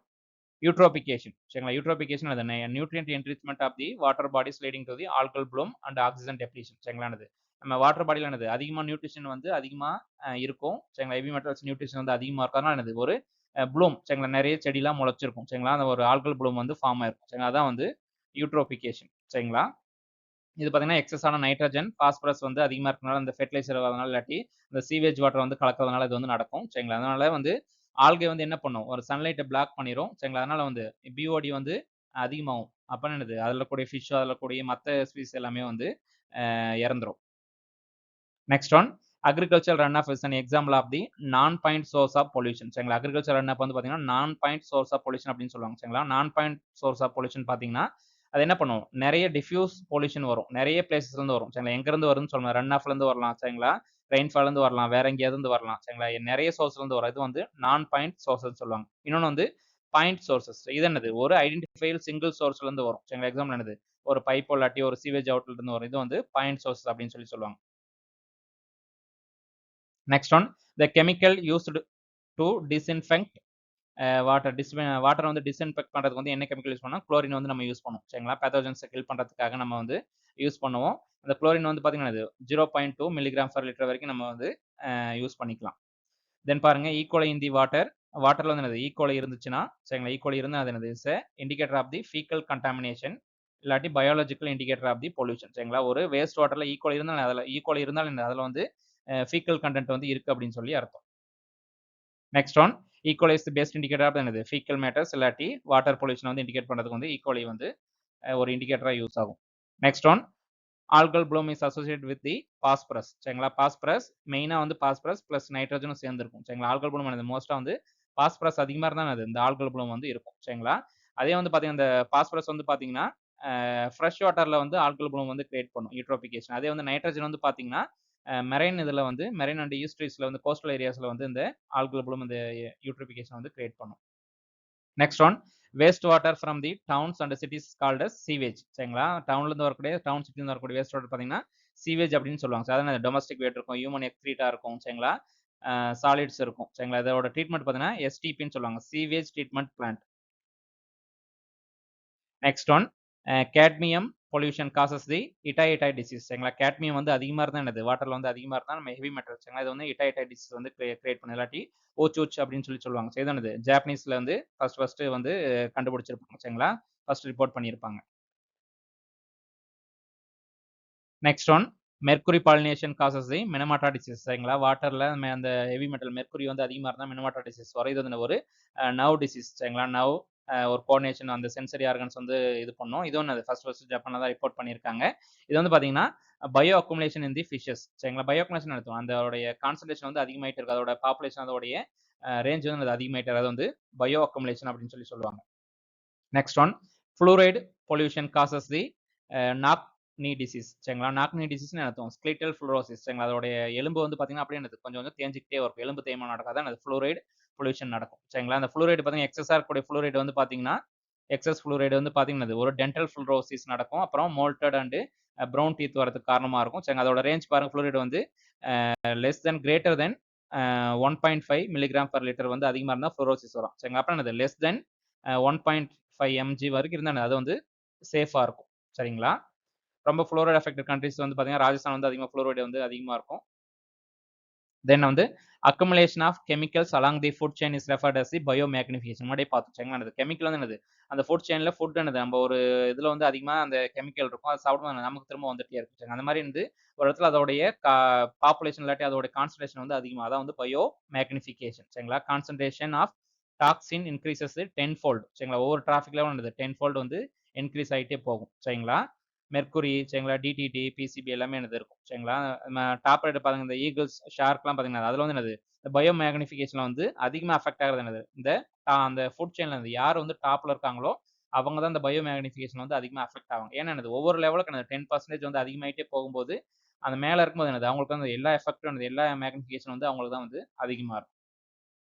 யூட்ரோபிகேஷன், சரிங்களா. யூட்ரோபிகேஷன் அது nutrient enrichment of the water bodies leading to the algal bloom and oxygen depletion, சரிங்களா. நம்ம வாட்டர் பாடியில் அதிகமாக நியூட்ரிஷன் வந்து அதிகமாக இருக்கும், சரிங்களா. ஹெவி மெட்டல்ஸ் நியூட்ரிஷன் வந்து அதிகமாக இருக்கிறதுனால ஒரு ப்ளூம், சரிங்களா, நிறைய செடிலாம் முளைச்சிருக்கும், சரிங்களா. அந்த ஒரு ஆல்கல் ப்ளூம் வந்து ஃபார்ம் ஆயிருக்கும், சரிங்களா. அதான் வந்து யூட்ரோபிகேஷன், சரிங்களா. இது பார்த்தீங்கன்னா எக்ஸஸான நைட்ரஜன் பாஸ்பரஸ் வந்து அதிகமாக இருக்கனால அந்த ஃபெர்டிலைசர் வரதுனால இல்லாட்டி இந்த சீவேஜ் வாட்டர் வந்து கலக்கிறதுனால இது வந்து நடக்கும், சரிங்களா. அதனால வந்து ஆல்கே வந்து என்ன பண்ணும், ஒரு சன்லைட்டை பிளாக் பண்ணிடும், சரிங்களா. அதனால வந்து BOD வந்து அதிகமாகும். அப்போ என்னது அதில் கூடிய ஃபிஷ் அதில் கூடிய மற்ற ஸ்பீஸ் எல்லாமே வந்து இறந்துரும். Next one agriculture run off is an example of the non point source of pollution, சரிங்களா. அக்ரிகல்ச்சர் ரன் ஆஃப் வந்து பார்த்தீங்கன்னா நான் பாயிண்ட் சோர்ஸ் ஆஃப் பொல்யூஷன் அப்படின்னு சொல்லுவாங்க, சரிங்களா. நான் பாயிண்ட் சோர்ஸ் ஆஃப் பொல்யூஷன் பார்த்தீங்கன்னா அது என்ன பண்ணும், நிறைய டிஃப்யூஸ் பொல்யூஷன் வரும், நிறைய பிளேசஸ்ல இருந்து வரும், சரிங்களா. எங்கேருந்து வரும்னு சொல்லலாம், ரன் ஆஃப்ல இருந்து வரலாம், சரிங்களா, ரெயின்ஃபால் இருந்து வரலாம், வேற எங்கேயாவது இருந்து வரலாம், சரிங்களா. நிறைய சோர்ஸ்ல இருந்து வரும். இது வந்து நான் பாயிண்ட் சோர்சஸ் சொல்லுவாங்க. இன்னொன்று வந்து பாயிண்ட் சோர்சஸ், இது என்னது ஒரு ஐடென்டிஃபைடு சிங்கிள் சோர்ஸ்ல இருந்து வரும், சரிங்களா. எக்ஸாம்பிள் என்னது ஒரு பைப் இல்லாட்டி ஒரு சீவேஜ் அவுட்ல இருந்து வரும். இது வந்து பாயிண்ட் சோர்சஸ் அப்படின்னு சொல்லுவாங்க. Next one the chemical used to disinfect water வந்து டிஸ்இன்ஃபெக்ட் பண்ணுறதுக்கு வந்து என்ன கெமிக்கல் யூஸ் பண்ணோம், குளோரின் வந்து நம்ம யூஸ் பண்ணுவோம், சரிங்களா. பேத்தோஜன்ஸை கில் பண்ணுறதுக்காக நம்ம வந்து யூஸ் பண்ணுவோம். அந்த குளோரின் வந்து பார்த்தீங்கன்னா 0.2 மில்லிகிராம் பர் லிட்டர் வரைக்கும் நம்ம வந்து யூஸ் பண்ணிக்கலாம். தென் பாருங்க ஈக்குவலை இன் தி வாட்டர்ல வந்து என்னது ஈக்குவலை இருந்துச்சுன்னா, சரிங்களா, ஈக்குவலை இருந்தால் அது என்னது is indicator of the faecal contamination இல்லாட்டி biological indicator of the pollution, சரிங்களா. ஒரு வேஸ்ட் வாட்டர்ல ஈக்குவல் இருந்தாலும் அதில் வந்து ஃபீக்கல் கண்டென்ட் வந்து இருக்கு அப்படின்னு சொல்லி அர்த்தம். Next one E coli is best indicator of என்னது ஃபீக்கல் மேட்டர்ஸ் இல்லாட்டி வாட்டர் பொல்யூஷன் வந்து இண்டிகேட் பண்ணுறதுக்கு வந்து ஈக்குவலை வந்து ஒரு இண்டிகேட்டராக யூஸ் ஆகும். Next one algal bloom is associate with the phosphorus, சரிங்களா. பாஸ்பரஸ் மெயினாக வந்து பாஸ்பரஸ் பிளஸ் நைட்ரஜனும் சேர்ந்துருக்கும், சரிங்களா. ஆல்கல் ப்ளூம் என்னது மோஸ்ட்டாக வந்து பாஸ்பரஸ் அதிகமாக இருந்தால் அது இந்த ஆல்கல் ப்ளூம் வந்து இருக்கும், சரிங்களா. அதே வந்து பார்த்தீங்கன்னா இந்த பாஸ்பரஸ் வந்து பார்த்தீங்கன்னா ஃப்ரெஷ் வாட்டரில் வந்து ஆல்கல் ப்ளூம் வந்து கிரியேட் பண்ணும் யூட்ரோபிகேஷன். அதே வந்து நைட்ரஜன் வந்து பார்த்தீங்கன்னா மெரைன் இதில் வந்து மெரைன் அண்ட் ஈஸ்ட்ரீஸில் வந்து கோஸ்டல் ஏரியாஸில் வந்து இந்த ஆல்கல் ப்ளூம் இந்த யூட்ரோபிகேஷன் வந்து கிரியேட் பண்ணும். Next one waste water from the towns and cities called as sewage, சரிங்களா. டவுன்லேருந்து வரக்கூடிய டவுன் சிட்டிலேருந்து வரக்கூடிய வேஸ்ட் வாட்டர் பார்த்தீங்கன்னா சீவேஜ் அப்படின்னு சொல்லுவாங்க. சார் அதான் டொமஸ்டிக் வேஸ்ட் இருக்கும், ஹியூமன் எக்ஸ்க்ரீட்டா இருக்கும், சரிங்களா. சாலிட்ஸ் இருக்கும். சரிங்களா? இதோட ட்ரீட்மெண்ட் பார்த்தீங்கன்னா, எஸ்டிபின்னு சொல்லுவாங்க. Sewage treatment plant. Next one cadmium pollution causes the itai disease. சரிங்களா? கேட்மியம் வந்து அதிகமா இருந்தா என்னது? வாட்டர்ல வந்து அதிகமா இருந்தா நம்ம ஹெவி மெட்டல் சரிங்களா? இது வந்து இட்டாய் டிசீஸ் வந்து கிரியேட் பண்ணு. இல்லாட்டி ஓச்சோச் அப்படின்னு சொல்லுவாங்க. சரி இதானது ஜாப்பனீஸ்ல வந்து ஃபர்ஸ்ட் வந்து கண்டுபிடிச்சிருப்பாங்க. சரிங்களா? ஃபர்ஸ்ட் ரிப்போர்ட் பண்ணியிருப்பாங்க. Next one mercury pollination causes the Minamata disease. சரிங்களா? வாட்டர்ல அந்த ஹெவி மெட்டல் மெர்க்குரி வந்து அதிகமா இருந்தா மினமாட்டா டிசீஸ் வரும். இது வந்து ஒரு நர்வ் டிசீஸ். சரிங்களா? நர்வ் ஒரு கோஆர்டினேஷன் அந்த சென்சரி ஆர்கன்ஸ் வந்து இது பண்ணும். இது ஒன்று ஃபர்ஸ்ட் ஜப்பான்ல தான் ரிப்போர்ட் பண்ணியிருக்காங்க. இது வந்து பார்த்தீங்கன்னா பயோ அக்குமுலேஷன் இன் தி ஃபிஷஸ். சரிங்களா? பயோ அக்குமுலேஷன் நடத்தும். அதோடைய கான்சன்ட்ரேஷன் வந்து அதிகமாயிட்டு இருக்கு. அதோட பாப்புலேஷன் அதோடைய ரேஞ்ச் வந்து அதிகமாயிட்டு இருக்கு. அது வந்து பயோ அக்குமுலேஷன் அப்படின்னு சொல்லுவாங்க. Next one fluoride pollution causes the knock knee disease. சரிங்களா? நாக் நீ டிசீஸ்னு அர்த்தம் ஸ்கெலிட்டல் ஃப்ளூரோசிஸ். சரிங்களா? அதோடைய எலும்பு வந்து பார்த்தீங்கன்னா அப்படியே என்னது கொஞ்சம் கொஞ்சம் தேஞ்சிக்கிட்டே வரும். எலும்பு தேய்மானம் நடக்காது. அது ஃப்ளூரைடு பொல்யூஷன் நடக்கும். சரிங்களா? அந்த ஃப்ளூரைடு பார்த்தீங்கன்னா எக்ஸஸா இருக்கக்கூடிய ஃப்ளூரைடு வந்து பார்த்தீங்கன்னா எக்ஸஸ் ஃப்ளூரைடு வந்து பார்த்தீங்கன்னா ஒரு டென்டல் ஃப்ளூரோசிஸ் நடக்கும். அப்புறம் மோல்டட் அண்ட் ப்ரௌன் டீத் வரதுக்கு காரணமா இருக்கும். சரிங்க அதோட ரேஞ்ச் பாருங்க ஃப்ளூரைடு வந்து less than greater than 1.5 milligram per litre வந்து அதிகமாக இருந்தால் ஃப்ளூரோசிஸ் வரும். சரிங்க அப்புறம் என்னது லெஸ் தென் 1.5 mg வரைக்கும் இருந்தால் அது வந்து சேஃபாக இருக்கும். சரிங்களா? ரொம்ப ஃப்ளோரைடு அஃபெக்டட் கண்ட்ரிஸ் வந்து பார்த்தீங்கன்னா ராஜஸ்தான் வந்து அதிகமாக ஃப்ளோரைடு வந்து அதிகமாக இருக்கும். தென் வந்து accumulation of chemicals along the food chain is referred as the biomagnification. முன்னாடியே பார்த்தோம். சரிங்களா? அந்த கெமிக்கல் வந்து என்னது அந்த ஃபுட் செயின்ல ஃபுட் என்னது நம்ம ஒரு இதில் வந்து அதிகமாக அந்த கெமிக்கல் இருக்கும். அது சாப்பிடும்போது நமக்கு திரும்ப வந்துட்டே இருக்கும். சரிங்க அந்த மாதிரி இருந்து ஒரு இடத்துல அதோடைய பாப்புலேஷன் இல்லாட்டி அதோட கான்சன்ட்ரேஷன் வந்து அதிகமாக அதான் வந்து பயோ மேக்னிஃபிகேஷன். சரிங்களா? Concentration of toxin increases tenfold. சரிங்களா? ஒவ்வொரு டிராஃபிக் லெவல் என்னது 10 ஃபோல்டு வந்து இன்க்ரீஸ் ஆகிட்டே போகும். சரிங்களா? மெர்க்குரி சரிங்களா? டிடிடி பிசிபி எல்லாமே என்னது இருக்கும். சரிங்களா? டாப் ரேட் பாருங்க இந்த ஈகிள்ஸ் ஷார்க்லாம் பார்த்தீங்கன்னா அதில் வந்து என்னது இந்த பயோ மேக்னிஃபிகேஷன்ல வந்து அதிகமாக அஃபெக்ட் ஆகிறது என்னது இந்த அந்த ஃபுட் செயின்ல இருந்து யார் வந்து டாப்ல இருக்காங்களோ அவங்க தான் இந்த பயோ மேக்னிஃபிகேஷன் வந்து அதிகமாக அஃபெக்ட் ஆகும். ஏன்னா என்னது ஒவ்வொரு லெவலுக்கு என்னது 10% வந்து அதிகமாயிட்டே போகும்போது அந்த மேல இருக்கும்போது என்னது அவங்களுக்கு வந்து எல்லா எஃபெக்டும் என்னது எல்லா மேக்னிஃபிகேஷன் வந்து அவங்களுக்கு தான் வந்து அதிகமாக இருக்கும்.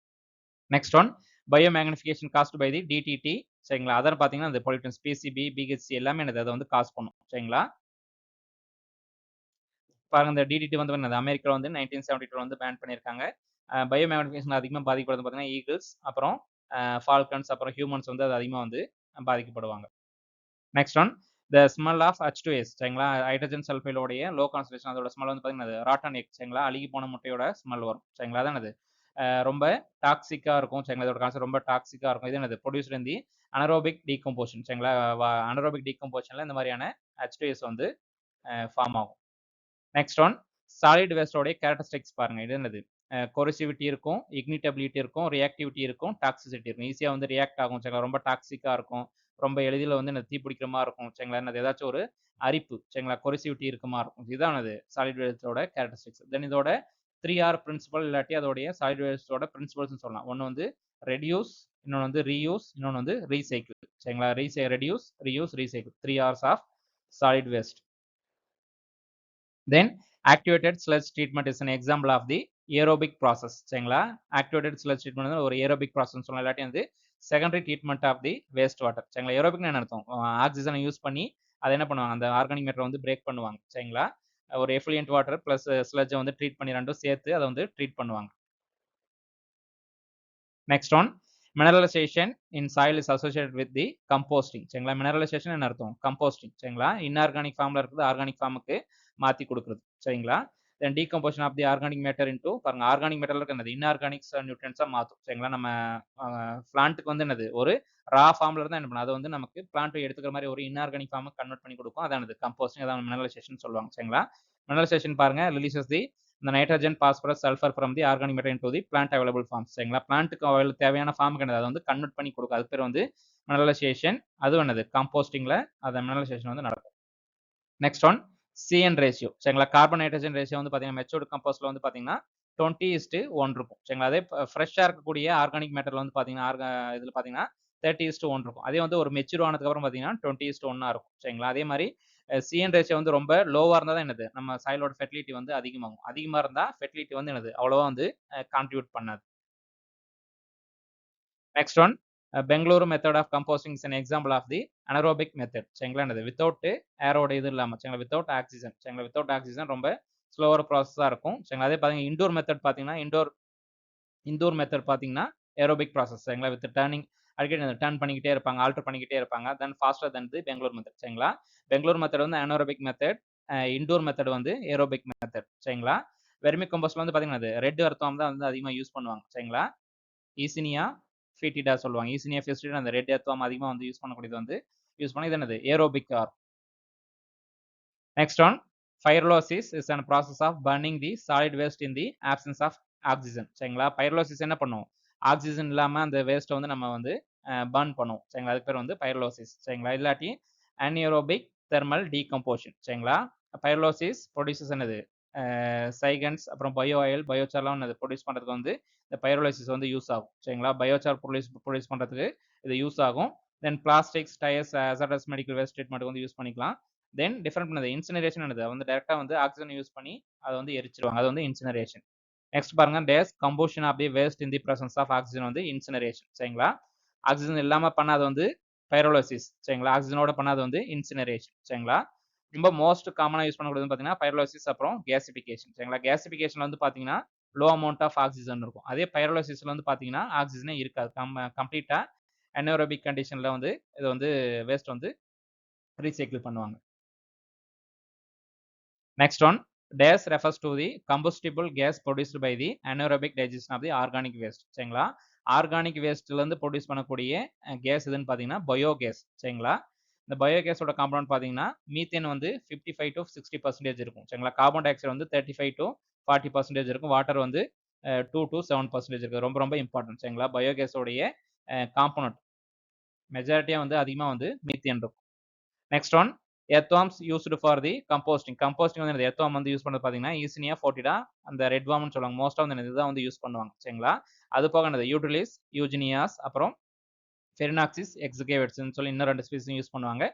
Next one biomagnification caused by the DDT. சரிங்களா? அதர் பார்த்தீங்கன்னா இந்த பொலிட்டன்ஸ் பிசிபி பிஹெச்சி எல்லாமே என்னது அதை வந்து காஸ்ட் பண்ணும். சரிங்களா? பாருங்க இந்த டிடிடி வந்து என்னது அமெரிக்காவில் வந்து 1972 வந்து பேன் பண்ணியிருக்காங்க. பயோ மேக்னிஃபிகேஷன் அதிகமாக பாதிக்கப்படுறது பார்த்தீங்கன்னா ஈகிள்ஸ் அப்புறம் ஃபால்கன்ஸ் அப்புறம் ஹியூமன்ஸ் வந்து அது அதிகமாக வந்து பாதிக்கப்படுவாங்க. Next one the smell of H2S. சரிங்களா? ஹைட்ரஜன் சல்ஃபைடோடைய லோ கான்சன்ட்ரேஷன் அதோட ஸ்மெல் வந்து பார்த்தீங்கன்னா ராட்டன் எக். சரிங்களா? அழுகி போன முட்டையோட ஸ்மெல் வரும். சரிங்களா? அதான் என்னது ரொம்ப டாக்ஸிக்கா இருக்கும். சரிங்களா? இதோட கான்செப்ட் ரொம்ப டாக்ஸிக்கா இருக்கும். இது என்னது produced in the anaerobic decomposition. சரிங்களா? அனரோபிக் டீகம்போசிஷன்ல இந்த மாதிரியான H2S வந்து ஃபார்ம் ஆகும். நெக்ஸ்ட் ஒன் சாலிட் வேஸ்டோடைய கேரக்டரிஸ்டிக்ஸ் பாருங்க. இது என்னது கொரிசிவிட்டி இருக்கும், இக்னிட்டபிலிட்டி இருக்கும், ரியாக்டிவிட்டி இருக்கும், டாக்ஸிசிட்டி இருக்கும். ஈஸியா வந்து ரியாக்ட் ஆகும். சரிங்களா? ரொம்ப டாக்ஸிக்கா இருக்கும். ரொம்ப எளிதில் வந்து தீ பிடிக்கிற மாதிரி இருக்கும். சரிங்களா? என்னது ஏதாச்சும் ஒரு அரிப்பு. சரிங்களா? கொரிசிவிட்டி இருக்க மாதிரி இருக்கும். இதுதான் அது சாலிட் வேஸ்டோட கேரக்டரிஸ்டிக்ஸ். தென் இதோட 3R பிரின்சிபல் இல்லாட்டி அதோடைய சாலிட் வேஸ்டோட பிரின்சிபல்ஸ் சொல்லலாம். ஒன்று வந்து ரெடியூஸ், இன்னொன்று வந்து ரீயூஸ், இன்னொன்று வந்து ரீசைக்கிள். சரிங்களா? Reduce, reuse, recycle 3Rs of solid waste. Then activated sludge treatment is an example of the aerobic process. சரிங்களா? activated sludge treatment வந்து ஒரு aerobic process சொல்லலாம். இல்லாட்டி வந்து secondary treatment of the waste water. சரிங்களா? aerobicனா என்ன அர்த்தம்? ஆக்சிஜனை யூஸ் பண்ணி அதை என்ன பண்ணுவாங்க அந்த ஆர்கானிக் மேட்டரை வந்து பிரேக் பண்ணுவாங்க. சரிங்களா? ஒரு எஃப்ளூயன்ட் வாட்டர் பிளஸ் ஸ்லட்ஜை வந்து ட்ரீட் பண்ணி ரெண்டும் சேர்த்து அதை வந்து ட்ரீட் பண்ணுவாங்க. Next one mineralisation in soil is associated with the composting. சரிங்களா? மினரலைசேஷன் என்ன அர்த்தம்? கம்போஸ்டிங். சரிங்களா? இன்ஆர்கானிக் ஃபார்ம்ல இருக்குது ஆர்கானிக் ஃபார்முக்கு மாற்றி கொடுக்குறது. சரிங்களா? Then decomposition of the organic matter into பாருங்க ஆர்கானிக் மேட்டர்ல இருக்கு என்னது இன்ஆர்கானிக்ஸ் நியூட்ரியன்ஸா மாற்றும். சரிங்களா? நம்ம பிளான்ட்டுக்கு வந்து என்னது ஒரு ரா ஃபார்ம்ல இருந்தா என்ன பண்ணும் அதை வந்து நமக்கு பிளான்ட் எடுத்துக்கிற மாதிரி ஒரு இன்ஆர்கானிக் ஃபார்முக்கு கன்வெர்ட் பண்ணி கொடுக்கும். அதான் கம்போஸ்டிங் அதான் மினரலைசேஷன் சொல்லுவாங்க. சரிங்களா? மினரலைசேஷன் பாருங்க ரிலீசஸ் தி இந்த nitrogen phosphorus sulphur from the organic matter into the plant available forms. சரிங்களா? பிளான்ட்டுக்கு தேவையான ஃபார்முக்கு என்னது அதை வந்து கன்வெர்ட் பண்ணி கொடுக்கும். அது பேர் வந்து மினரலைசேஷன். அதுவும் என்னது கம்போஸ்டிங்ல அந்த மினரலைசேஷன் வந்து நடக்கும். Next one CN ratio. சரிங்களா? கார்பன் நைட்ரஜன் ரேஷியோ வந்து பார்த்தீங்கன்னா மெச்சூர்டு கம்போஸ்ட்ல வந்து பார்த்தீங்கன்னா 20:1 இருக்கும். சரிங்களா? அதே ஃப்ரெஷ்ஷாக இருக்கக்கூடிய ஆர்கானிக் மேட்டர்ல வந்து பார்த்தீங்கன்னா இதில் பார்த்தீங்கன்னா 30:1 இருக்கும். அதே வந்து ஒரு மெச்சூர் ஆனதுக்கு அப்புறம் பார்த்தீங்கன்னா 20:1 இருக்கும். சரிங்களா? அதே மாதிரி சிஎன் ரேஷியோ வந்து ரொம்ப லோவா இருந்தா தான் என்னது நம்ம சாயிலோட ஃபெர்டிலிட்டி வந்து அதிகமாகும். அதிகமா இருந்தா ஃபெர்டிலிட்டி வந்து என்னது அவ்வளவா வந்து கான்ட்ரிபியூட் பண்ணாது. Next one Bengaluru method of composting is an example of the anaerobic method. சரிங்களா? என்னது வித்தவுட் ஏரோட இது இல்லாமல் சரிங்களா வித்தவுட் ஆக்சிஜன். சரிங்களா? வித்தவுட் ஆக்சிஜன் ரொம்ப ஸ்லோவர் ப்ராசஸாக இருக்கும். சரிங்களா? அதே பார்த்தீங்கன்னா இண்டோர் மெத்தட் பார்த்தீங்கன்னா இண்டோர் இண்டோர் மெத்தட் பார்த்தீங்கன்னா ஏரோபிக் ப்ராசஸ் சரிங்களா, வித் டர்னிங் அடிக்கடி டர்ன் பண்ணிக்கிட்டே இருப்பாங்க, ஆல்டர் பண்ணிக்கிட்டே இருப்பாங்க. Then faster then Bangalore method சரிங்களா. பெங்களூர் மெத்தட் வந்து அனோரோபிக் மெத்தட், இண்டோர் மெத்தட் வந்து ஏரோபிக் மெத்தட் சரிங்களா. வெர்மி கம்போஸ்ட்ல வந்து பார்த்தீங்கன்னா அது ரெட் எர்த்வார்ம் தான் வந்து அதிகமாக யூஸ் பண்ணுவாங்க சரிங்களா. ஈசினியா ஃபீட்டிடா சொல்லுவாங்க. ஈசினியா ஃபெஸ்டிடா அந்த ரெட் எர்த்வார்ம் அதிகமாக வந்து யூஸ் பண்ணக்கூடியது வந்து யூஸ் பண்ணி இது என்னது aerobic or. Next one, pyrolysis is a process of burning the solid waste in the absence of oxygen. சரிங்களா. பைரோலிசிஸ் என்ன பண்ணும், ஆக்சிஜன் இல்லாம அந்த வேஸ்ட்டை வந்து நம்ம வந்து பர்ன் பண்ணுவோம் சரிங்களா. அதுக்கு பேர் வந்து பைரோலிசிஸ் சரிங்களா. இல்லாட்டி அன்ஏரோபிக் தெர்மல் டீகம்போஷன் சரிங்களா. பைரோலிசிஸ் ப்ரொடியூசஸ் என்னது சைகன்ஸ் அப்புறம் பயோ ஆயில் பயோசார்லாம் என்னது ப்ரொடியூஸ் பண்ணுறதுக்கு வந்து இந்த பைரோலிசிஸ் வந்து யூஸ் ஆகும் சரிங்களா. பயோசார் ப்ரொடியூஸ் பண்ணுறதுக்கு இது யூஸ் ஆகும். Then plastics tyres hazardous medical waste treatment வந்து யூஸ் பண்ணிக்கலாம். தென் டிஃபரெண்ட் பண்ணது இன்சினரேஷன் என்னது வந்து டைரக்டா வந்து ஆக்சிஜன் யூஸ் பண்ணி அதை வந்து எரிச்சிருவாங்க, அது வந்து இன்சினரேஷன். நெக்ஸ்ட் பாருங்க, decomposition of the waste in the presence of oxygen வந்து இன்சினரேஷன் சரிங்களா. ஆக்சிஜன் இல்லாம பண்ணாது வந்து பைரோலிசிஸ் சரிங்களா. ஆக்சிஜனோட பண்ணாது வந்து இன்சினரேஷன் சரிங்களா. ரொம்ப மோஸ்ட் காமனா யூஸ் பண்ணக்கூடியது பார்த்தீங்கன்னா பைரோலிசிஸ் அப்புறம் கேசிபிகேஷன் சரிங்களா. கேசிபிகேஷன்ல வந்து பார்த்தீங்கன்னா லோ அமௌண்ட் ஆஃப் ஆக்சிஜன் இருக்கும். அதே பைரோலிசிஸ்ல வந்து பார்த்தீங்கன்னா ஆக்சிஜனே இருக்காது, கம்ப்ளீட்டா அனேரோபிக் கண்டிஷன்ல வந்து இது வந்து வேஸ்ட் வந்து ரீசைக்கிள் பண்ணுவாங்க. Next one, DAS refers to the combustible gas produced by the anaerobic digestion of the organic waste சரிங்களா. ஆர்கானிக் வேஸ்ட்ல இருந்து ப்ரொடியூஸ் பண்ணக்கூடிய கேஸ் எதுன்னு பார்த்தீங்கன்னா பயோகேஸ் சரிங்களா. இந்த பயோகேஸோட காம்பவுண்ட் பார்த்தீங்கன்னா மீத்தேன் வந்து 55 to 60% இருக்கும் சரிங்களா. கார்பன் டை ஆக்சைடு வந்து 35 to 40% இருக்கும். வாட்டர் வந்து 2 to 7% இருக்கு. ரொம்ப ரொம்ப இம்பார்ட்டன்ட் சரிங்களா. பயோகேஸோடைய காம்பனண்ட் மெஜாரிட்டியா வந்து அதிகமாக வந்து மீத்தேன் இருக்கும். Next one, earthworms used for the composting. Composting வந்து எர்த்வார்ம் வந்து யூஸ் பண்ணது பார்த்தீங்கன்னா ஈசினியா ஃபோர்டிடா அந்த ரெட் வார்ம்னு சொல்லுவாங்க. மோஸ்ட்டாக வந்து இதுதான் வந்து யூஸ் பண்ணுவாங்க சரிங்களா. அது போக என்னது யூட்டிலிஸ் யூஜினியாஸ் அப்புறம் ஃபெரினாக்சிஸ் எக்ஸிகேவட்ஸ்னு சொல்லி இன்னும் 2 ஸ்பீஸும் யூஸ் பண்ணுவாங்க.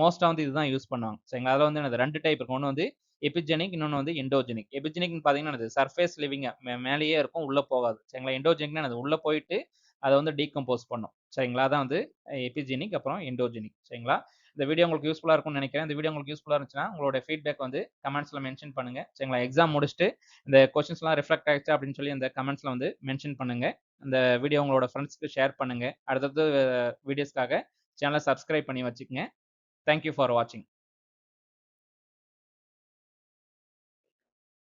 மோஸ்ட்டாக வந்து இதுதான் யூஸ் பண்ணுவாங்க சரிங்களா. அதில் வந்து என்னது 2 டைப் இருக்கும். ஒன்று வந்து எபிஜெனிக், இன்னொன்று வந்து எண்டோஜெனிக். எபிஜெனிக்னு பார்த்தீங்கன்னா என்னது சர்ஃபேஸ் லிவிங் மேலேயே இருக்கும், உள்ளே போகாது சரிங்களா. எண்டோஜெனிக்னா என்னது உள்ளே போயிட்டு அதை வந்து டீகம்போஸ் பண்ணும் சரிங்களா. அதான் வந்து எபிஜெனிக் அப்புறம் எண்டோஜெனிக் சரிங்களா. இந்த வீடியோ உங்களுக்கு யூஸ்ஃபுல்லாக இருக்கும்னு நினைக்கிறேன். இந்த வீடியோ உங்களுக்கு யூஸ்ஃபுல்லாக இருந்துச்சுன்னா உங்களோட ஃபீட்பேக் வந்து கமெண்ட்ஸில் மென்ஷன் பண்ணுங்க சரிங்களா. எக்ஸாம் முடிச்சுட்டு இந்த கொஸ்டின்ஸ்லாம் ரிஃப்ளெக்ட் ஆயிடுச்சு அப்படின்னு சொல்லி அந்த கமெண்ட்ஸில் வந்து மென்ஷன் பண்ணுங்க. இந்த வீடியோ உங்களோட ஃப்ரெண்ட்ஸ்க்கு ஷேர் பண்ணுங்க. அடுத்தடுத்து வீடியோஸ்க்காக சேனலை சப்ஸ்கிரைப் பண்ணி வச்சுக்கோங்க. தேங்க்யூ ஃபார் வாட்சிங்.